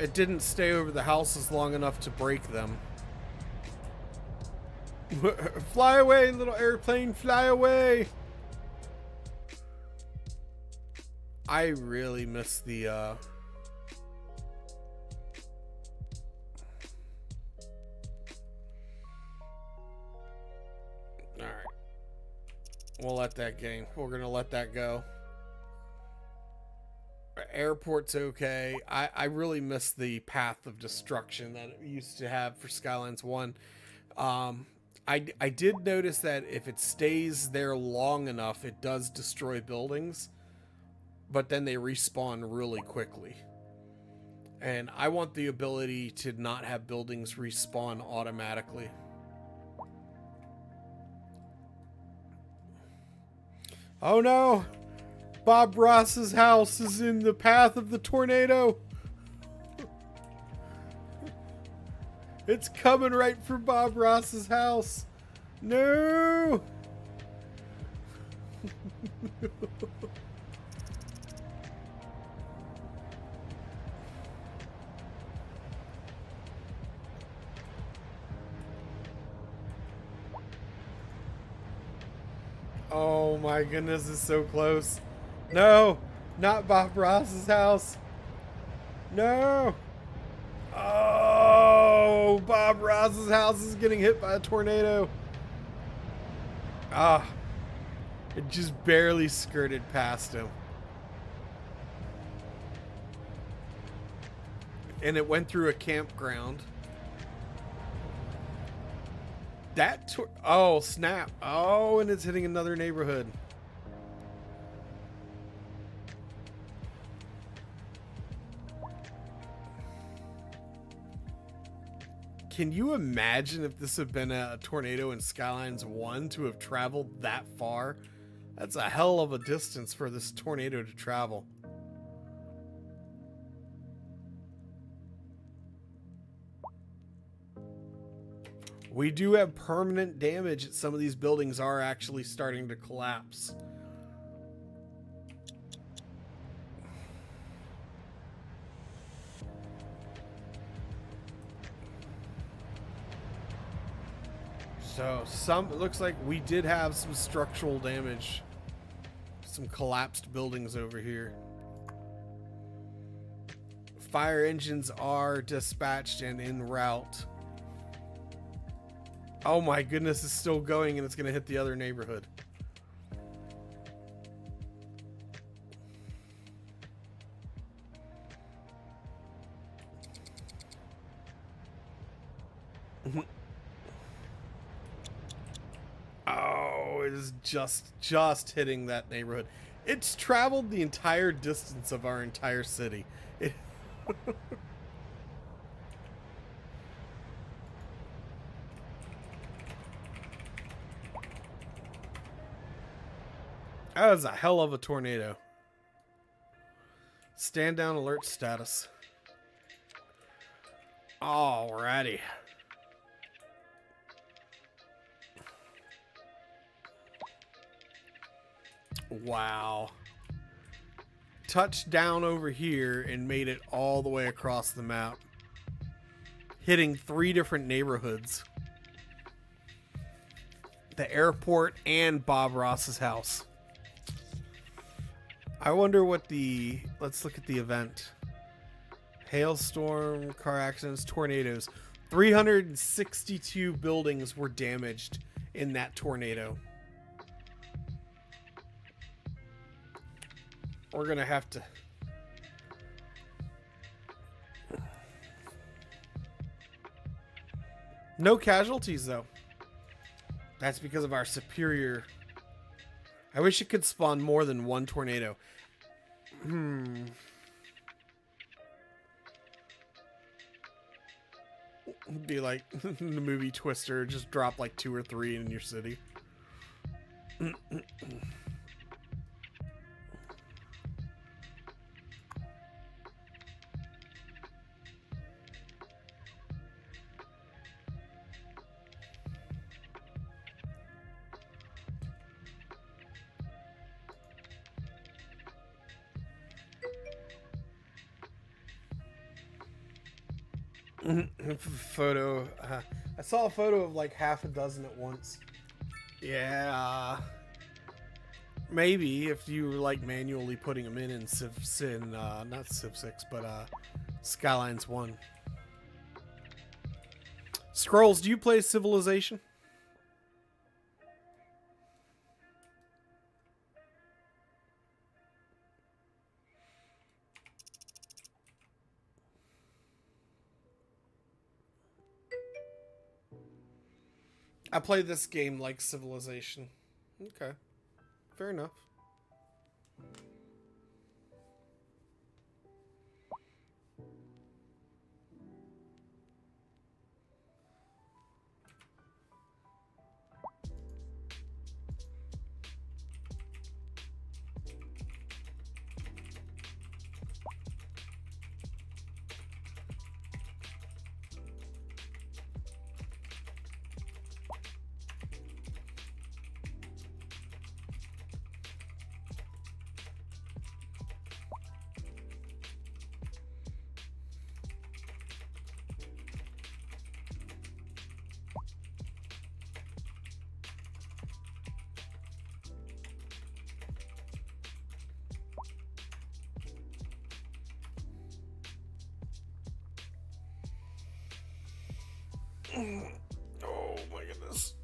Speaker 1: It didn't stay over the houses long enough to break them. Fly away, little airplane, fly away! I really miss the, Alright. We'll let that game. We're gonna let that go. Airport's okay. I really miss the path of destruction that it used to have for Skylines 1. I did notice that if it stays there long enough, it does destroy buildings, but then they respawn really quickly. And I want the ability to not have buildings respawn automatically. Oh no! Bob Ross's house is in the path of the tornado. It's coming right for Bob Ross's house. No! Oh my goodness, it's so close. No, not Bob Ross's house. No. Oh, Bob Ross's house is getting hit by a tornado. Ah, it just barely skirted past him. And it went through a campground. Oh, snap. Oh, and it's hitting another neighborhood. Can you imagine if this had been a tornado in Skylines 1 to have traveled that far? That's a hell of a distance for this tornado to travel. We do have permanent damage. Some of these buildings are actually starting to collapse. So it looks like we did have some structural damage. Some collapsed buildings over here. Fire engines are dispatched and en route. Oh my goodness, it's still going and it's going to hit the other neighborhood. Oh, it is just hitting that neighborhood. It's traveled the entire distance of our entire city. It That was a hell of a tornado. Stand down alert status. Alrighty. Wow. Touched down over here and made it all the way across the map, hitting 3 different neighborhoods. The airport and Bob Ross's house. I wonder what the... Let's look at the event. Hailstorm, car accidents, tornadoes. 362 buildings were damaged in that tornado. We're gonna have to... No casualties, though. That's because of our superior... I wish it could spawn more than one tornado. It'd be like the movie Twister, just drop like 2 or 3 in your city. Photo. I saw a photo of like half a dozen at once. Yeah. Maybe if you were like manually putting them in not Civ 6, but Skylines 1. Scrolls, do you play Civilization? I play this game like Civilization. Okay. Fair enough. Oh my goodness.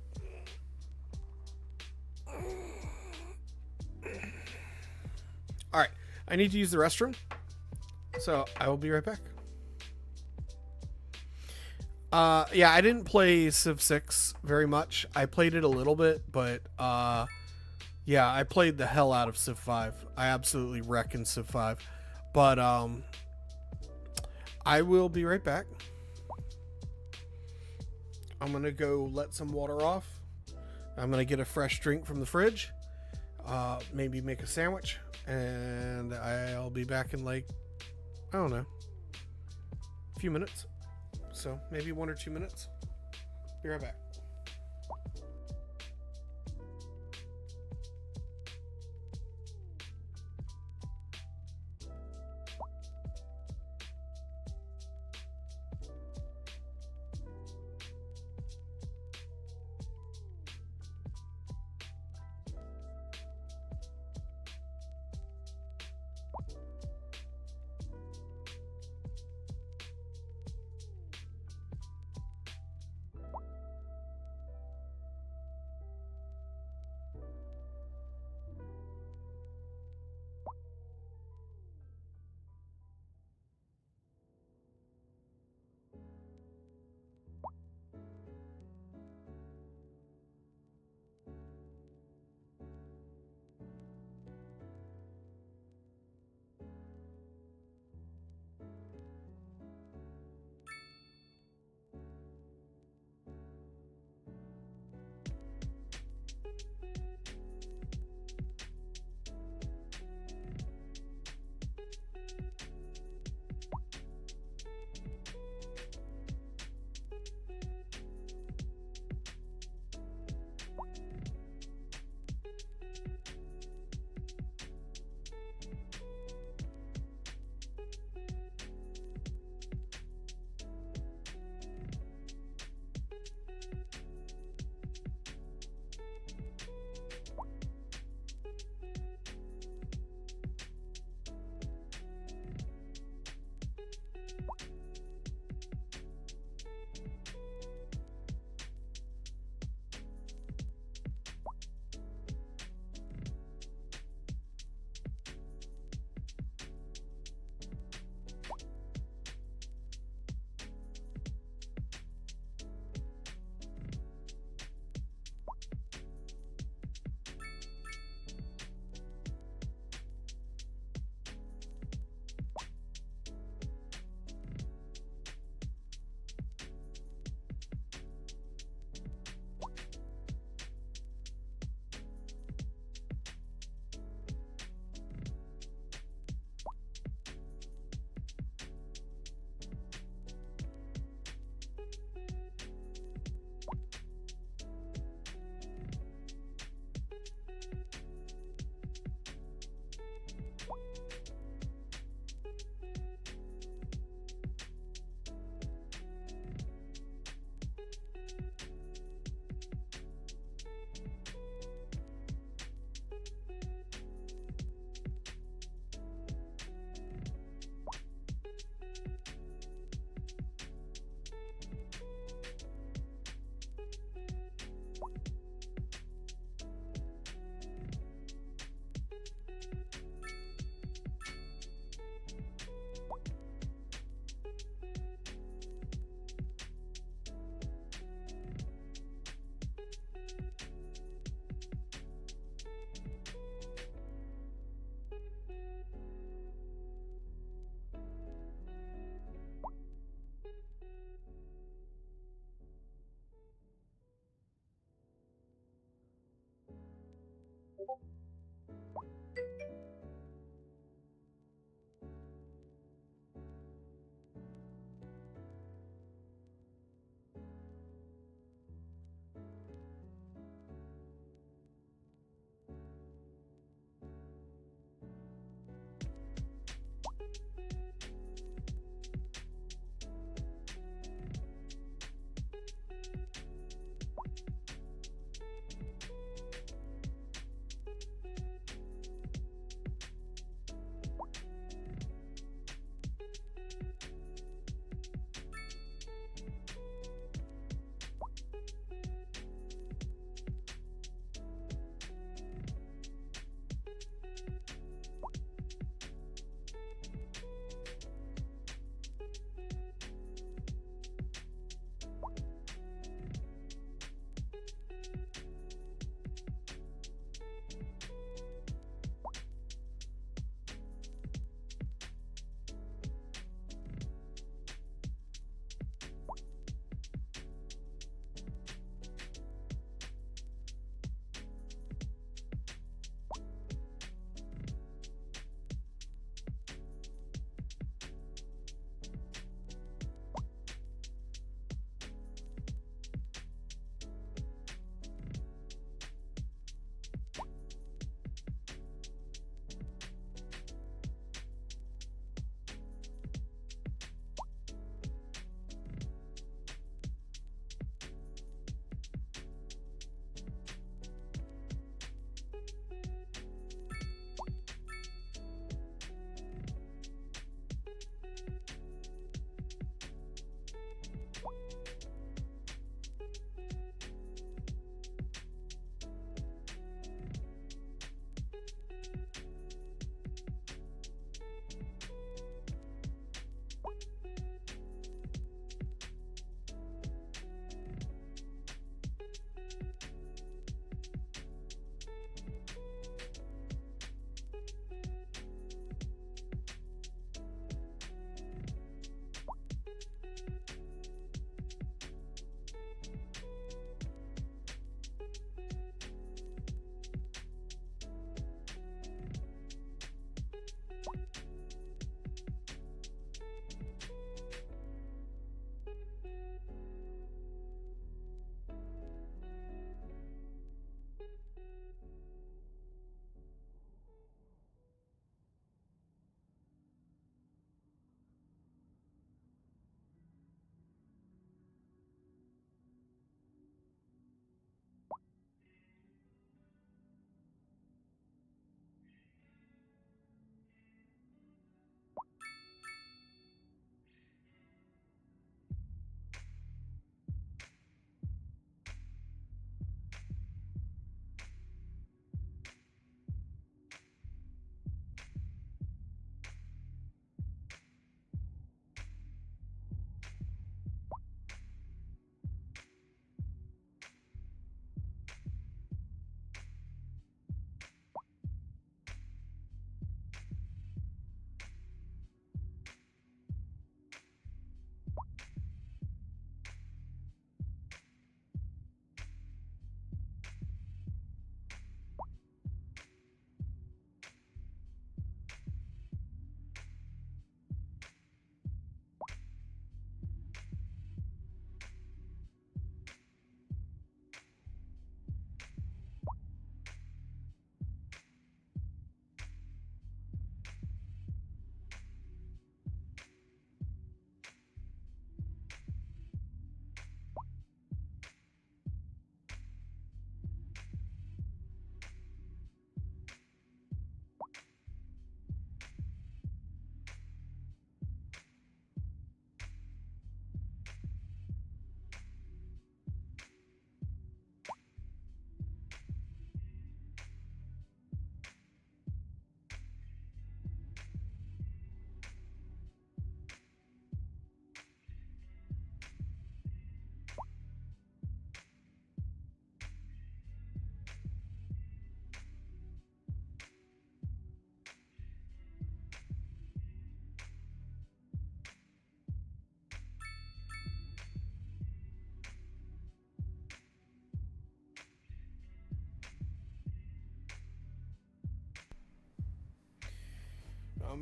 Speaker 1: Alright, I need to use the restroom, so I will be right back. Yeah, I didn't play Civ 6 very much. I played it a little bit, but yeah, I played the hell out of Civ 5. I absolutely wreck in Civ 5. But I will be right back. I'm gonna go let some water off. I'm gonna get a fresh drink from the fridge. Maybe make a sandwich, and I'll be back in like, I don't know, a few minutes. So maybe 1 or 2 minutes. Be right back.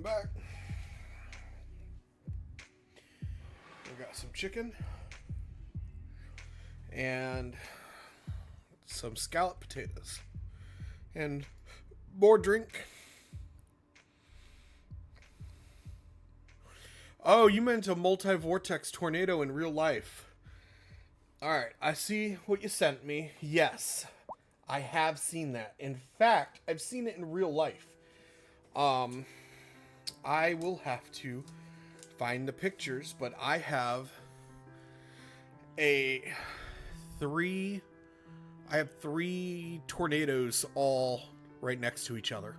Speaker 1: Welcome back. We got some chicken and some scallop potatoes and more drink. Oh, you meant a multi-vortex tornado in real life. Alright, I see what you sent me. Yes, I have seen that. In fact, I've seen it in real life. I will have to find the pictures, but I have three tornadoes all right next to each other.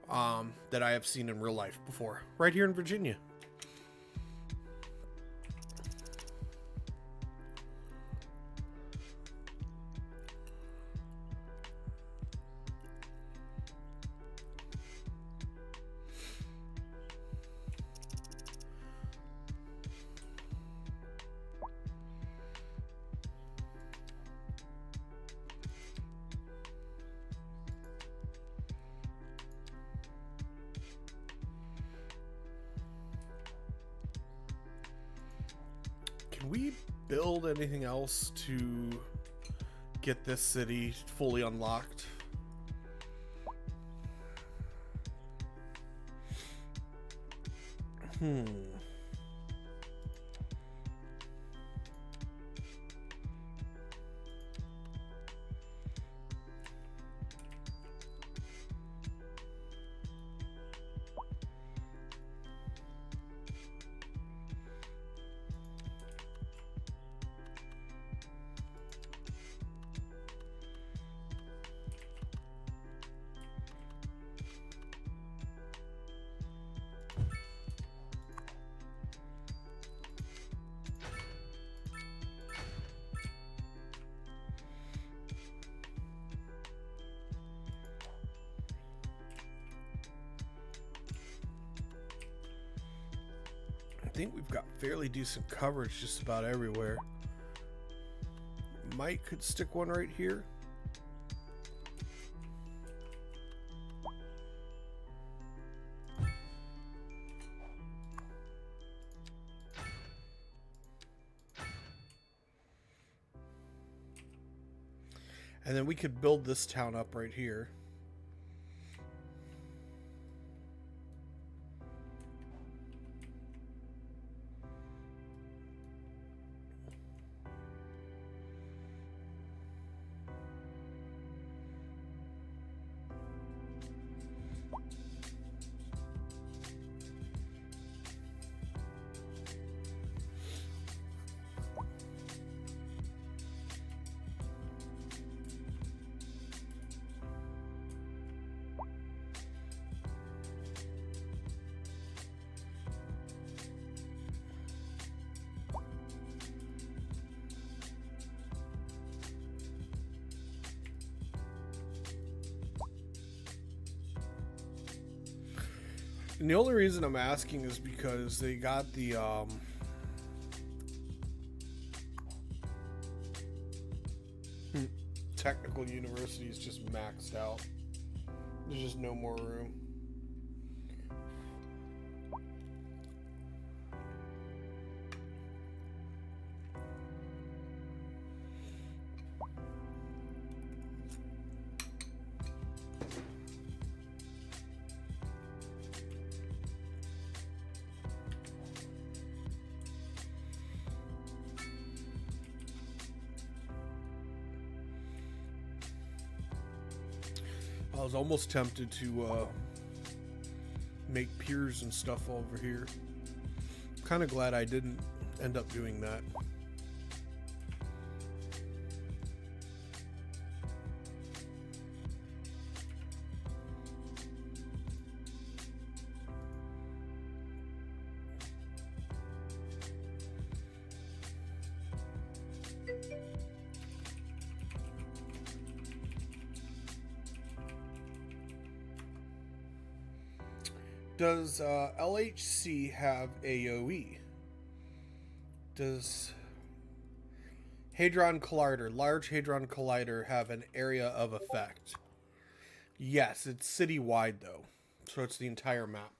Speaker 1: That I have seen in real life before. Right here in Virginia. Can we build anything else to get this city fully unlocked? I think we've got fairly decent coverage just about everywhere. Mike could stick one right here. And then we could build this town up right here. And the only reason I'm asking is because they got the technical universities just maxed out. There's just no more room. I was almost tempted to make piers and stuff over here. Kind of glad I didn't end up doing that. Does LHC have AoE? Does Hadron Collider, Large Hadron Collider, have an area of effect? Yes, it's citywide though, so it's the entire map.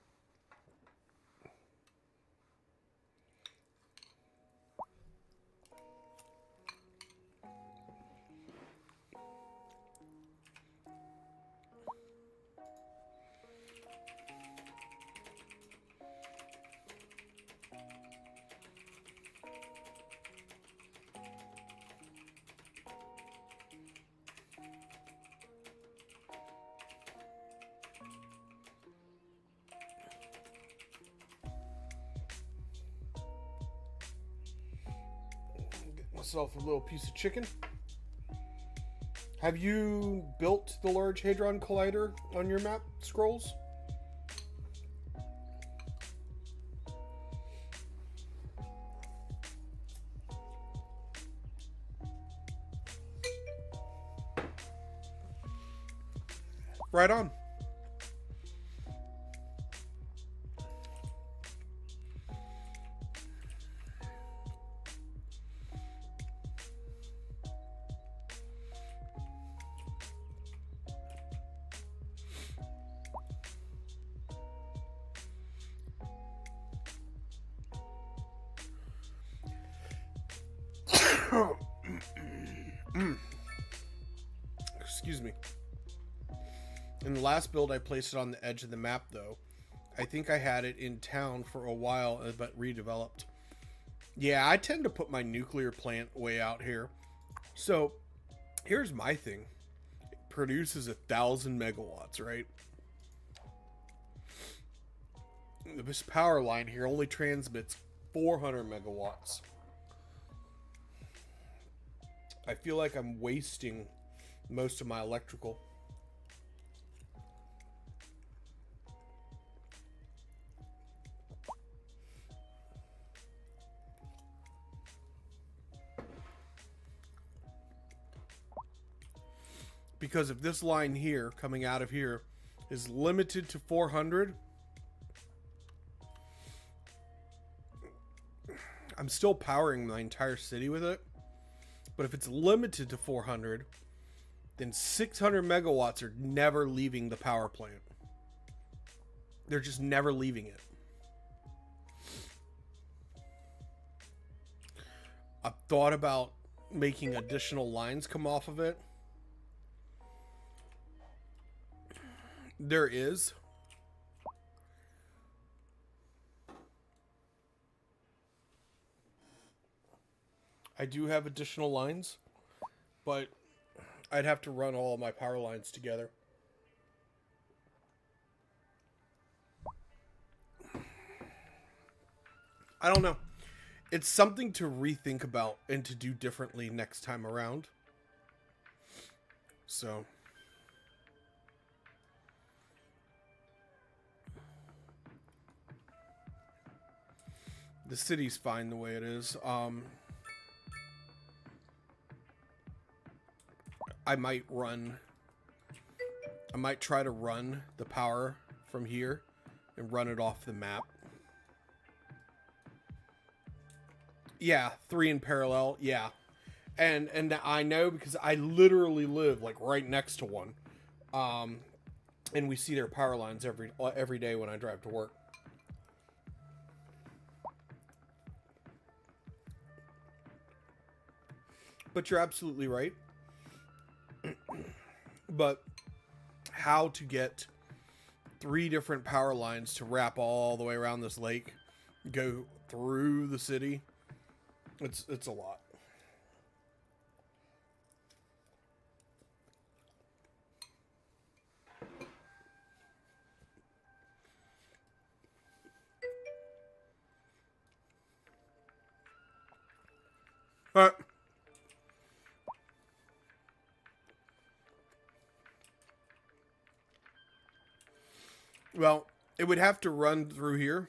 Speaker 1: myself a little piece of chicken. Have you built the Large Hadron Collider on your map, Scrolls? Right on. Excuse me. In the last build, I placed it on the edge of the map, though. I think I had it in town for a while, but redeveloped. Yeah, I tend to put my nuclear plant way out here. So, here's my thing. It produces 1,000 megawatts, right? This power line here only transmits 400 megawatts. I feel like I'm wasting most of my electrical. Because if this line here, coming out of here, is limited to 400, I'm still powering my entire city with it. But if it's limited to 400, then 600 megawatts are never leaving the power plant. They're just never leaving it. I've thought about making additional lines come off of it. There is. I do have additional lines, but I'd have to run all of my power lines together. I don't know. It's something to rethink about and to do differently next time around. So the city's fine the way it is. I might try to run the power from here and run it off the map. Yeah, 3 in parallel. Yeah. And I know because I literally live like right next to one. And we see their power lines every day when I drive to work. But you're absolutely right. But how to get 3 different power lines to wrap all the way around this lake, go through the city, it's a lot. All right. Well, it would have to run through here.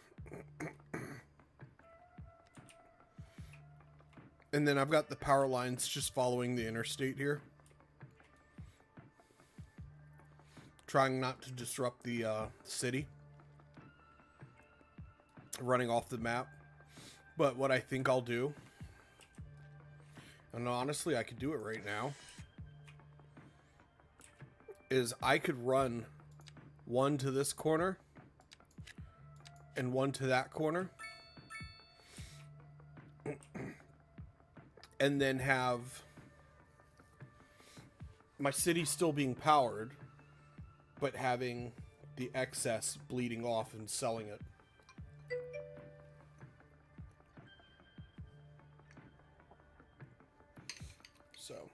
Speaker 1: And then I've got the power lines just following the interstate here. Trying not to disrupt the city. Running off the map. But what I think I'll do, and honestly I could do it right now, is I could run one to this corner and one to that corner, and then have my city still being powered, but having the excess bleeding off and selling it. So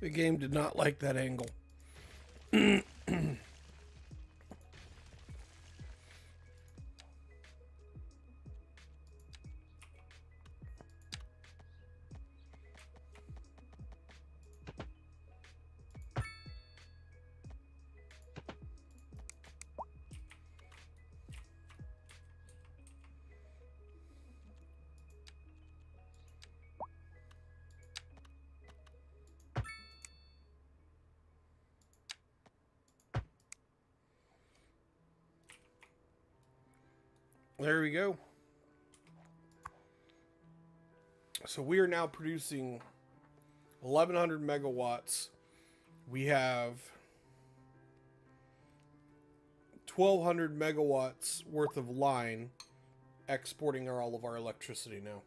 Speaker 1: The game did not like that angle. There we go. So we are now producing 1100 megawatts. We have 1200 megawatts worth of line exporting all of our electricity now.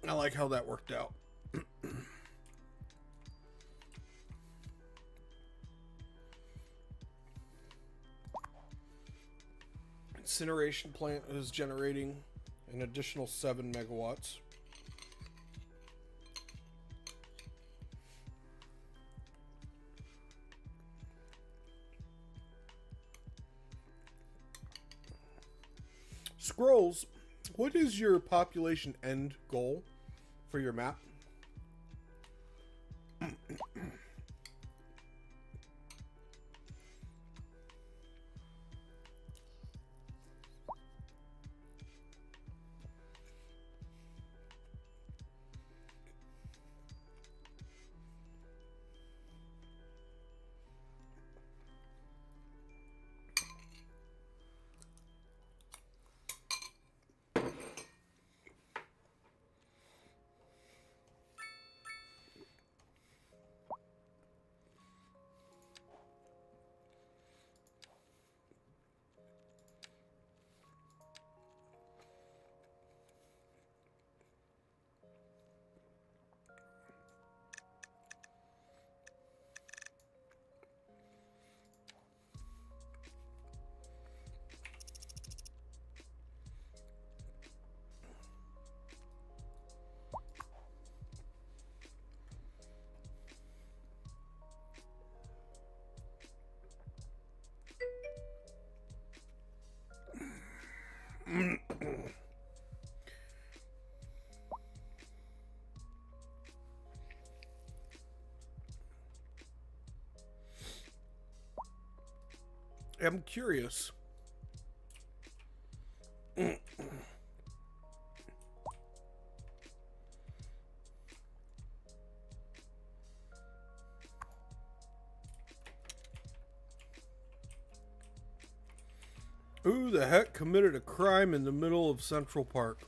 Speaker 1: I like how that worked out. Incineration plant is generating an additional 7 megawatts. Scrolls, what is your population end goal for your map? I'm curious. Who the heck committed a crime in the middle of Central Park?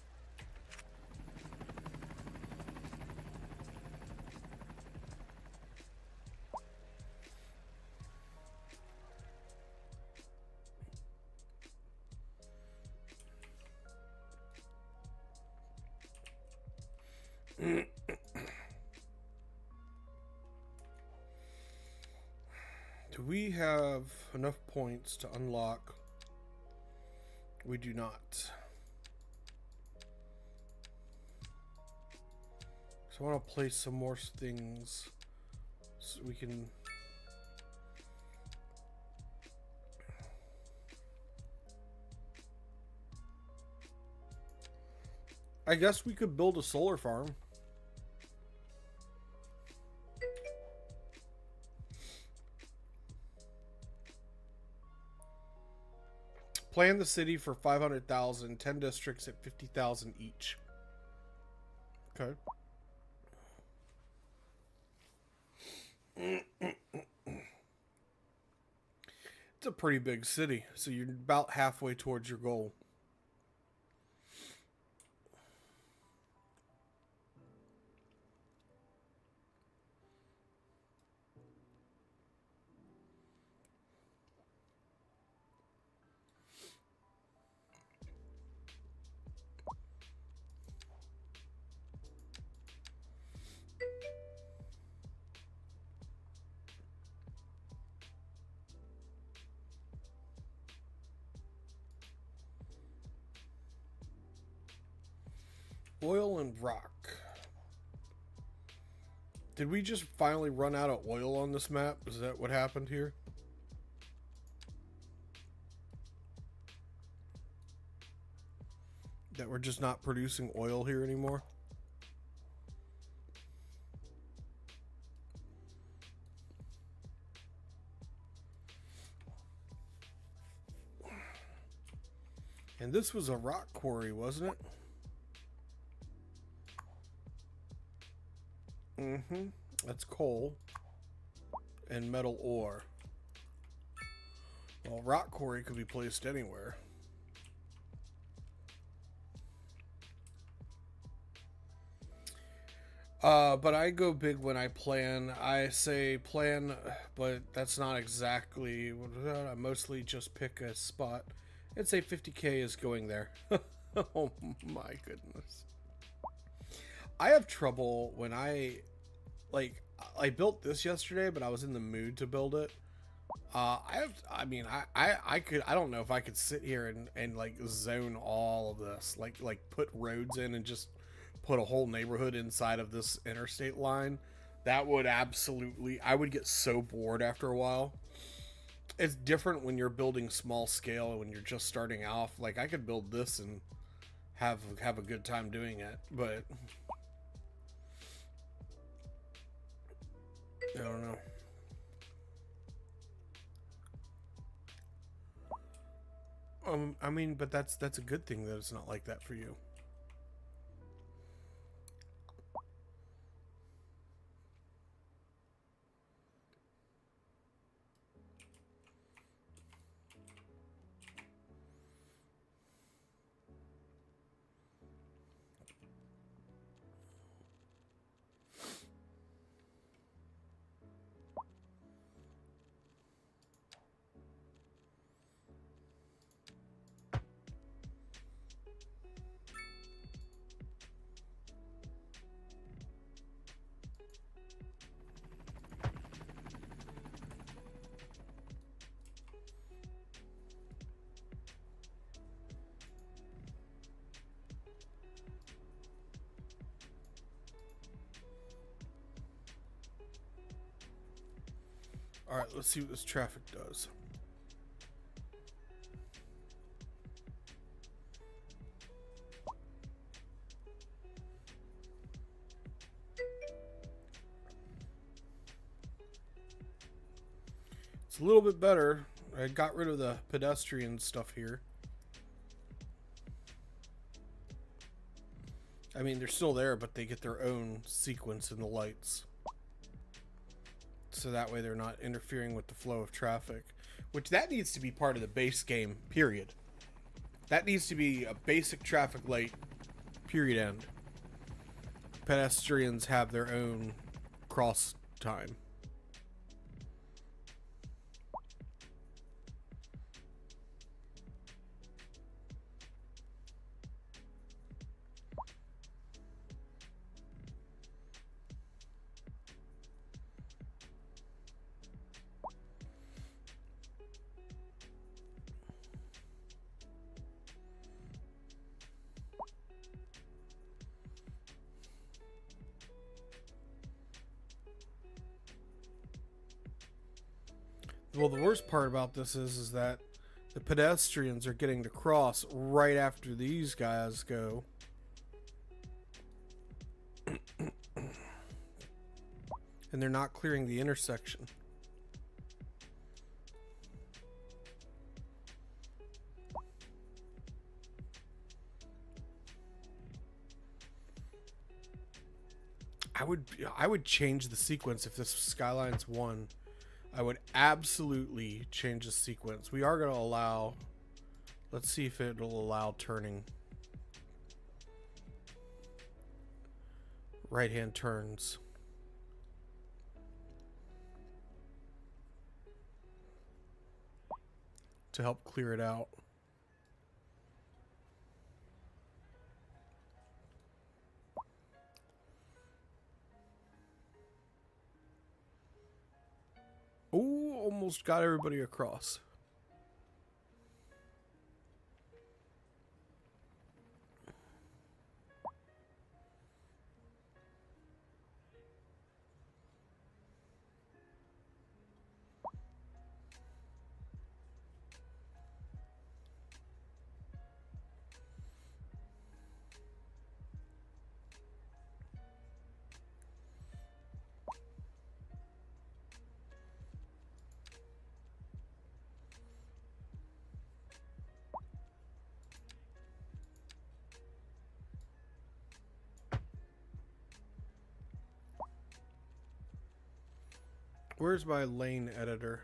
Speaker 1: Do we have enough points to unlock? We do not. So I want to place some more things so we can... I guess we could build a solar farm. Plan the city for 500,000, 10 districts at 50,000 each. Okay. It's a pretty big city, so you're about halfway towards your goal. Oil and rock. Did we just finally run out of oil on this map? Is that what happened here? That we're just not producing oil here anymore? And this was a rock quarry, wasn't it? Mm-hmm. That's coal and metal ore. Well, rock quarry could be placed anywhere. But I go big when I plan. I say plan, but that's not exactly. I mostly just pick a spot and say 50K is going there. Oh my goodness. I have trouble when I built this yesterday, but I was in the mood to build it. I don't know if I could sit here and like zone all of this, like put roads in and just put a whole neighborhood inside of this interstate line. That would absolutely, I would get so bored after a while. It's different when you're building small scale and when you're just starting off. Like I could build this and have a good time doing it, but I don't know. I mean, but that's a good thing that it's not like that for you. All right, let's see what this traffic does. It's a little bit better. I got rid of the pedestrian stuff here. I mean, they're still there, but they get their own sequence in the lights. So that way they're not interfering with the flow of traffic. Which, that needs to be part of the base game, period. That needs to be a basic traffic light, period, end. Pedestrians have their own cross time. Well, the worst part about this is that the pedestrians are getting to cross right after these guys go. And they're not clearing the intersection. would change the sequence if this Skylines 1. I would absolutely change the sequence. We are going to allow, let's see if it'll allow turning. Right-hand turns. To help clear it out. Ooh, almost got everybody across. Where's my lane editor?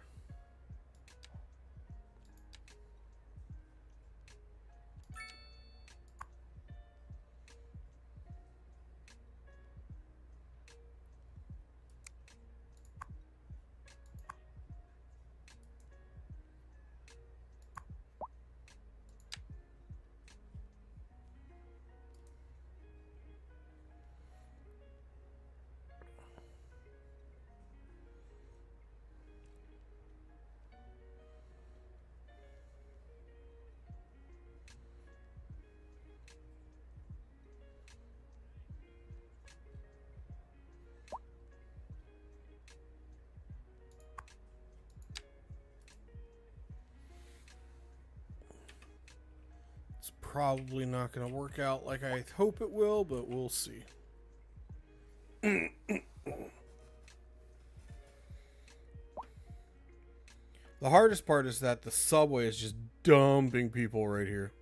Speaker 1: It's probably not going to work out like I hope it will, but we'll see. The hardest part is that the subway is just dumping people right here.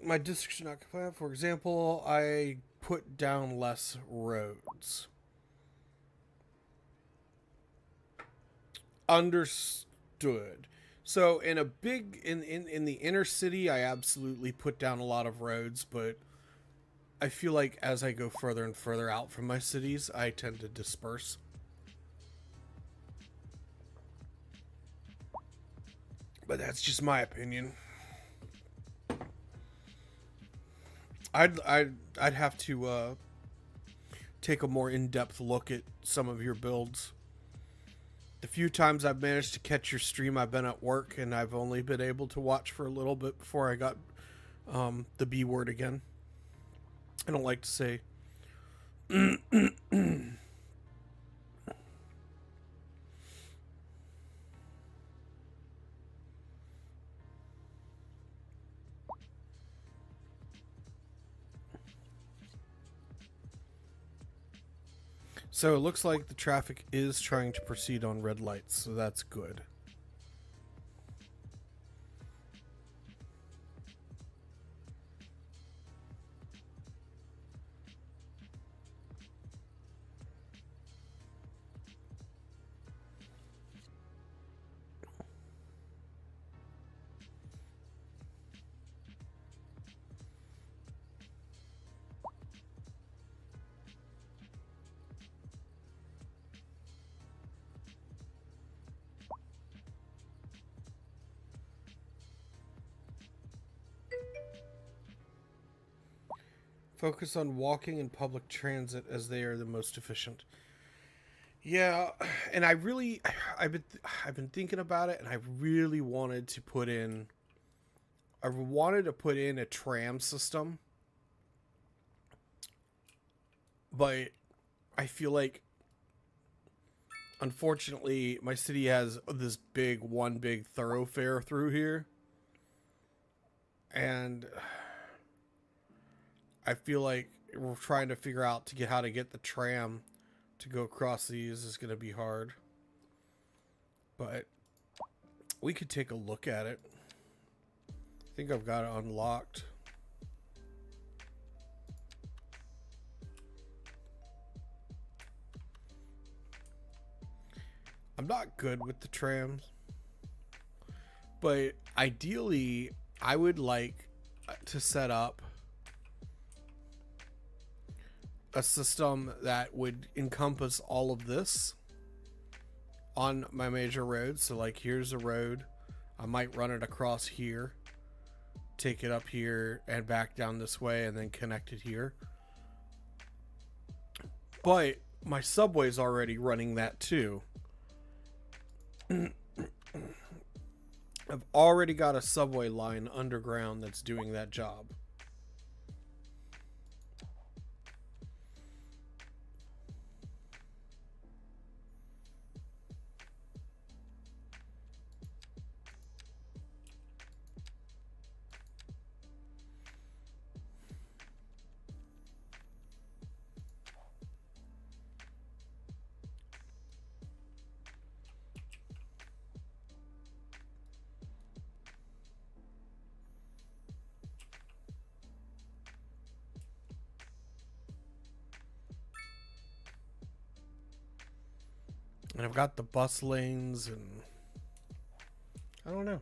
Speaker 1: My districts are not compliant. For example, I put down less roads. Understood. So in a big in the inner city, I absolutely put down a lot of roads, but I feel like as I go further and further out from my cities, I tend to disperse. But that's just my opinion. I'd have to take a more in-depth look at some of your builds. The few times I've managed to catch your stream, I've been at work and I've only been able to watch for a little bit before I got the B word again. I don't like to say. So it looks like the traffic is trying to proceed on red lights, so that's good. Focus on walking and public transit as they are the most efficient. Yeah, and I've been thinking about it, and I really wanted to put in. I wanted to put in a tram system But I feel like, unfortunately, my city has this one big thoroughfare through here. And I feel like we're trying to figure out how to get the tram to go across these is going to be hard. But we could take a look at it. I think I've got it unlocked. I'm not good with the trams, but ideally I would like to set up a system that would encompass all of this on my major roads. So like, here's a road, I might run it across here, take it up here and back down this way, and then connect it here. But my subway's already running that too. I've already got a subway line underground that's doing that job. And I've got the bus lanes, and I don't know.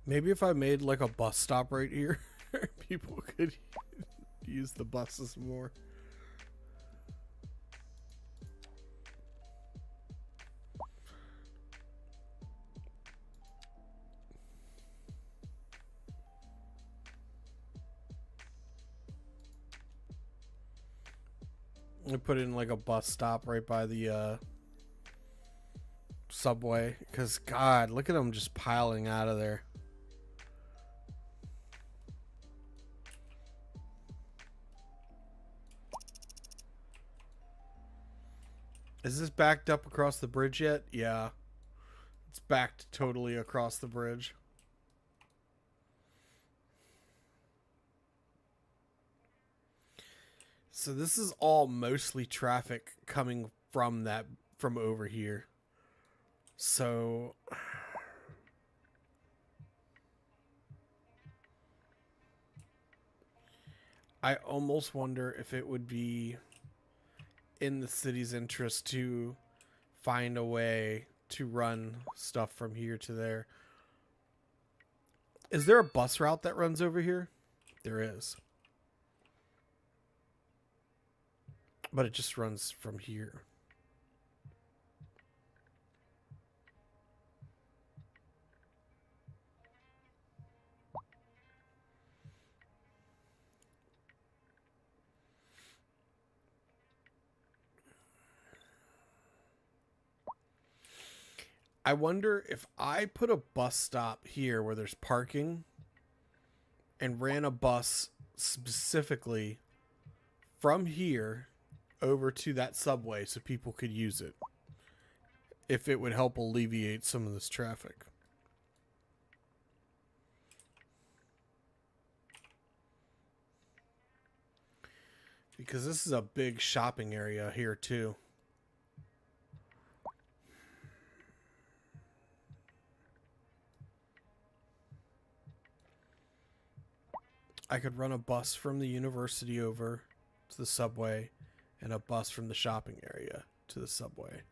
Speaker 1: Maybe if I made like a bus stop right here, people could use the buses more. I put in like a bus stop right by the subway, because God, look at them just piling out of there. Is this backed up across the bridge yet? Yeah. It's backed totally across the bridge. So this is all mostly traffic coming from over here. So I almost wonder if it would be in the city's interest to find a way to run stuff from here to there. Is there a bus route that runs over here? There is. But it just runs from here. I wonder if I put a bus stop here where there's parking and ran a bus specifically from here over to that subway so people could use it, if it would help alleviate some of this traffic. Because this is a big shopping area here too. I could run a bus from the university over to the subway and a bus from the shopping area to the subway.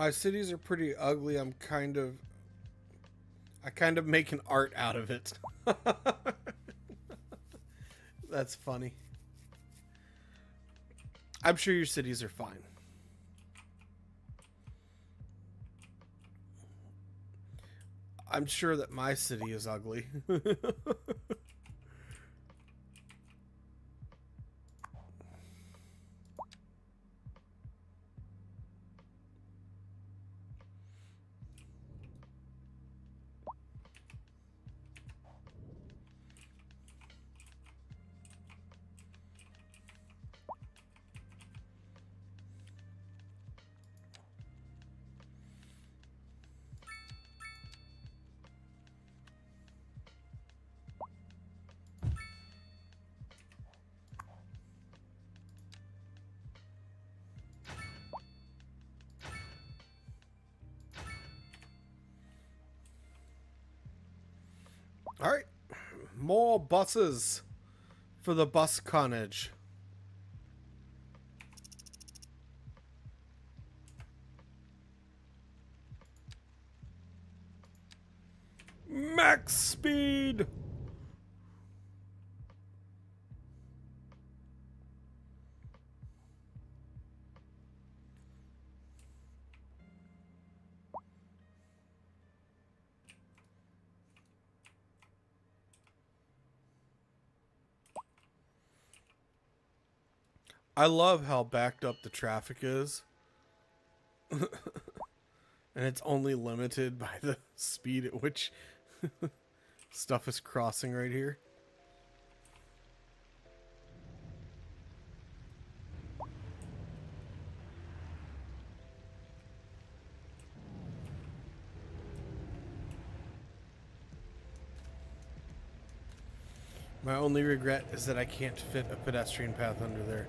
Speaker 1: My cities are pretty ugly. I kind of make an art out of it. That's funny. I'm sure your cities are fine. I'm sure that my city is ugly. All right, more buses for the bus carnage. Max speed. I love how backed up the traffic is. And it's only limited by the speed at which stuff is crossing right here. My only regret is that I can't fit a pedestrian path under there.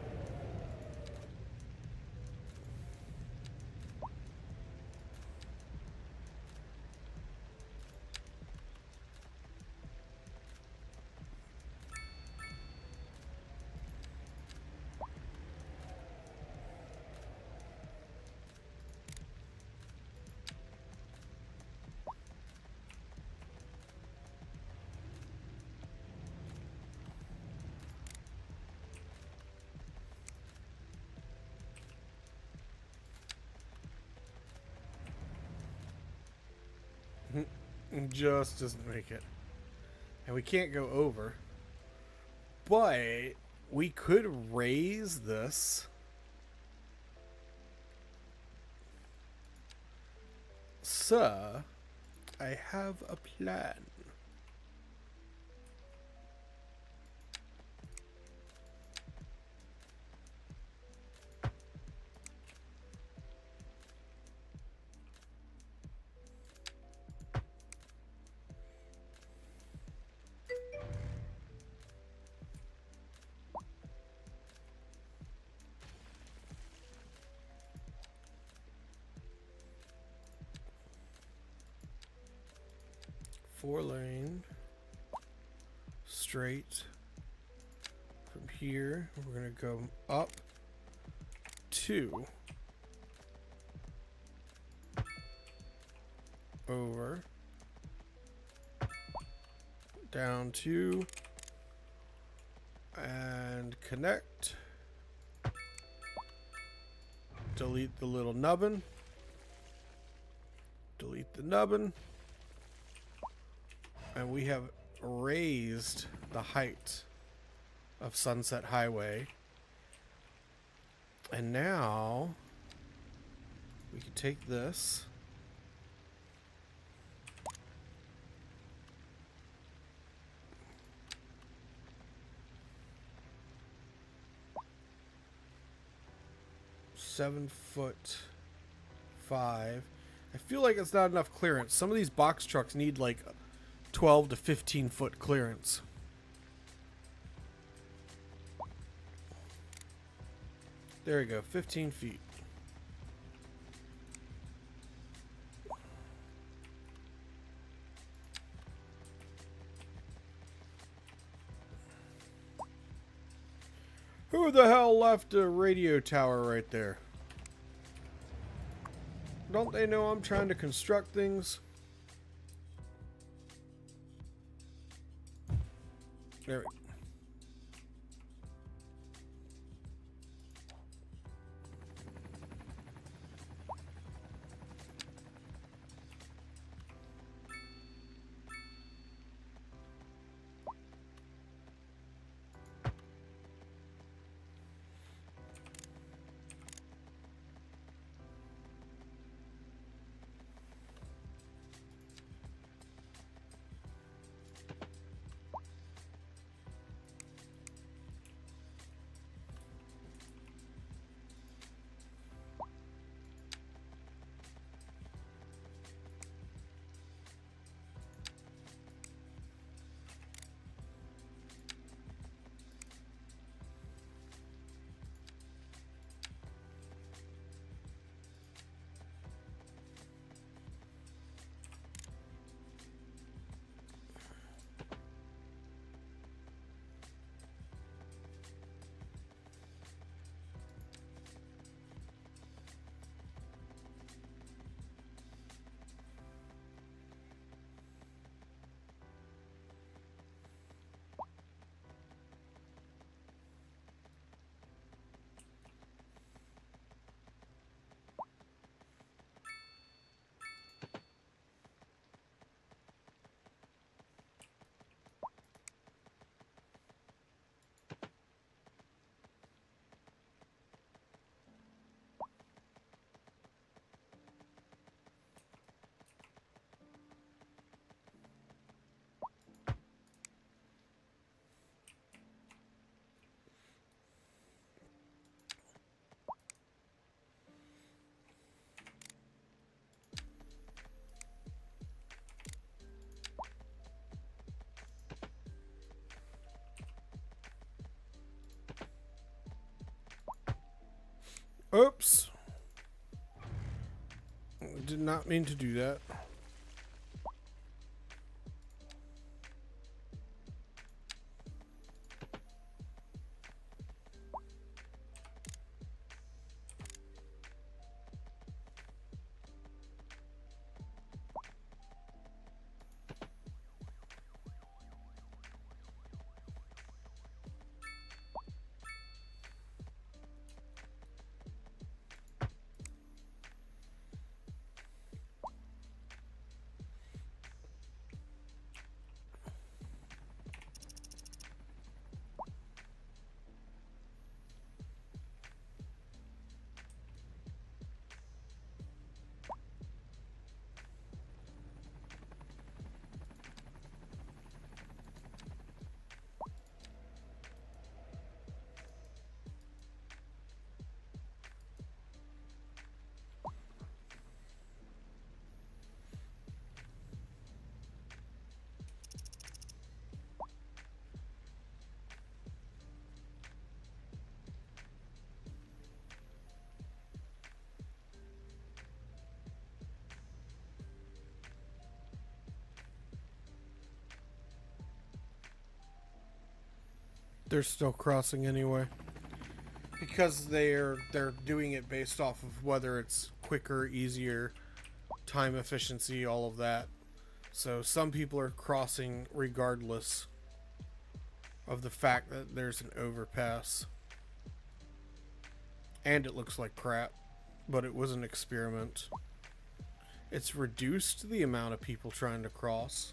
Speaker 1: Just doesn't make it. And we can't go over. But we could raise this. Sir, I have a plan. Four lane, straight from here. We're gonna go up 2, over, down 2, and connect. Delete the little nubbin. Delete the nubbin. And we have raised the height of Sunset Highway. And now we can take this. $7'5". I feel like it's not enough clearance. Some of these box trucks need like 12 to 15 foot clearance. There we go, 15 feet. Who the hell left a radio tower right there? Don't they know I'm trying to construct things? There we go. Oops. Did not mean to do that. They're still crossing anyway. Because they're doing it based off of whether it's quicker, easier, time efficiency, all of that. So some people are crossing regardless of the fact that there's an overpass. And it looks like crap, but it was an experiment. It's reduced the amount of people trying to cross.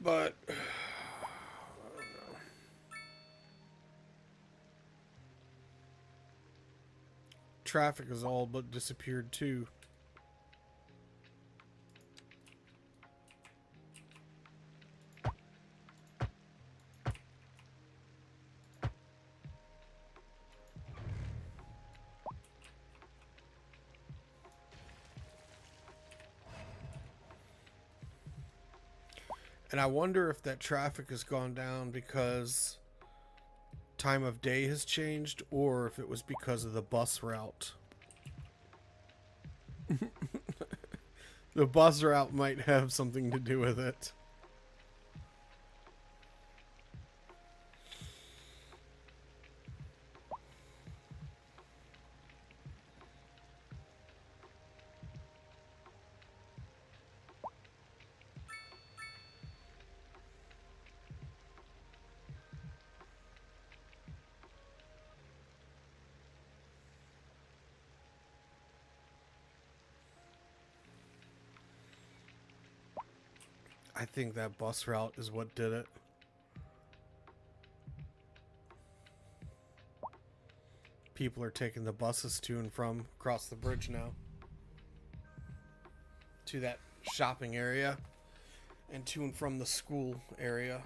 Speaker 1: But I don't know. Traffic has all but disappeared too. And I wonder if that traffic has gone down because time of day has changed, or if it was because of the bus route. The bus route might have something to do with it. I think that bus route is what did it. People are taking the buses to and from across the bridge now to that shopping area and to and from the school area.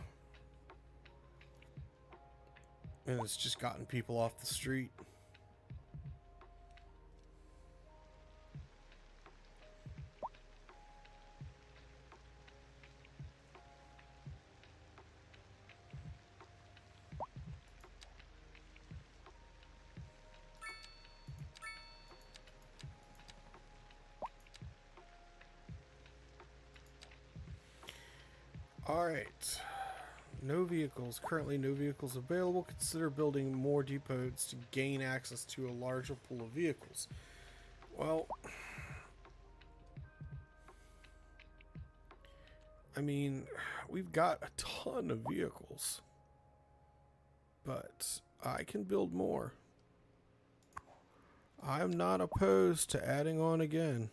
Speaker 1: And it's just gotten people off the street. Alright. No vehicles. Currently no vehicles available. Consider building more depots to gain access to a larger pool of vehicles. Well, I mean, we've got a ton of vehicles, but I can build more. I'm not opposed to adding on again.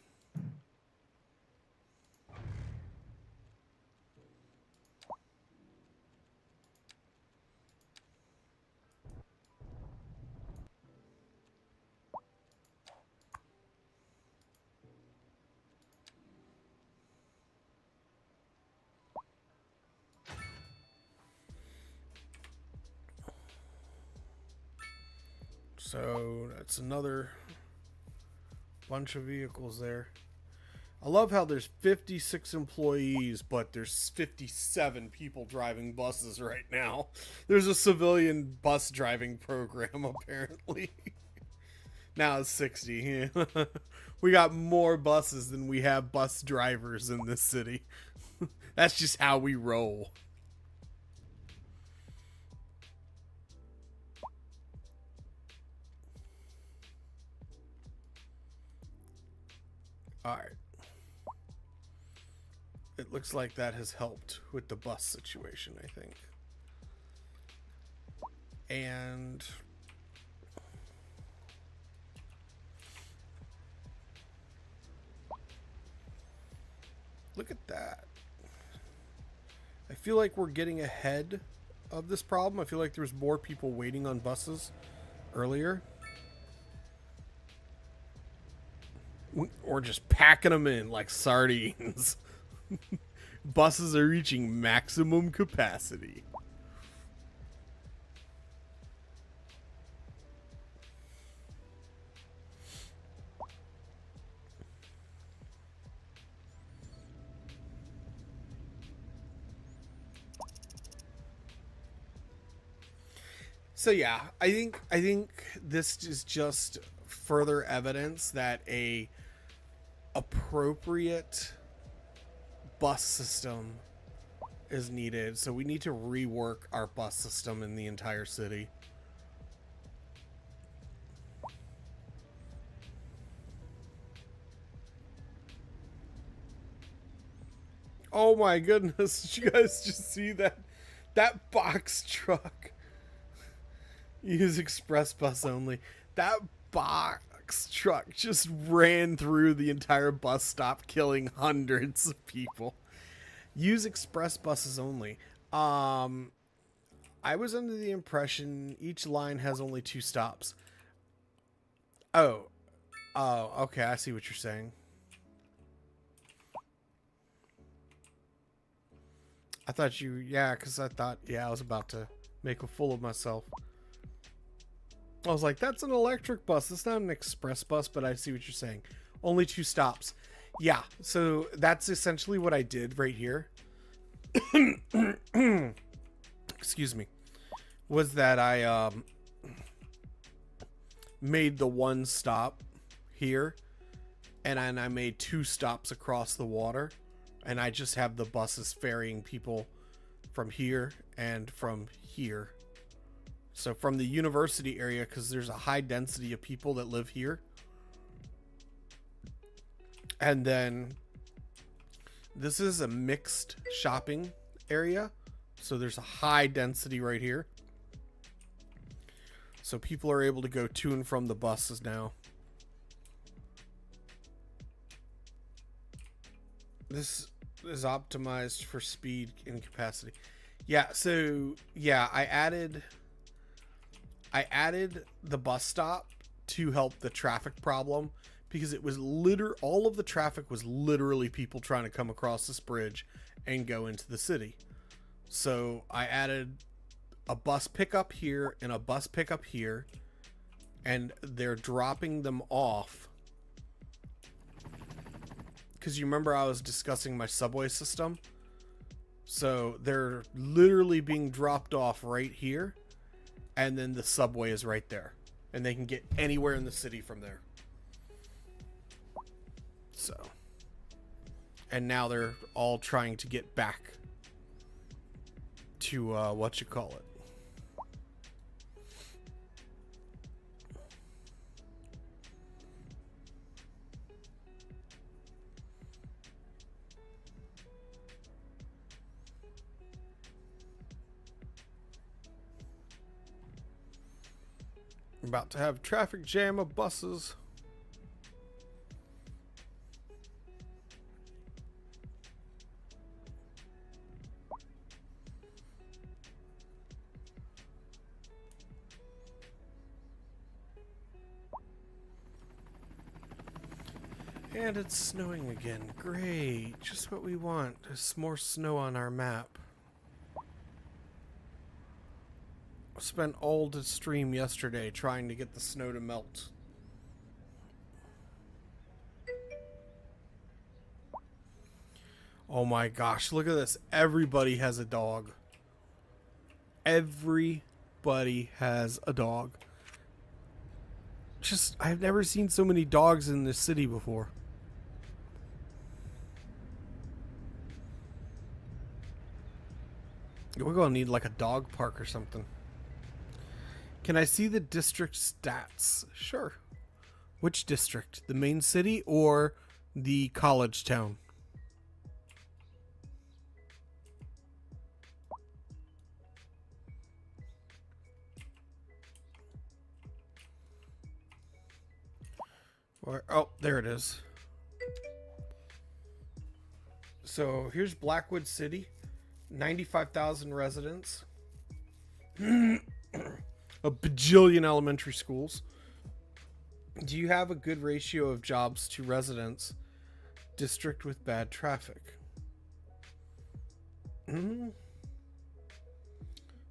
Speaker 1: So that's another bunch of vehicles there. I love how there's 56 employees, but there's 57 people driving buses right now. There's a civilian bus driving program, apparently. Now it's 60. We got more buses than we have bus drivers in this city. That's just how we roll. Alright. It looks like that has helped with the bus situation, I think. And look at that. I feel like we're getting ahead of this problem. I feel like there's more people waiting on buses earlier. Or just packing them in like sardines. Buses are reaching maximum capacity. So yeah, I think this is just further evidence that a appropriate bus system is needed. So we need to rework our bus system in the entire city. Oh my goodness, did you guys just see that? That box truck. Use express bus only. That box truck just ran through the entire bus stop, killing hundreds of people. Use express buses only. I was under the impression each line has only 2 stops. Oh, okay, I see what you're saying. I thought you, because I thought, I was about to make a fool of myself. I was like, that's an electric bus. It's not an express bus, but I see what you're saying. Only 2 stops. Yeah, so that's essentially what I did right here. excuse me, was that I made the one stop here, and then I made 2 stops across the water, and I just have the buses ferrying people from here and from here. So from the university area, because there's a high density of people that live here, and then this is a mixed shopping area, so there's a high density right here. So people are able to go to and from the buses now. This is optimized for speed and capacity. Yeah, so yeah, I added the bus stop to help the traffic problem, because it was all of the traffic was literally people trying to come across this bridge and go into the city. So I added a bus pickup here and a bus pickup here, and they're dropping them off. Because you remember I was discussing my subway system? So they're literally being dropped off right here, and then the subway is right there, and they can get anywhere in the city from there. So, and now they're all trying to get back to what you call it. About to have traffic jam of buses. And it's snowing again. Great. Just what we want. There's more snow on our map. I spent all the stream yesterday trying to get the snow to melt. Oh my gosh, look at this. Everybody has a dog. Everybody has a dog. Just, I've never seen so many dogs in this city before. We're gonna need like a dog park or something. Can I see the district stats? Sure. Which district? The main city or the college town? Oh, there it is. So here's Blackwood City. 95,000 residents. A bajillion elementary schools. Do you have a good ratio of jobs to residents? District with bad traffic.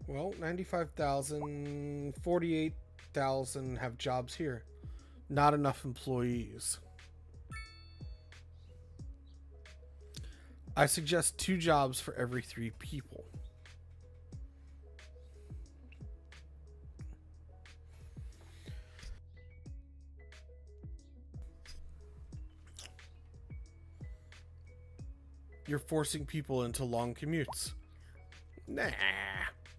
Speaker 1: Well, 95,000, 48,000 have jobs here. Not enough employees. I suggest 2 jobs for every 3 people. You're forcing people into long commutes. Nah.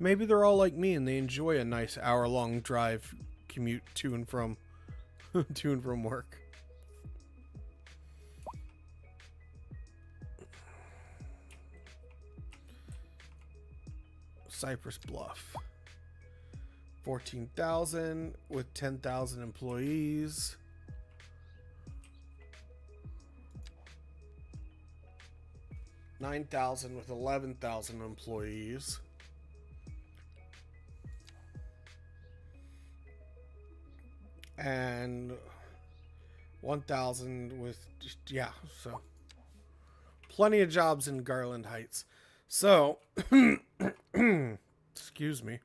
Speaker 1: Maybe they're all like me and they enjoy a nice hour-long drive commute to and from work. Cypress Bluff. 14,000 with 10,000 employees. $9,000 with 11,000 employees. And 1,000 with, yeah, so plenty of jobs in Garland Heights. So, excuse me.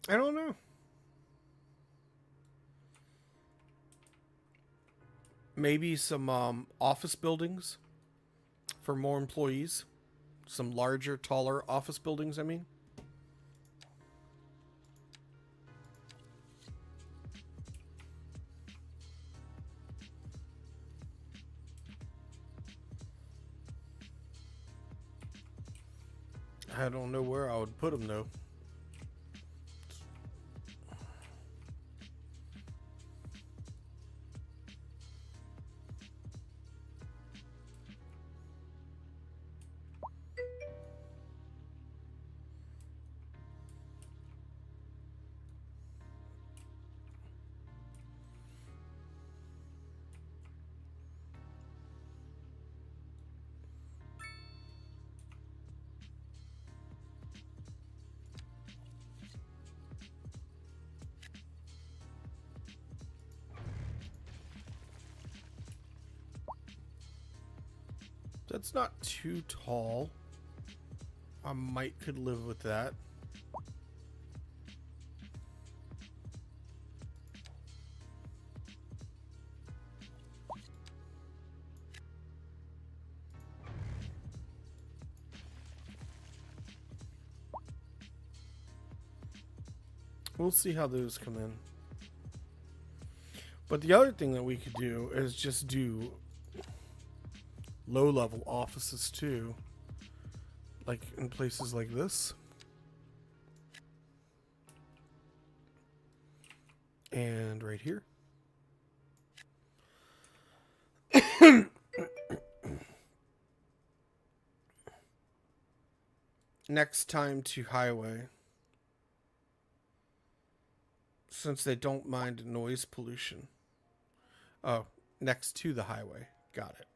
Speaker 1: I don't know. Maybe some office buildings for more employees. Some larger, taller office buildings, I mean. I don't know where I would put them though. That's not too tall. I might could live with that. We'll see how those come in. But the other thing that we could do is just do low-level offices too, like in places like this, and right here. Next time to highway, since they don't mind noise pollution. Oh, next to the highway. Got it.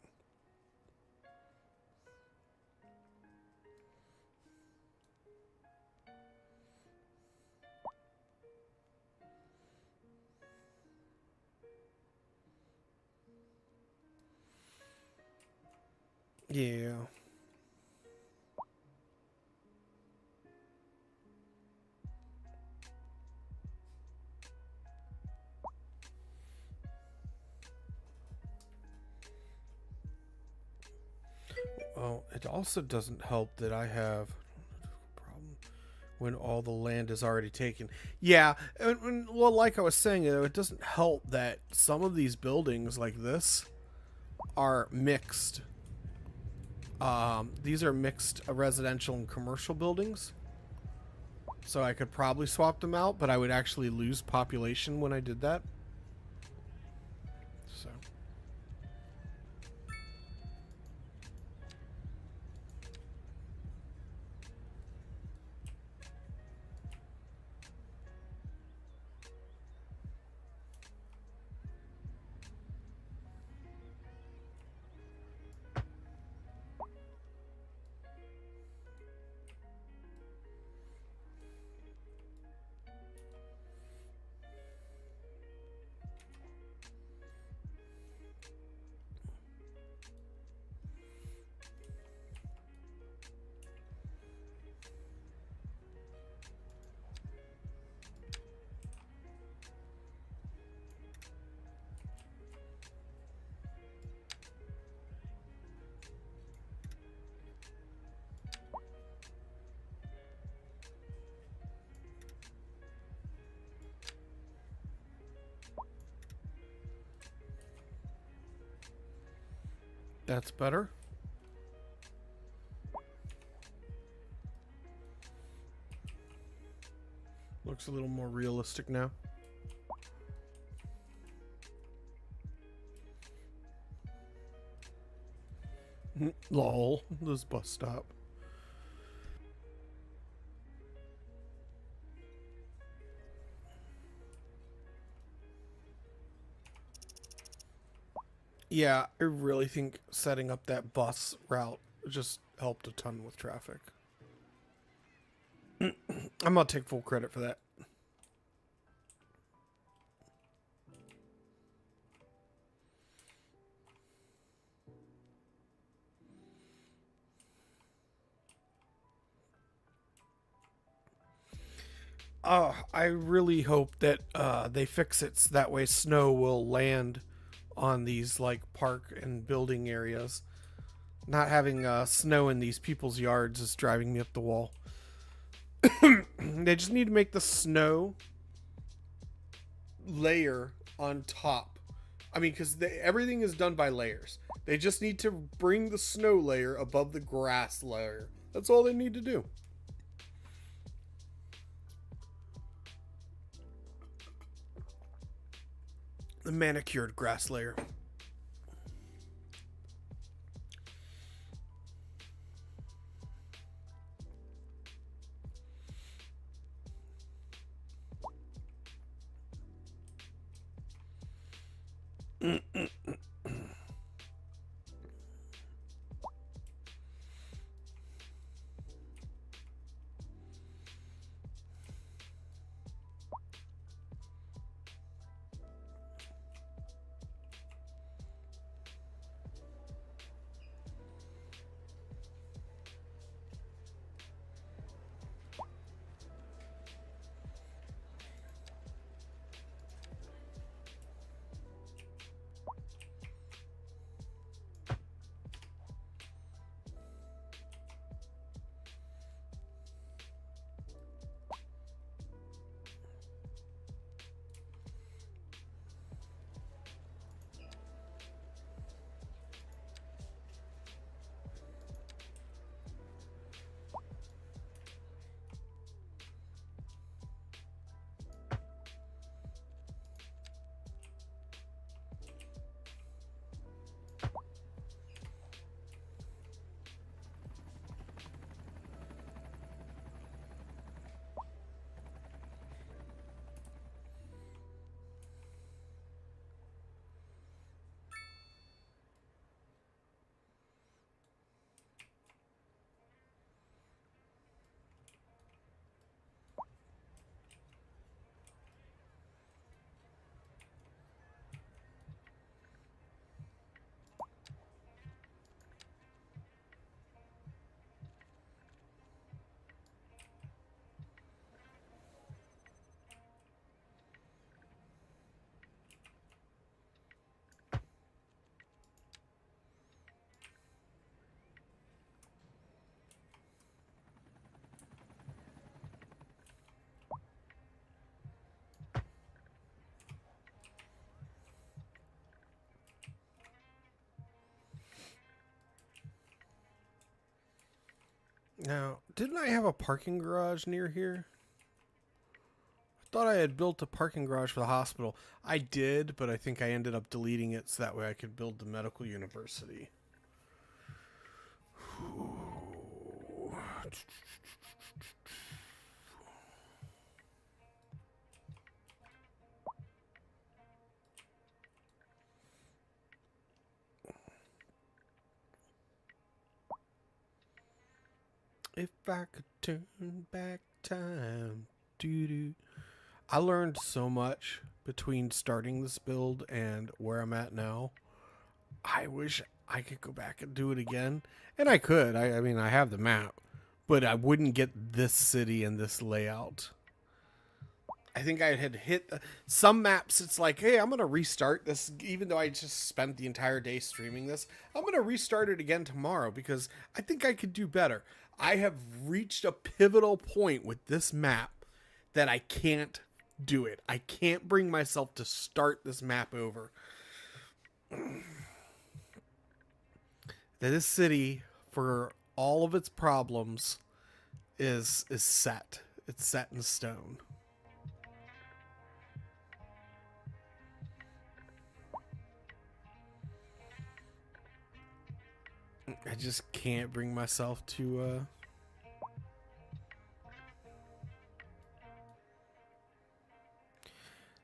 Speaker 1: Yeah. Well, it also doesn't help that I have a problem when all the land is already taken. Yeah, well, like I was saying, it doesn't help that some of these buildings like this are mixed. These are mixed residential and commercial buildings. So I could probably swap them out, but I would actually lose population when I did that. So. That's better. Looks a little more realistic now. Lol, this bus stop. Yeah, I really think setting up that bus route just helped a ton with traffic. I'm gonna take full credit for that. I really hope that they fix it so that way snow will land on these like park and building areas Not having snow in these people's yards is driving me up the wall. They just need to make the snow layer on top. I mean, because everything is done by layers. They just need to bring the snow layer above the grass layer. That's all they need to do. The manicured grass layer. Now, didn't I have a parking garage near here? I thought I had built a parking garage for the hospital. I did, but I think I ended up deleting it so that way I could build the medical university. If I could turn back time, doo-doo. I learned so much between starting this build and where I'm at now. I wish I could go back and do it again. And I could. I mean, I have the map. But I wouldn't get this city and this layout. I think I had hit some maps. It's like, hey, I'm going to restart this. Even though I just spent the entire day streaming this, I'm going to restart it again tomorrow because I think I could do better. I have reached a pivotal point with this map that I can't do it. I can't bring myself to start this map over. This city, for all of its problems, is set. It's set in stone. I just can't bring myself to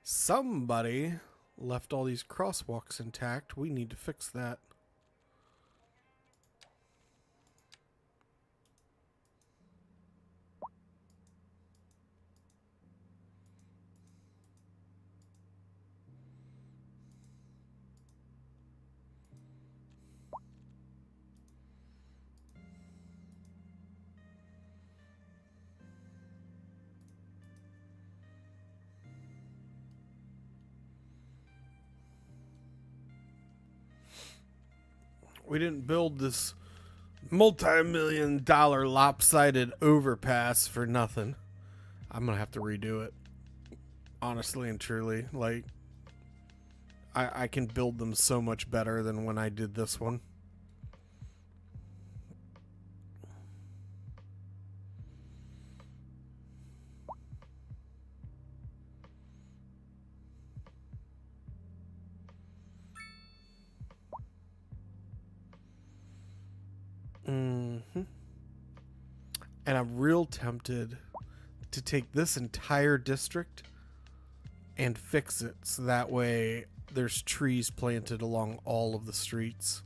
Speaker 1: Somebody left all these crosswalks intact. We need to fix that. We didn't build this multi-million-dollar lopsided overpass for nothing. I'm gonna have to redo it. Honestly and truly, like, I can build them so much better than when I did this one. Mm-hmm. And I'm real tempted to take this entire district and fix it so that way there's trees planted along all of the streets.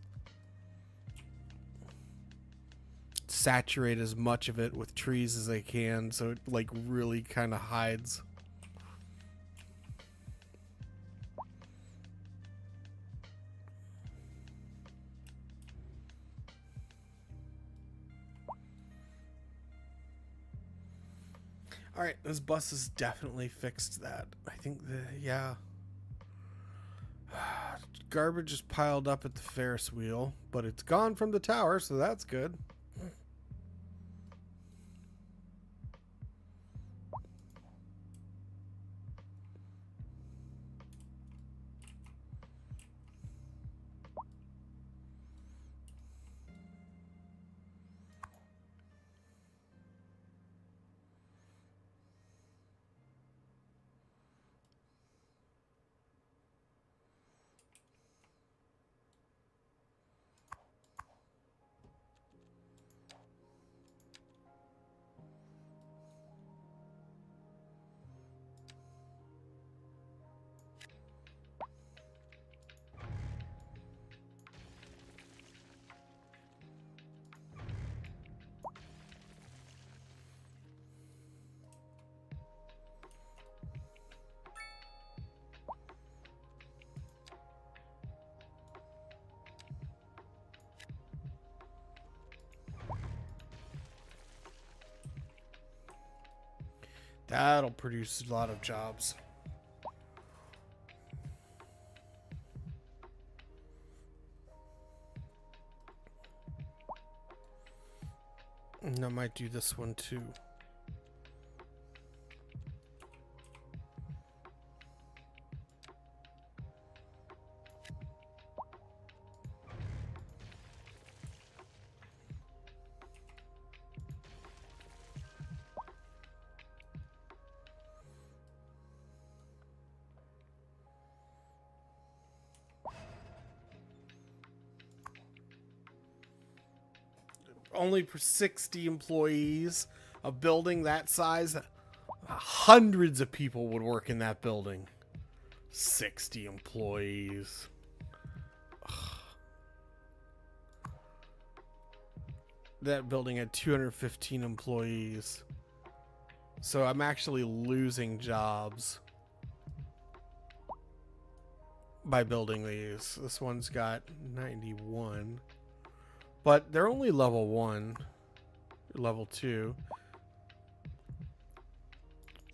Speaker 1: Saturate as much of it with trees as I can so it like really kind of hides. All right, this bus has definitely fixed that. I think yeah. Garbage is piled up at the Ferris wheel, but it's gone from the tower, so that's good. That'll produce a lot of jobs. And I might do this one too. Only for 60 employees, a building that size, hundreds of people would work in that building. 60 employees. Ugh. That building had 215 employees. So I'm actually losing jobs by building these. This one's got 91. But they're only level 1, level 2.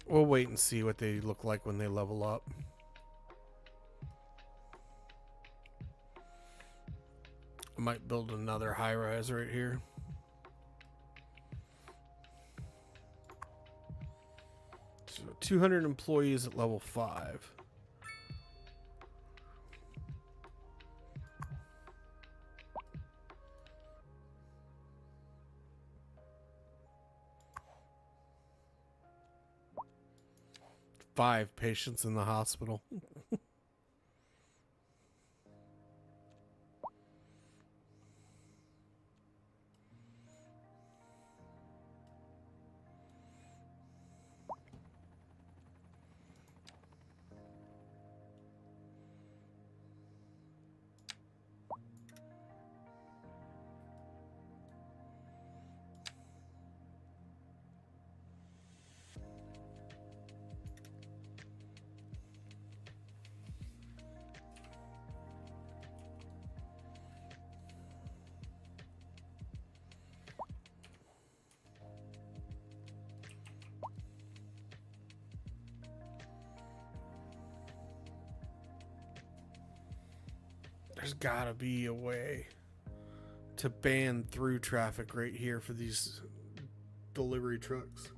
Speaker 1: We'll wait and see what they look like when they level up. I might build another high-rise right here. So 200 employees at level 5. Five patients in the hospital. There's gotta be a way to ban through traffic right here for these delivery trucks.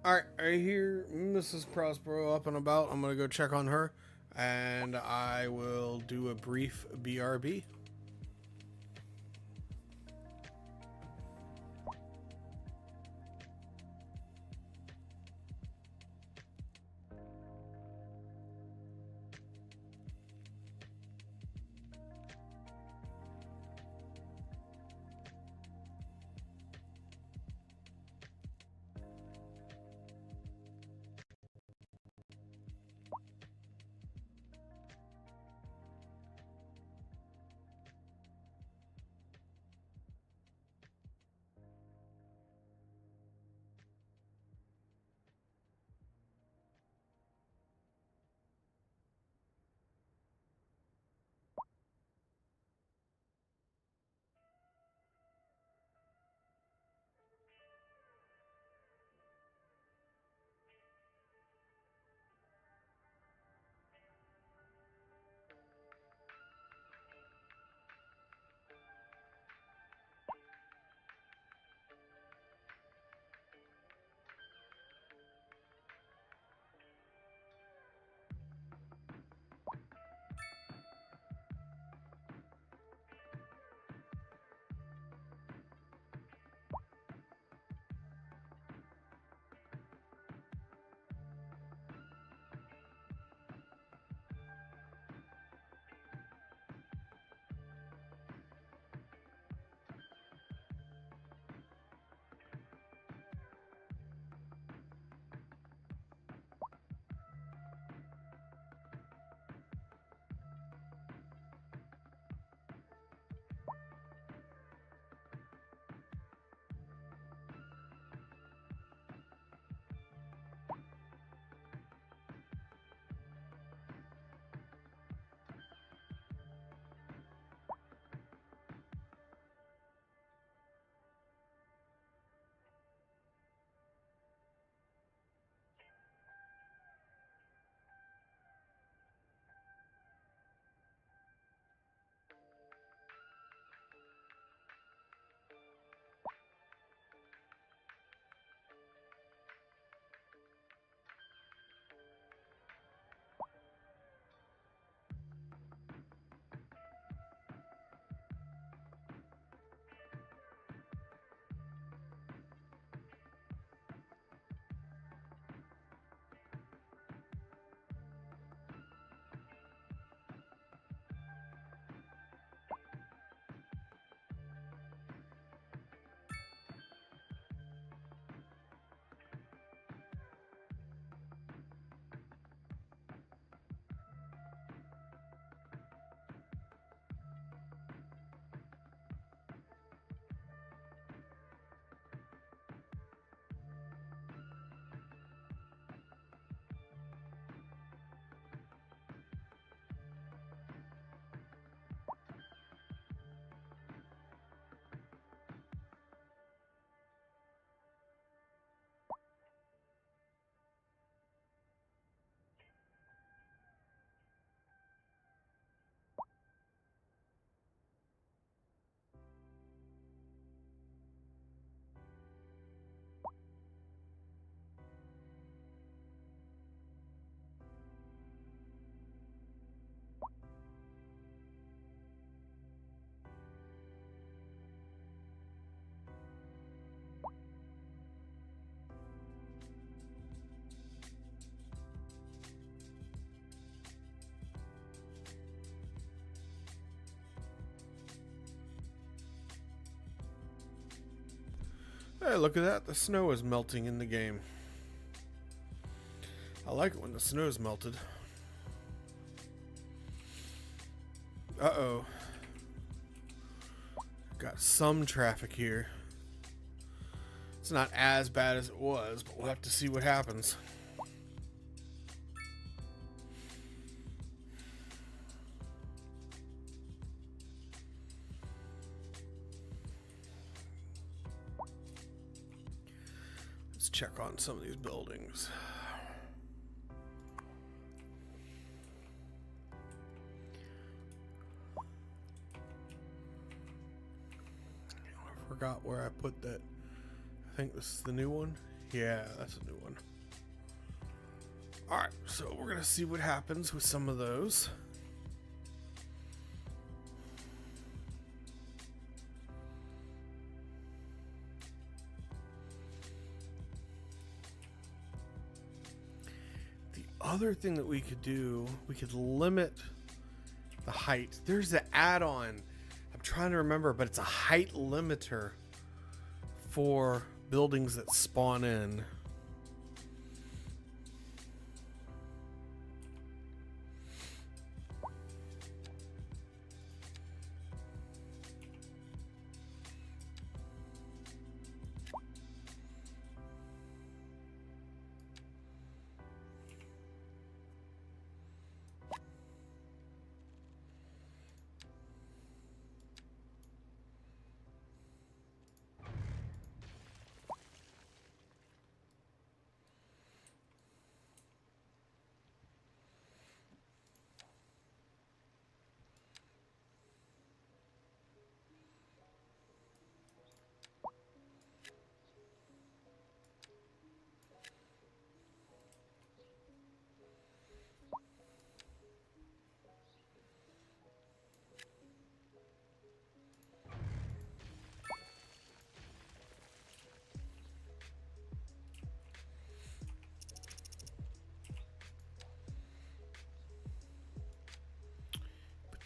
Speaker 1: Alright, I hear Mrs. Prospero up and about. I'm gonna go check on her, and I will do a brief BRB. Hey, look at that. The snow is melting in the game. I like it when the snow's melted. Uh-oh. Got some traffic here. It's not as bad as it was, but we'll have to see what happens. Let's check on some of these buildings. I forgot where I put that. I think this is the new one. Yeah, that's a new one. Alright, so we're going to see what happens with some of those. The other thing that we could do, we could limit the height. There's an add-on. I'm trying to remember, but it's a height limiter for buildings that spawn in.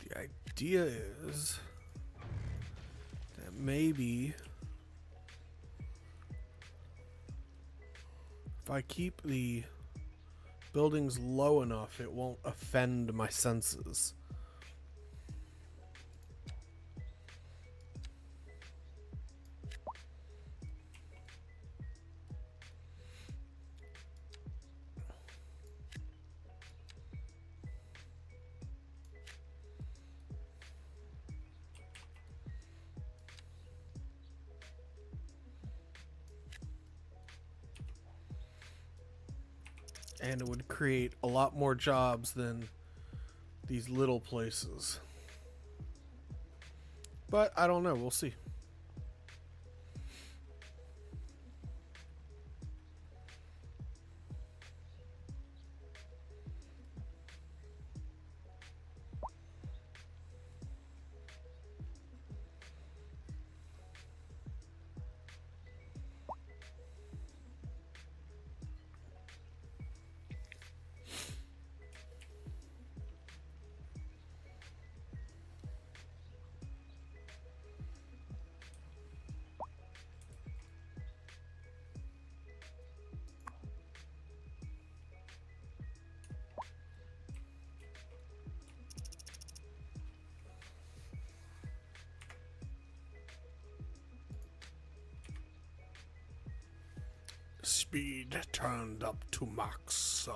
Speaker 1: The idea is that maybe if I keep the buildings low enough, it won't offend my senses. And it would create a lot more jobs than these little places. But I don't know. We'll see. Speed turned up to max.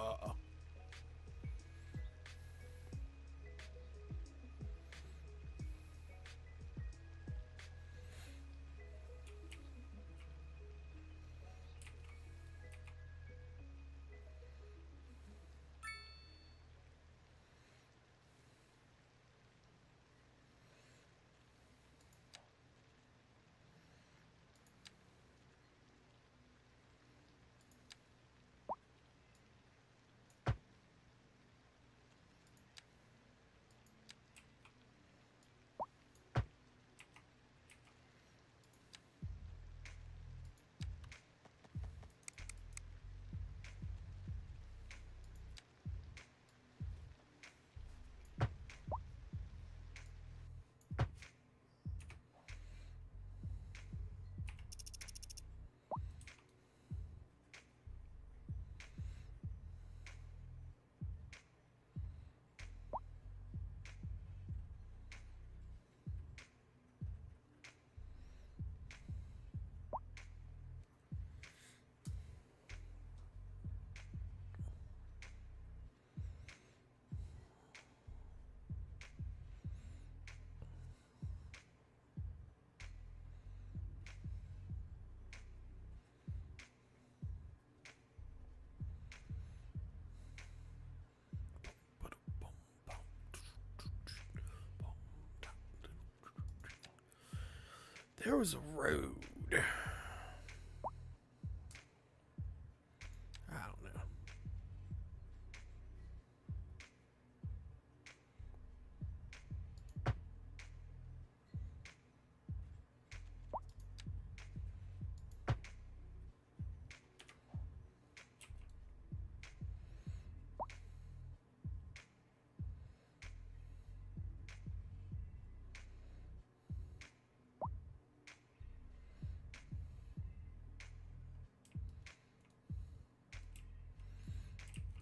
Speaker 1: There was a road. I don't know.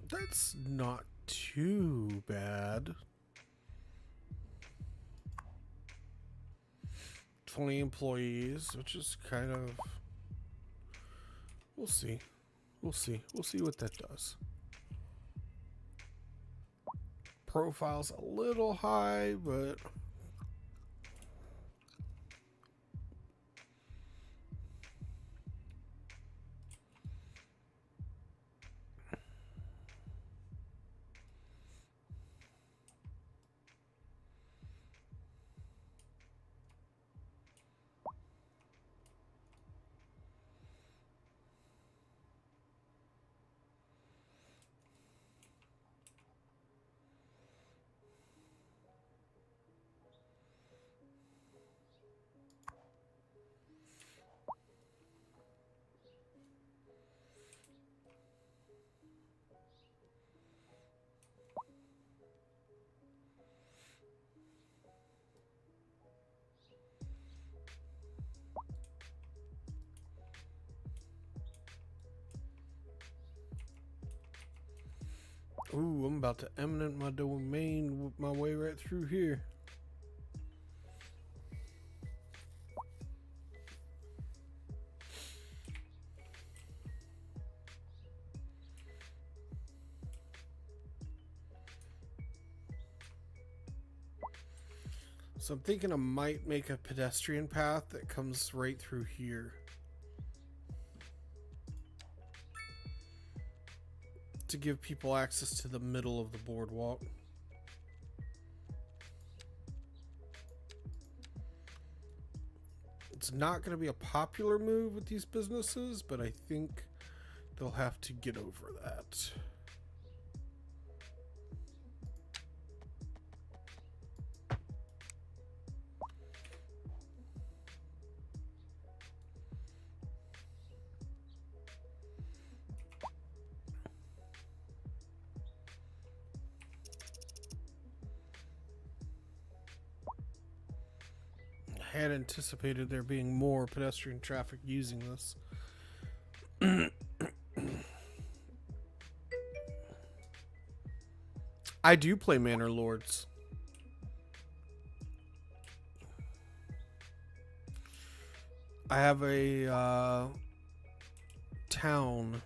Speaker 1: That's not too bad. 20 employees, which is kind of... We'll see. We'll see. We'll see what that does. Profile's a little high, but... Ooh, I'm about to eminent my domain with my way right through here. So I'm thinking I might make a pedestrian path that comes right through here. To give people access to the middle of the boardwalk. It's not going to be a popular move with these businesses, but I think they'll have to get over that. Had anticipated there being more pedestrian traffic using this. I do play Manor Lords. I have a town.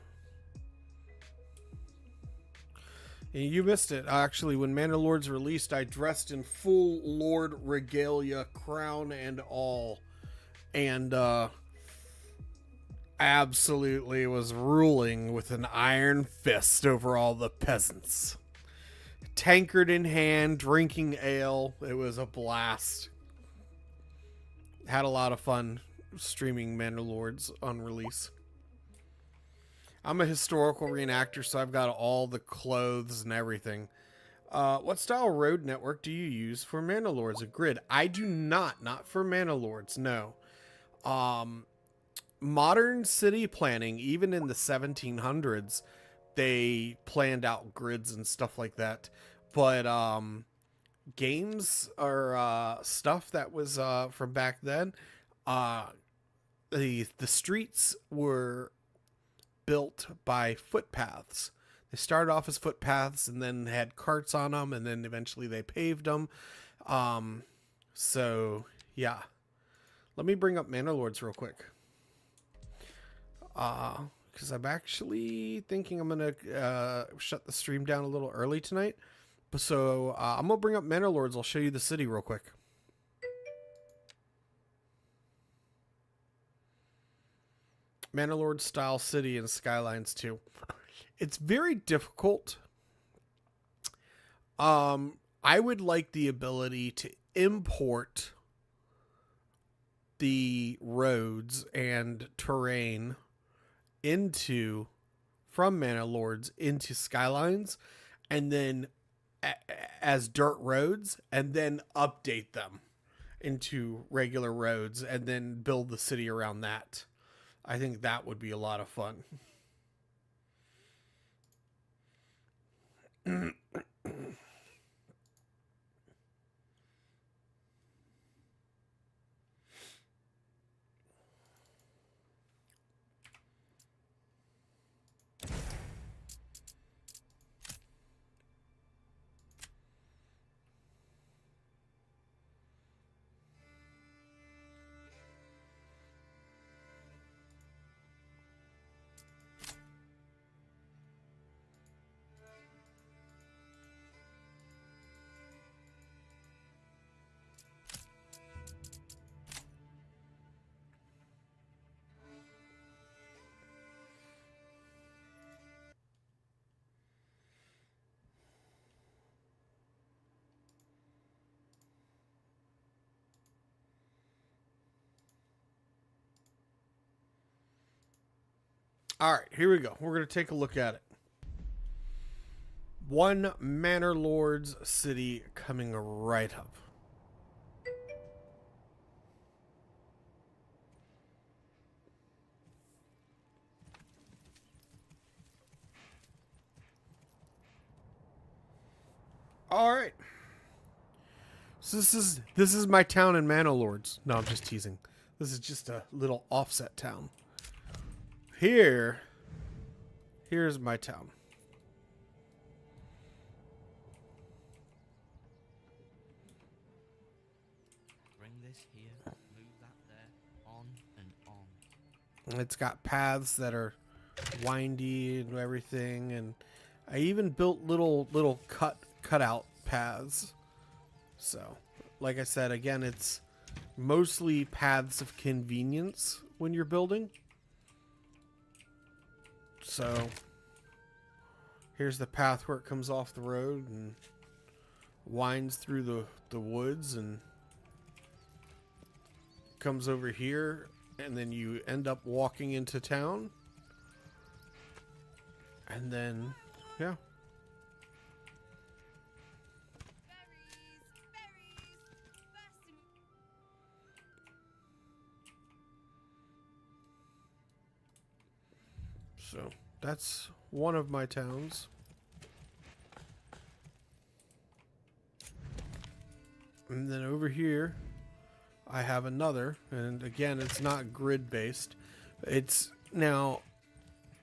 Speaker 1: And you missed it. Actually, when Manor Lords released, I dressed in full Lord regalia, crown and all. And absolutely was ruling with an iron fist over all the peasants. Tankard in hand, drinking ale. It was a blast. Had a lot of fun streaming Manor Lords on release. I'm a historical reenactor, so I've got all the clothes and everything. What style road network do you use for Manor Lords? A grid? I do not for Manor Lords, no. Modern city planning, even in the 1700s, they planned out grids and stuff like that. But games or stuff that was from back then, the streets were built by footpaths. They started off as footpaths and then had carts on them, and then eventually they paved them. So yeah, let me bring up Manor Lords real quick, because I'm actually thinking I'm gonna shut the stream down a little early tonight. So I'm gonna bring up Manor Lords. I'll show you the city real quick. Manor Lord style city in Skylines 2. It's very difficult. I would like the ability to import the roads and terrain from Manor Lords into Skylines, and then as dirt roads, and then update them into regular roads, and then build the city around that. I think that would be a lot of fun. All right, here we go. We're going to take a look at it. One Manor Lord's city coming right up. All right. So this is my town in Manor Lords. No, I'm just teasing. This is just a little offset town. Here's my town.
Speaker 7: Bring this here, move that there, on and on.
Speaker 1: It's got paths that are windy and everything, and I even built little cutout paths. So, like I said, again, it's mostly paths of convenience when you're building. So, here's the path where it comes off the road and winds through the woods and comes over here, and then you end up walking into town. And then, yeah. So that's one of my towns. And then over here, I have another. And again, it's not grid based. It's now,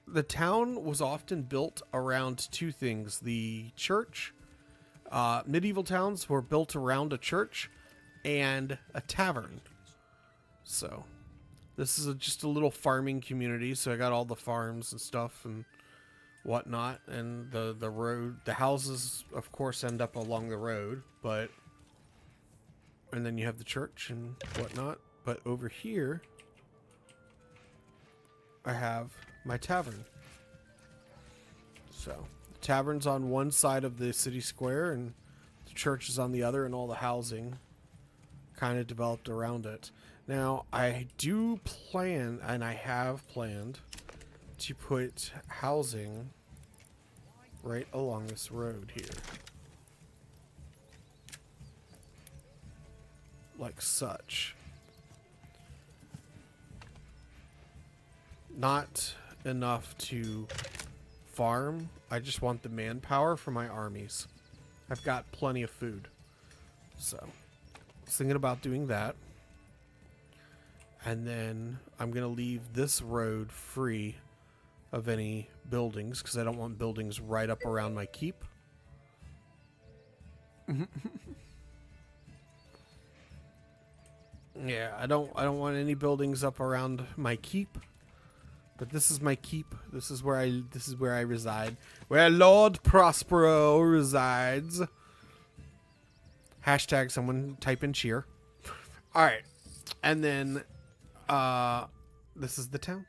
Speaker 1: the town was often built around two things. The church. Medieval towns were built around a church and a tavern. So this is just a little farming community, so I got all the farms and stuff and whatnot, and the road, the houses, of course, end up along the road, and then you have the church and whatnot. But over here, I have my tavern. So the tavern's on one side of the city square, and the church is on the other, and all the housing kind of developed around it. Now, I do plan, and I have planned, to put housing right along this road here. Like such. Not enough to farm. I just want the manpower for my armies. I've got plenty of food. So, I was thinking about doing that. And then I'm going to leave this road free of any buildings, because I don't want buildings right up around my keep. Yeah, I don't want any buildings up around my keep. But this is my keep. This is where I reside. Where Lord Prospero resides. Hashtag someone type in cheer. Alright. And then this is the town.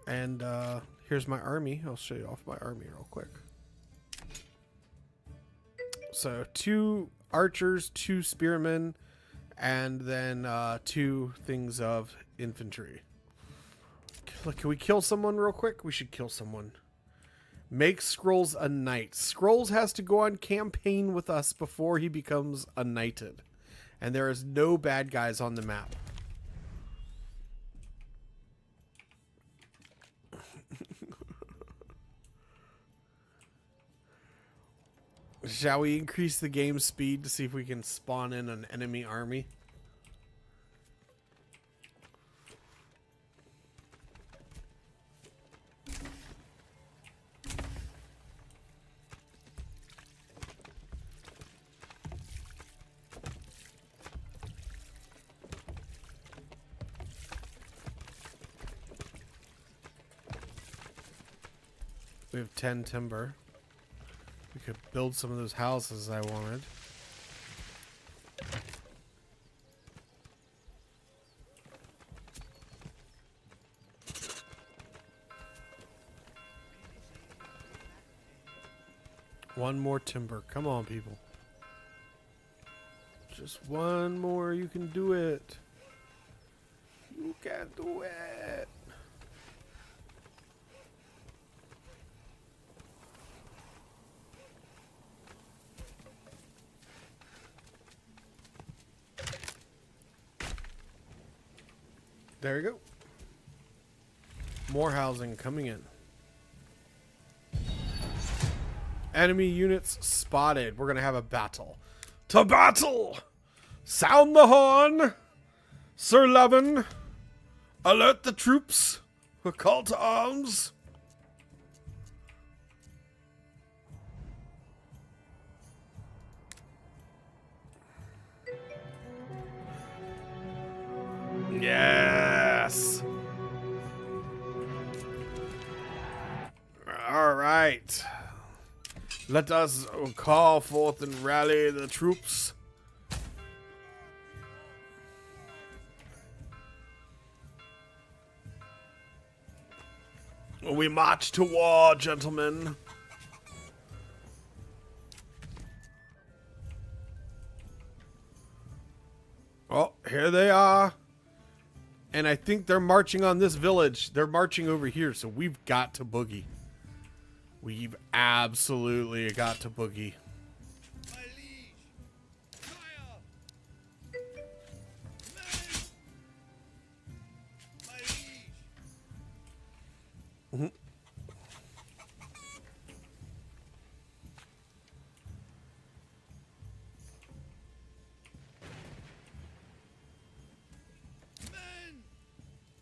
Speaker 1: And here's my army. I'll show you off my army real quick. So 2 archers, 2 spearmen, and then 2 things of infantry. Can we kill someone real quick? We should kill someone. Make Scrolls a knight. Scrolls has to go on campaign with us before he becomes a knighted. And there is no bad guys on the map. Shall we increase the game speed to see if we can spawn in an enemy army? We have 10 timber. We could build some of those houses I wanted. One more timber. Come on, people. Just one more. You can do it. You can do it. There you go. More housing coming in. Enemy units spotted. We're going to have a battle. To battle! Sound the horn! Sir Levin! Alert the troops! A call to arms! Yes! All right. Let us call forth and rally the troops. We march to war, gentlemen. Oh, here they are. And I think they're marching on this village. They're marching over here, so we've got to boogie. We've absolutely got to boogie.
Speaker 5: My liege! Fire! Men! My liege!
Speaker 1: Mhm.
Speaker 5: Men!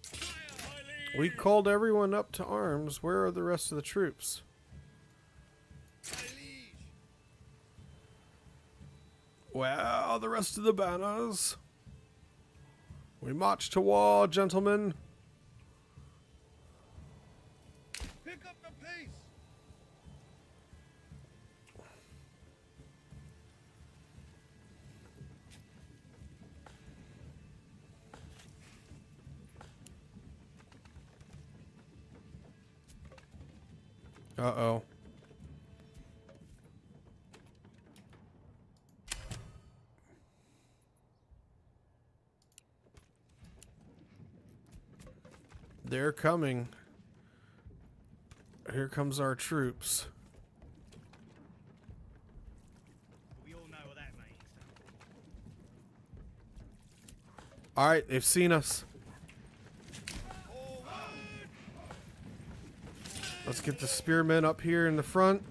Speaker 5: Fire! My liege!
Speaker 1: We called everyone up to arms. Where are the rest of the troops?
Speaker 5: My liege!
Speaker 1: Where are the rest of the banners? We march to war, gentlemen.
Speaker 5: Pick up the pace!
Speaker 1: Uh-oh. They're coming. Here comes our troops.
Speaker 8: We all know what that means.
Speaker 1: All right, they've seen us. Let's get the spearmen up here in the front.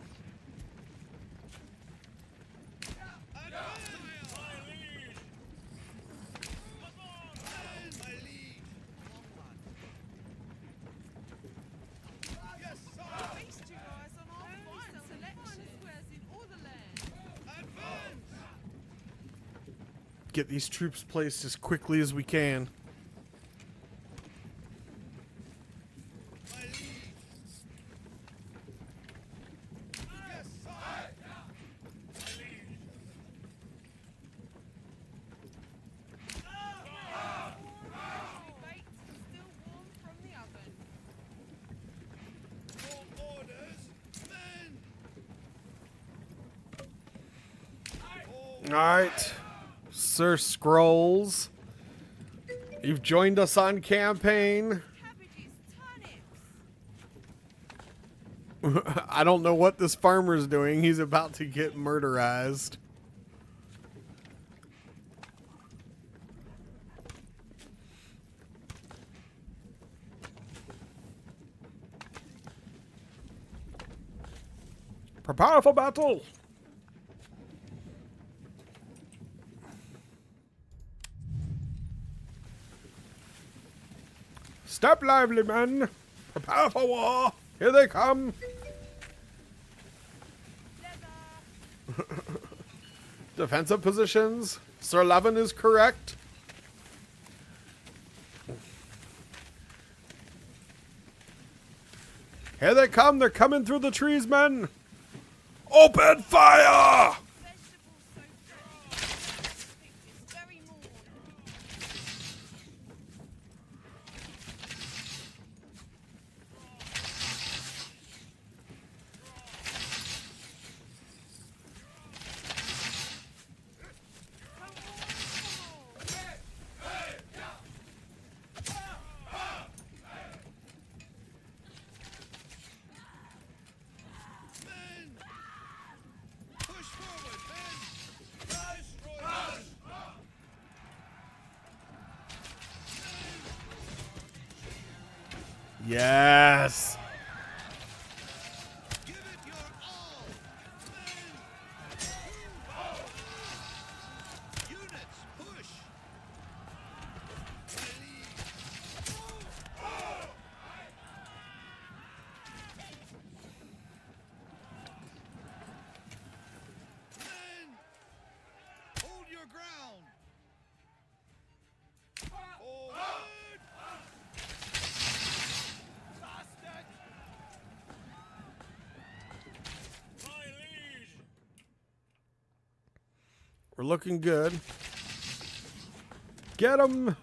Speaker 5: My liege! Come on! Men! My liege! Yes, sir!
Speaker 9: Based you guys on our fine selection squares in all the land.
Speaker 5: Advance!
Speaker 1: Get these troops placed as quickly as we can.
Speaker 5: My liege! Yes, sir! My liege!
Speaker 9: Baked and still warm from the oven.
Speaker 5: All orders! Men!
Speaker 1: All right. Sir Scrolls. You've joined us on campaign.
Speaker 9: Cabbages, turnips.
Speaker 1: I don't know what this farmer's doing. He's about to get murderized. Prepare for battle. Step lively, men. Prepare for war. Here they come. Defensive positions. Sir Levin is correct. Here they come. They're coming through the trees, men. Open fire!
Speaker 9: Vegetables so fresh. This very morning.
Speaker 5: Push forward, men! Destroy this!
Speaker 1: Yes.
Speaker 5: Give it your all! Men! Units, push! Men! Hold your ground! Forward! Bastard! My liege!
Speaker 1: We're looking good. Get him.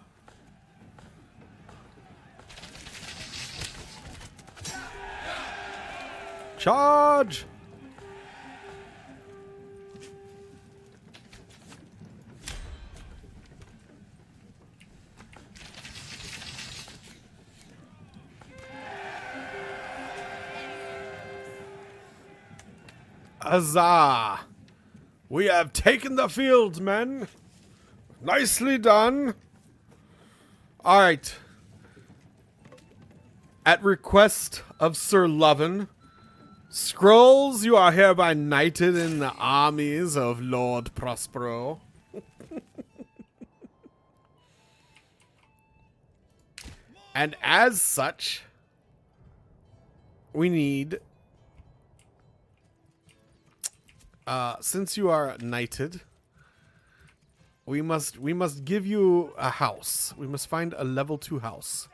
Speaker 1: Charge. Huzzah! We have taken the field, men. Nicely done. All right. At request of Sir Lovin, Scrolls, you are hereby knighted in the armies of Lord Prospero. And as such, we need, since you are knighted, we must give you a house. We must find a level 2 house.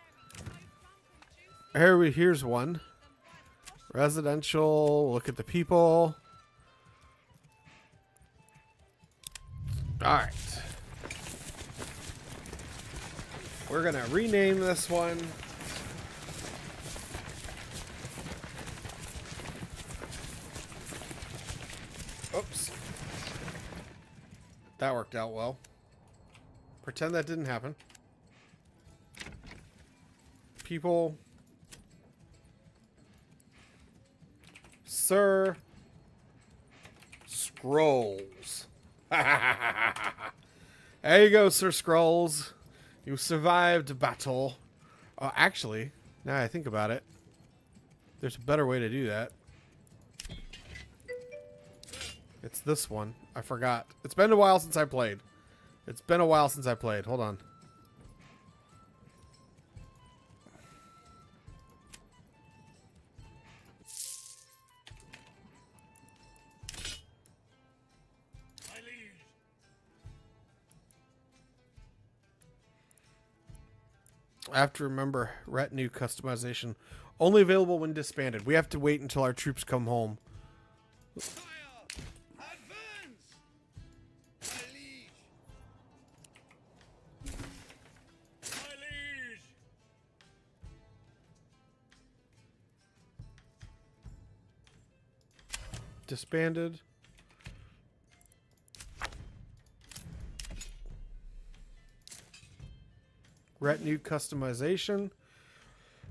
Speaker 1: Here's one. Residential. Look at the people. All right. We're gonna rename this one. Oops. That worked out well. Pretend that didn't happen. People. Sir Scrolls. There you go, Sir Scrolls. You survived battle. Actually, now I think about it, there's a better way to do that. It's this one. I forgot. It's been a while since I played. Hold on.
Speaker 5: My liege!
Speaker 1: I have to remember retinue customization. Only available when disbanded. We have to wait until our troops come home.
Speaker 5: Fire! Advance! My liege! My liege!
Speaker 1: Disbanded. retinue customization.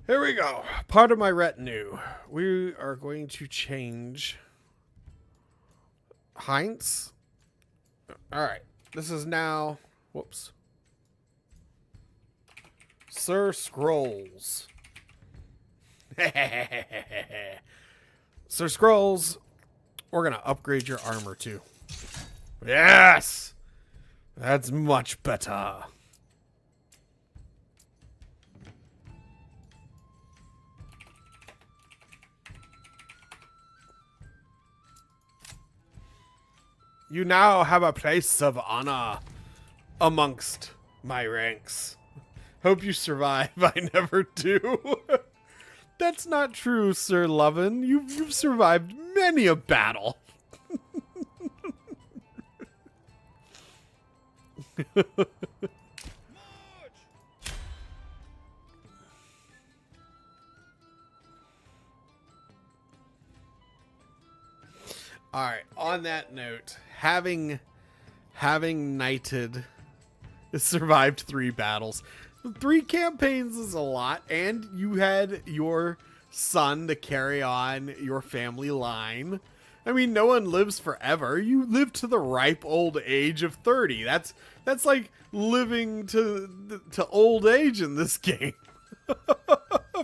Speaker 1: Here we go. Part of my retinue. We are going to change Heinz. All right. This is now, whoops. Sir Scrolls. Sir Scrolls, we're going to upgrade your armor too. Yes! That's much better. You now have a place of honor amongst my ranks. Hope you survive. I never do. That's not true, Sir Lovin. You've survived many a battle. All right. On that note, having knighted, survived 3 battles. 3 campaigns is a lot, and you had your son to carry on your family line. I mean, no one lives forever. You live to the ripe old age of 30. That's like living to old age in this game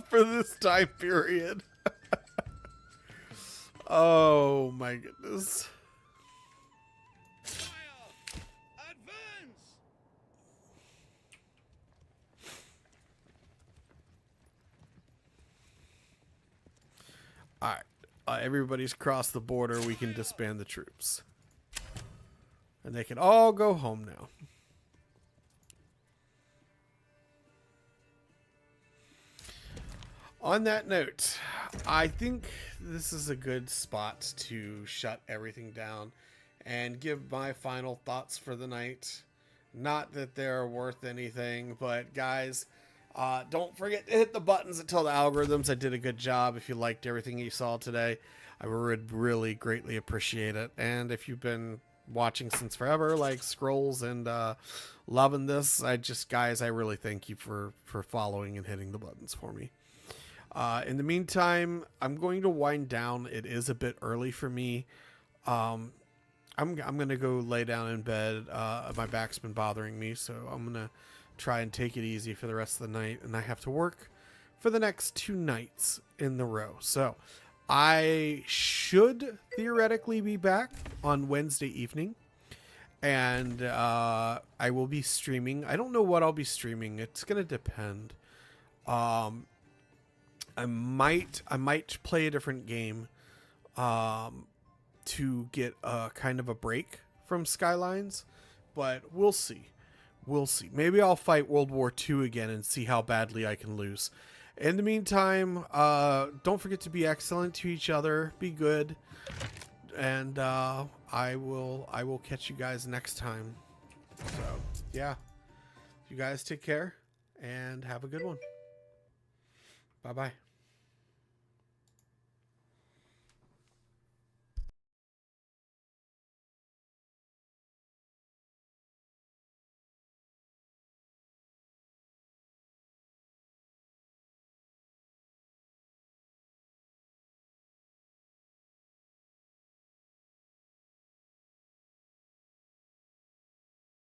Speaker 1: for this time period. Oh my goodness. Alright, everybody's crossed the border. We can disband the troops. And they can all go home now. On that note, I think this is a good spot to shut everything down and give my final thoughts for the night. Not that they're worth anything, but guys, don't forget to hit the buttons that tell the algorithms I did a good job. If you liked everything you saw today, I would really greatly appreciate it. And if you've been watching since forever, like Scrolls and loving this, guys, I really thank you for following and hitting the buttons for me. In the meantime, I'm going to wind down. It is a bit early for me. I'm going to go lay down in bed. My back's been bothering me, so I'm going to try and take it easy for the rest of the night. And I have to work for the next 2 nights in the row. So I should theoretically be back on Wednesday evening. And I will be streaming. I don't know what I'll be streaming. It's going to depend. I might play a different game to get a kind of a break from Skylines, but we'll see. We'll see. Maybe I'll fight World War II again and see how badly I can lose. In the meantime, don't forget to be excellent to each other. Be good. And I will catch you guys next time. So, yeah. You guys take care and have a good one. Bye-bye.